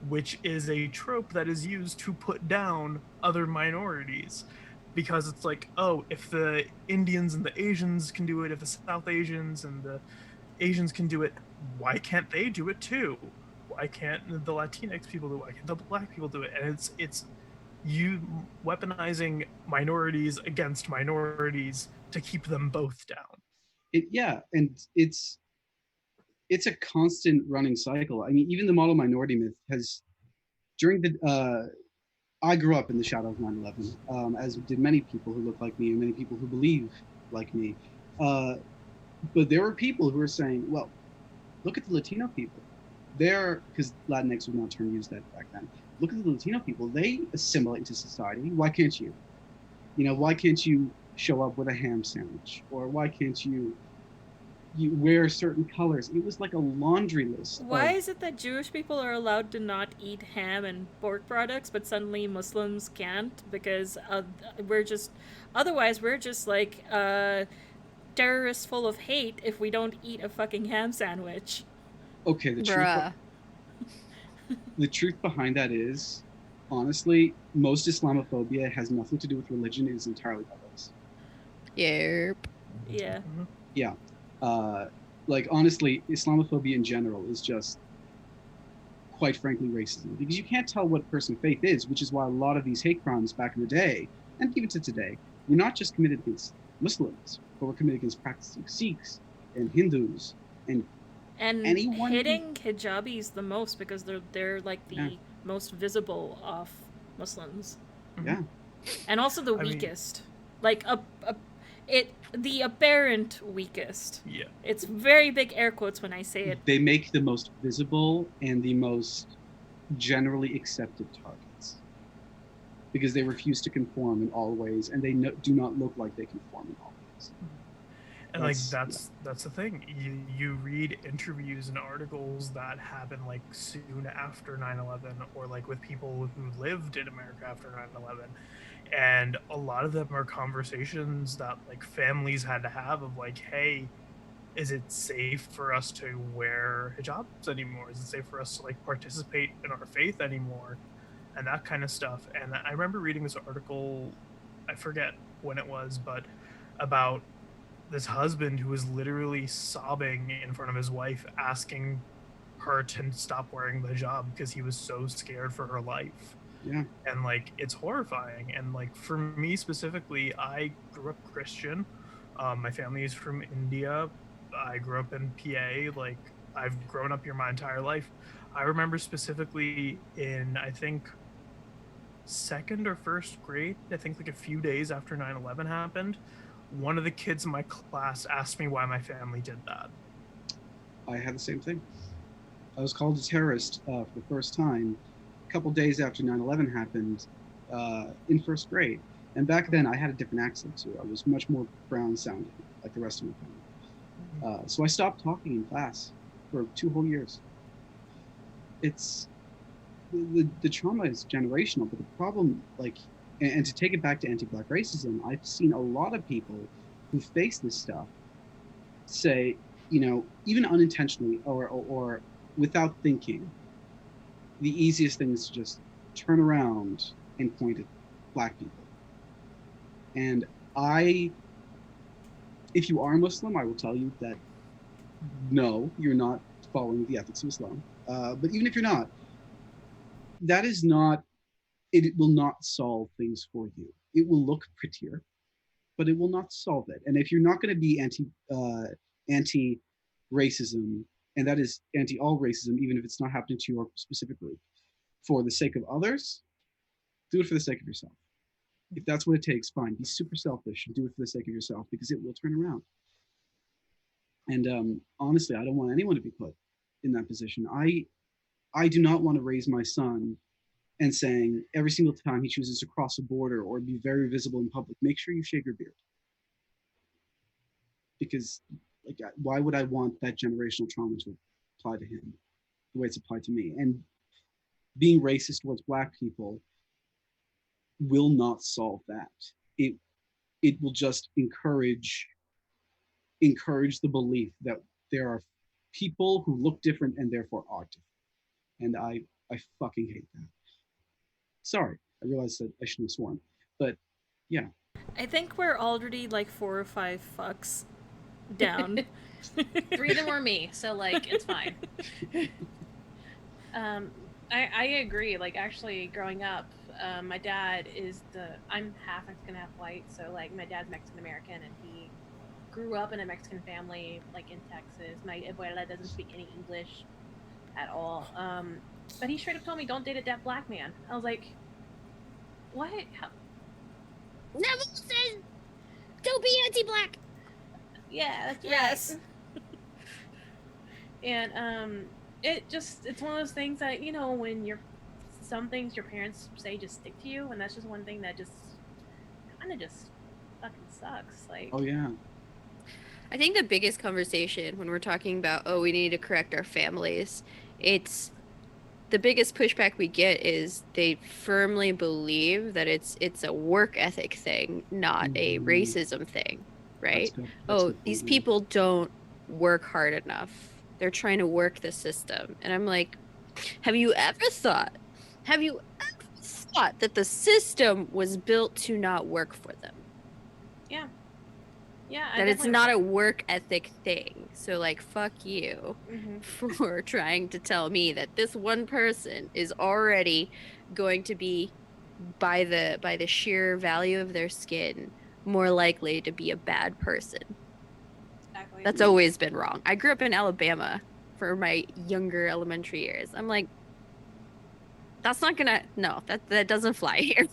which is a trope that is used to put down other minorities, because it's like, oh, if the Indians and the Asians can do it, if the South Asians and the Asians can do it, why can't they do it too? Why can't the Latinx people do it? Why can't the black people do it? And it's you weaponizing minorities against minorities to keep them both down. Yeah, and it's a constant running cycle. I mean, even the model minority myth has during the I grew up in the shadow of 9/11, as did many people who look like me and many people who believe like me. Uh, but there were people who were saying, well, look at the Latino people. They're, because Latinx was not a term used that back then. Look at the Latino people. They assimilate into society. Why can't you? You know, why can't you show up with a ham sandwich? Or why can't you wear certain colors? It was like a laundry list Why of, is it that Jewish people are allowed to not eat ham and pork products, but suddenly Muslims can't? Because we're just, otherwise we're just like terrorists full of hate if we don't eat a fucking ham sandwich. okay, Bruh. the truth behind that is, honestly, most Islamophobia has nothing to do with religion. It is entirely others. Yep. Yeah. Yeah. Like, honestly, Islamophobia in general is just, quite frankly, racism. Because you can't tell what person faith is, which is why a lot of these hate crimes back in the day, and even to today, were not just committed against Muslims, but were committed against practicing Sikhs and Hindus and And anyone. hitting hijabis the most because they're like the Yeah. most visible of Muslims. Yeah. And also the I mean- weakest. Like the apparent weakest. Yeah. It's very big air quotes when I say it. They make the most visible and the most generally accepted targets because they refuse to conform in all ways, and they do not look like they conform in all ways. And like that's the thing. You read interviews and articles that happen like soon after 9/11, or like with people who lived in America after 9/11, and a lot of them are conversations that like families had to have of like, hey, is it safe for us to wear hijabs anymore? Is it safe for us to like participate in our faith anymore? And that kind of stuff. And I remember reading this article, I forget when it was, but about this husband who was literally sobbing in front of his wife, asking her to stop wearing the hijab because he was so scared for her life. Yeah. And like it's horrifying. And like for me specifically, I grew up Christian. My family is from India. I grew up in PA. Like I've grown up here my entire life. I remember specifically in, I think, second or first grade, I think like a few days after 9/11 happened, one of the kids in my class asked me why my family did that. I had the same thing. I was called a terrorist for the first time a couple days after 9/11 happened in first grade. And back then I had a different accent too. I was much more brown sounding, like the rest of my family. So I stopped talking in class for 2 whole years. It's the trauma is generational, but the problem, like, and to take it back to anti-black racism, I've seen a lot of people who face this stuff say, you know, even unintentionally or without thinking, the easiest thing is to just turn around and point at black people. And if you are Muslim, I will tell you that no, you're not following the ethics of Islam. But even if you're not, that is not, it will not solve things for you. It will look prettier, but it will not solve it. And if you're not going to be anti-racism and that is anti all racism, even if it's not happening to you specifically. For the sake of others, do it for the sake of yourself. If that's what it takes, fine. Be super selfish and do it for the sake of yourself, because it will turn around. And honestly, I don't want anyone to be put in that position. I do not want to raise my son and saying every single time he chooses to cross a border or be very visible in public, make sure you shave your beard. Because like, why would I want that generational trauma to apply to him the way it's applied to me? And being racist towards Black people will not solve that. It will just encourage the belief that there are people who look different and therefore are different. And I fucking hate that. Sorry, I realized that I shouldn't have sworn, but yeah. I think we're already like 4 or 5 fucks down. 3 of them were me, so like it's fine. I agree. Like actually, growing up, my dad is I'm half Mexican, half white. So like my dad's Mexican American, and he grew up in a Mexican family, like in Texas. My abuela doesn't speak any English at all. But he straight up told me, "Don't date a deaf Black man." I was like, "What? How?" Neville says, "Don't be anti-Black." Yeah, that's right. Yes. And it's one of those things that, you know, when some things your parents say just stick to you, and that's just one thing that just kind of just fucking sucks. Like, Oh yeah. I think the biggest conversation when we're talking about, oh, we need to correct our families, it's the biggest pushback we get is they firmly believe that it's a work ethic thing, not a racism thing, right? That's these people don't work hard enough. They're trying to work the system. And I'm like, have you ever thought that the system was built to not work for them? yeah. Yeah. That it's not a work ethic thing. So like, fuck you for trying to tell me that this one person is already going to be, by the sheer value of their skin, more likely to be a bad person. Exactly. That's always been wrong. I grew up in Alabama for my younger elementary years. I'm like, that's not gonna, no, that doesn't fly here.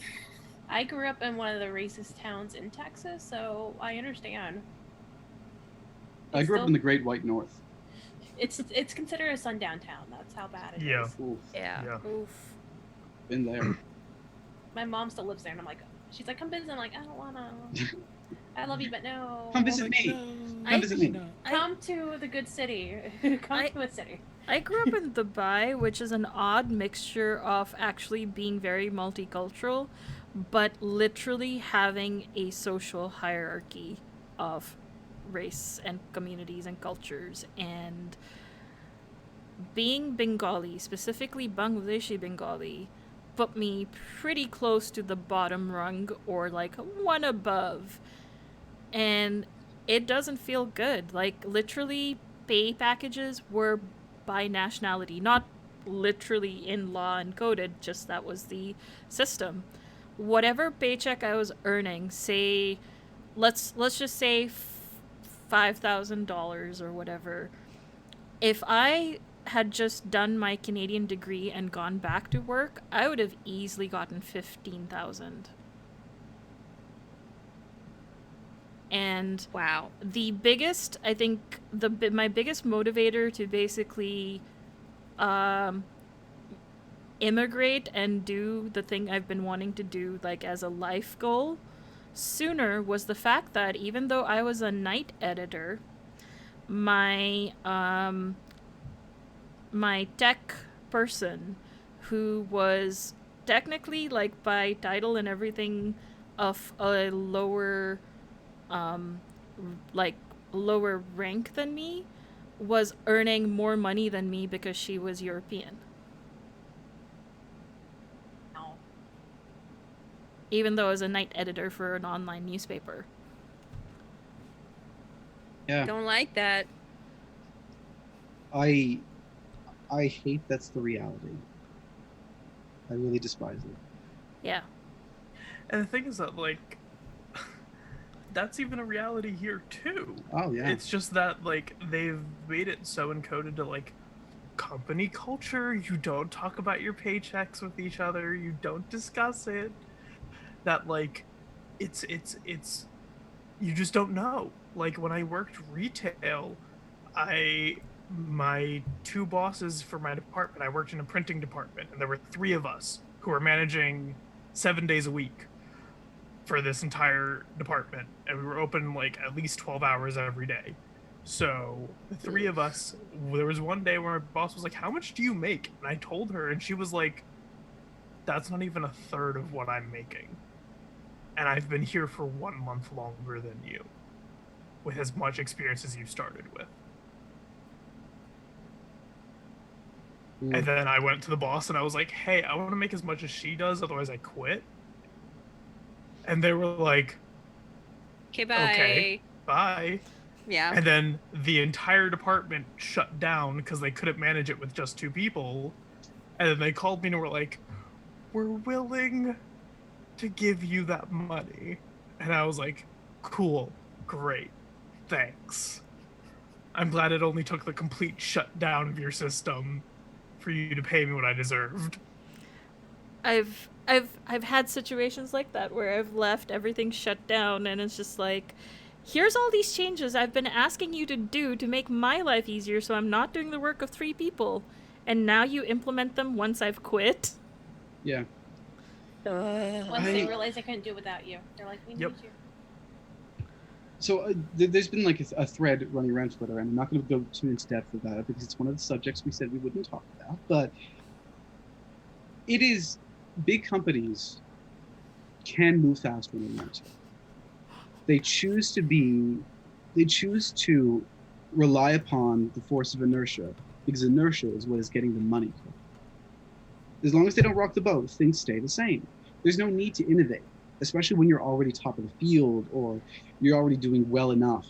I grew up in one of the racist towns in Texas, so I understand. I grew up in the Great White North. It's considered a sundown town. That's how bad it Yeah. is. Oof. Yeah. Oof. Been there. My mom still lives there, and I'm like, she's like, come visit. I'm like, I don't wanna. I love you, but no. Come visit me. Come visit me. Come to the good city. Come to a city. I grew up in Dubai, which is an odd mixture of actually being very multicultural, but literally having a social hierarchy of race and communities and cultures. And being Bengali, specifically Bangladeshi Bengali, put me pretty close to the bottom rung, or like one above. And it doesn't feel good. Like, literally, pay packages were by nationality, not literally in law encoded, just that was the system. Whatever paycheck I was earning, say, let's just say $5,000 or whatever, if I had just done my Canadian degree and gone back to work, I would have easily gotten 15,000. And wow, the biggest, I think, my biggest motivator to basically immigrate and do the thing I've been wanting to do, like as a life goal, sooner, was the fact that even though I was a night editor, my my tech person, who was technically, like, by title and everything, of a lower lower rank than me, was earning more money than me because she was European. No. Even though I was a night editor for an online newspaper. Yeah. don't like that. I hate that's the reality. I really despise it. Yeah. And the thing is that, like, that's even a reality here too. Oh yeah. It's just that like they've made it so encoded to like company culture. You don't talk about your paychecks with each other. You don't discuss it. That like it's you just don't know. Like when I worked retail, my two bosses for my department, I worked in a printing department, and there were 3 of us who were managing 7 days a week for this entire department, and we were open like at least 12 hours every day. So the 3 of us, there was one day where my boss was like, "How much do you make?" And I told her, and she was like, "That's not even a third of what I'm making. And I've been here for 1 month longer than you, with as much experience as you started with." And then I went to the boss and I was like, "Hey, I want to make as much as she does, otherwise I quit." And they were like, Okay, bye. "Okay, bye." Yeah. And then the entire department shut down because they couldn't manage it with just 2 people. And then they called me and were like, "We're willing to give you that money." And I was like, "Cool, great, thanks. I'm glad it only took the complete shutdown of your system for you to pay me what I deserved." I've had situations like that where I've left, everything shut down, and it's just like, here's all these changes I've been asking you to do to make my life easier, so I'm not doing the work of 3 people, and now you implement them once I've quit. Yeah. Once they realize they couldn't do it without you, they're like, "We need Yep. you." So there's been like a thread running around Twitter, and I'm not going to go too into depth about it because it's one of the subjects we said we wouldn't talk about. But it is, big companies can move fast when they want to. They choose to rely upon the force of inertia, because inertia is what is getting them money. As long as they don't rock the boat, things stay the same. There's no need to innovate, especially when you're already top of the field or you're already doing well enough,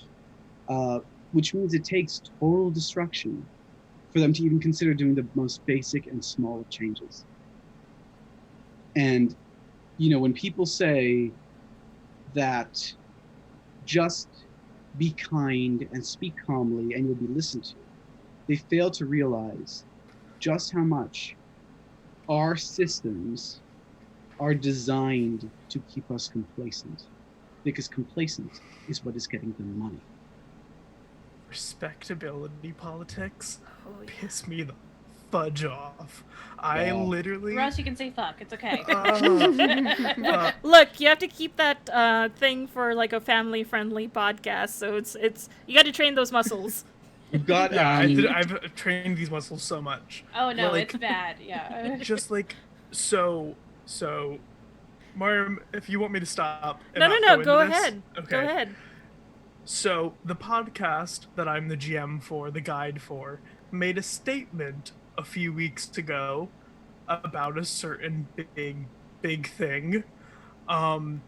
which means it takes total destruction for them to even consider doing the most basic and small of changes. And, when people say that just be kind and speak calmly and you'll be listened to, they fail to realize just how much our systems are designed to keep us complacent, because complacent is what is getting them money. Respectability politics Oh, piss me the fudge off. I literally... Russ, you can say fuck. It's okay. Look, you have to keep that thing for like a family-friendly podcast, so it's you got to train those muscles. We've got Yeah, I've trained these muscles so much. Oh no, Like, it's bad. Yeah. just like so Mariam, if you want me to stop and No, not go into this- ahead. Okay. Go ahead. So the podcast that I'm the GM for, the guide for, made a statement a few weeks ago about a certain big thing, and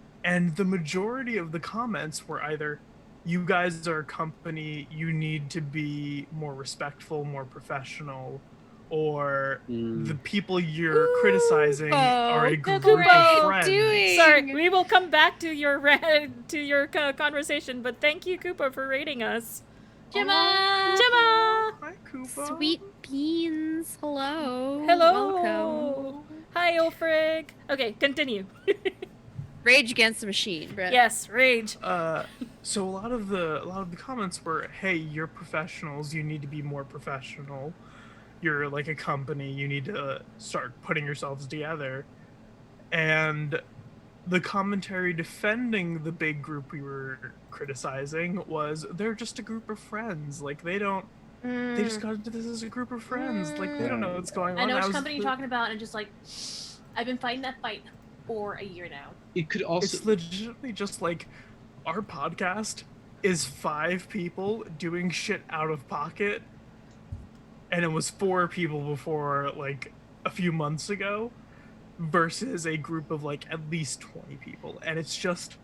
the majority of the comments were either, "You guys are a company, you need to be more respectful, more professional," or "The people you're criticizing are a group of friends." Sorry, we will come back to your conversation, but thank you, Koopa, for rating us. Gemma! Hi, Koopa. Sweet beans. Hello. Hello. Welcome. Hi, Ulfrig. Okay, continue. Rage Against the Machine, Brett. Yes, rage. So a lot of the comments were, "Hey, you're professionals. You need to be more professional. You're like a company. You need to start putting yourselves together." And the commentary defending the big group we were criticizing was, "They're just a group of friends. Like they just got into this as a group of friends. Like they don't know what's going on." I know which company you're talking about, and just like, I've been fighting that fight for a year now. It could also... It's legitimately just like, our podcast is 5 people doing shit out of pocket, and it was 4 people before, like, a few months ago, versus a group of, like, at least 20 people. And it's just...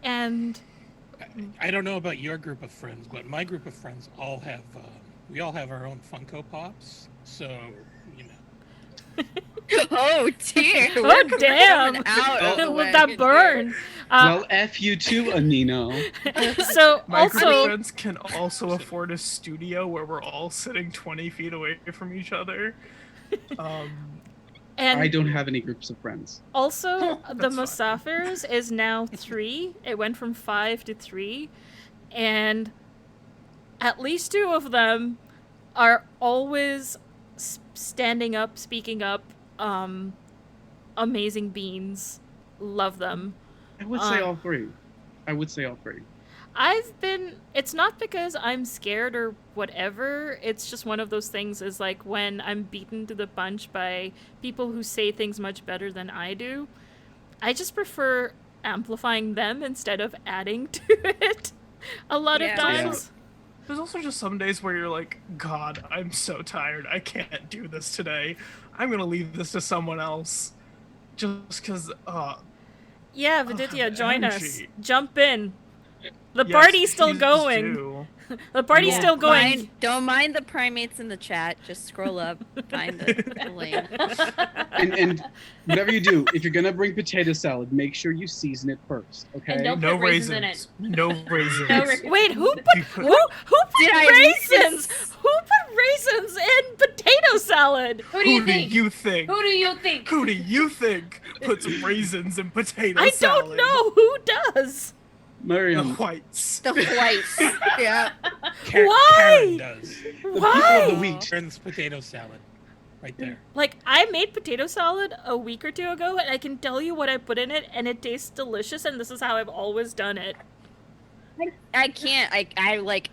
And... I don't know about your group of friends, but my group of friends all have, we all have our own Funko Pops, so, you know. Oh dear. Oh damn! Out of the With that wagon burn. Well, F you too, Anino. So My group of also, friends can also afford a studio where we're all sitting 20 feet away from each other. and I don't have any groups of friends. also the That's fine. Musafirs is now 3. It went from 5 to 3, and at least 2 of them are always standing up, speaking up. Amazing beans, love them. I would say all three. I would say all three. It's not because I'm scared or whatever, it's just one of those things is like when I'm beaten to the punch by people who say things much better than I do, I just prefer amplifying them instead of adding to it a lot of Yeah. times. There's also just some days where you're like, God, I'm so tired. I can't do this today. I'm gonna leave this to someone else. Just because, Yeah, Viditya, join us. energy. Jump in. The yes, party's still please going. do. The party's Yeah. still going. Don't mind the primates in the chat. Just scroll up, find the link. And whatever you do, if you're gonna bring potato salad, make sure you season it first, okay? And don't No put raisins in it. No raisins. No raisins. Wait, who You put put- who Did I put read raisins? this? Who put raisins in potato salad? Who do you Who do think? you think? Who do you think? Who do you think puts raisins in potato I salad? don't know who does. The Miriam, whites. The whites. Yeah. Why? Karen does. Why? of the wheat. Karen's potato salad. Right there. Like, I made potato salad a week or 2 ago, and I can tell you what I put in it, and it tastes delicious, and this is how I've always done it. I can't.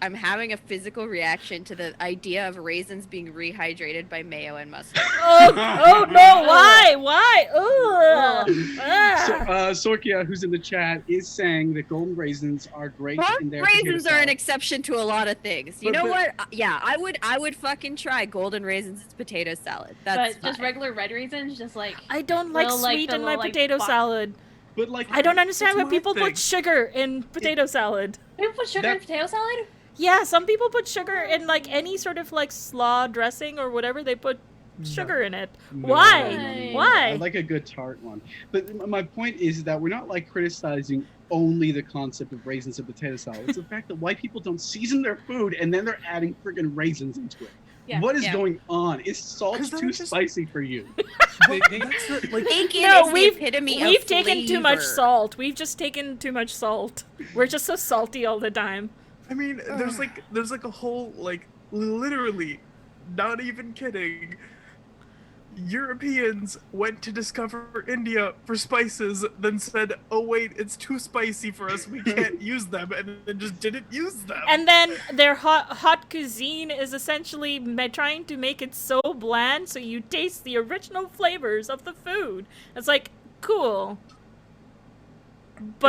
I'm having a physical reaction to the idea of raisins being rehydrated by mayo and mustard. Oh no, why? Why? Ugh. Ah. Sorkia, who's in the chat, is saying that golden raisins are great in their potato Raisins are an salad. exception to a lot of things. You But- know but- what? Yeah, I would fucking try golden raisins as potato salad. That's But just fine. regular red raisins, just like I don't like Little, like, sweet the in my little, like, potato box. salad. But like, I don't understand That's why my people thing. put sugar in potato salad. people put sugar in That- potato salad. Yeah, some people put sugar in like any sort of like slaw dressing or whatever. They put sugar in it. No, Why? no. Why? I like a good tart one. But my point is that we're not like criticizing only the concept of raisins in potato salad. It's the fact that white people don't season their food and then they're adding friggin' raisins into it. Yeah, What is yeah. going on? Is salt 'Cause they're too just- spicy for you? That's the, like, Bacon No, is the we've- epitome We've of taken too much flavor. salt. We've just taken too much salt. We're just so salty all the time. I mean, there's like a whole, like, literally, not even kidding. Europeans went to discover India for spices, then said, "Oh wait, it's too spicy for us. We can't use them," and then just didn't use them. And then their hot cuisine is essentially trying to make it so bland so you taste the original flavors of the food. It's like, cool. But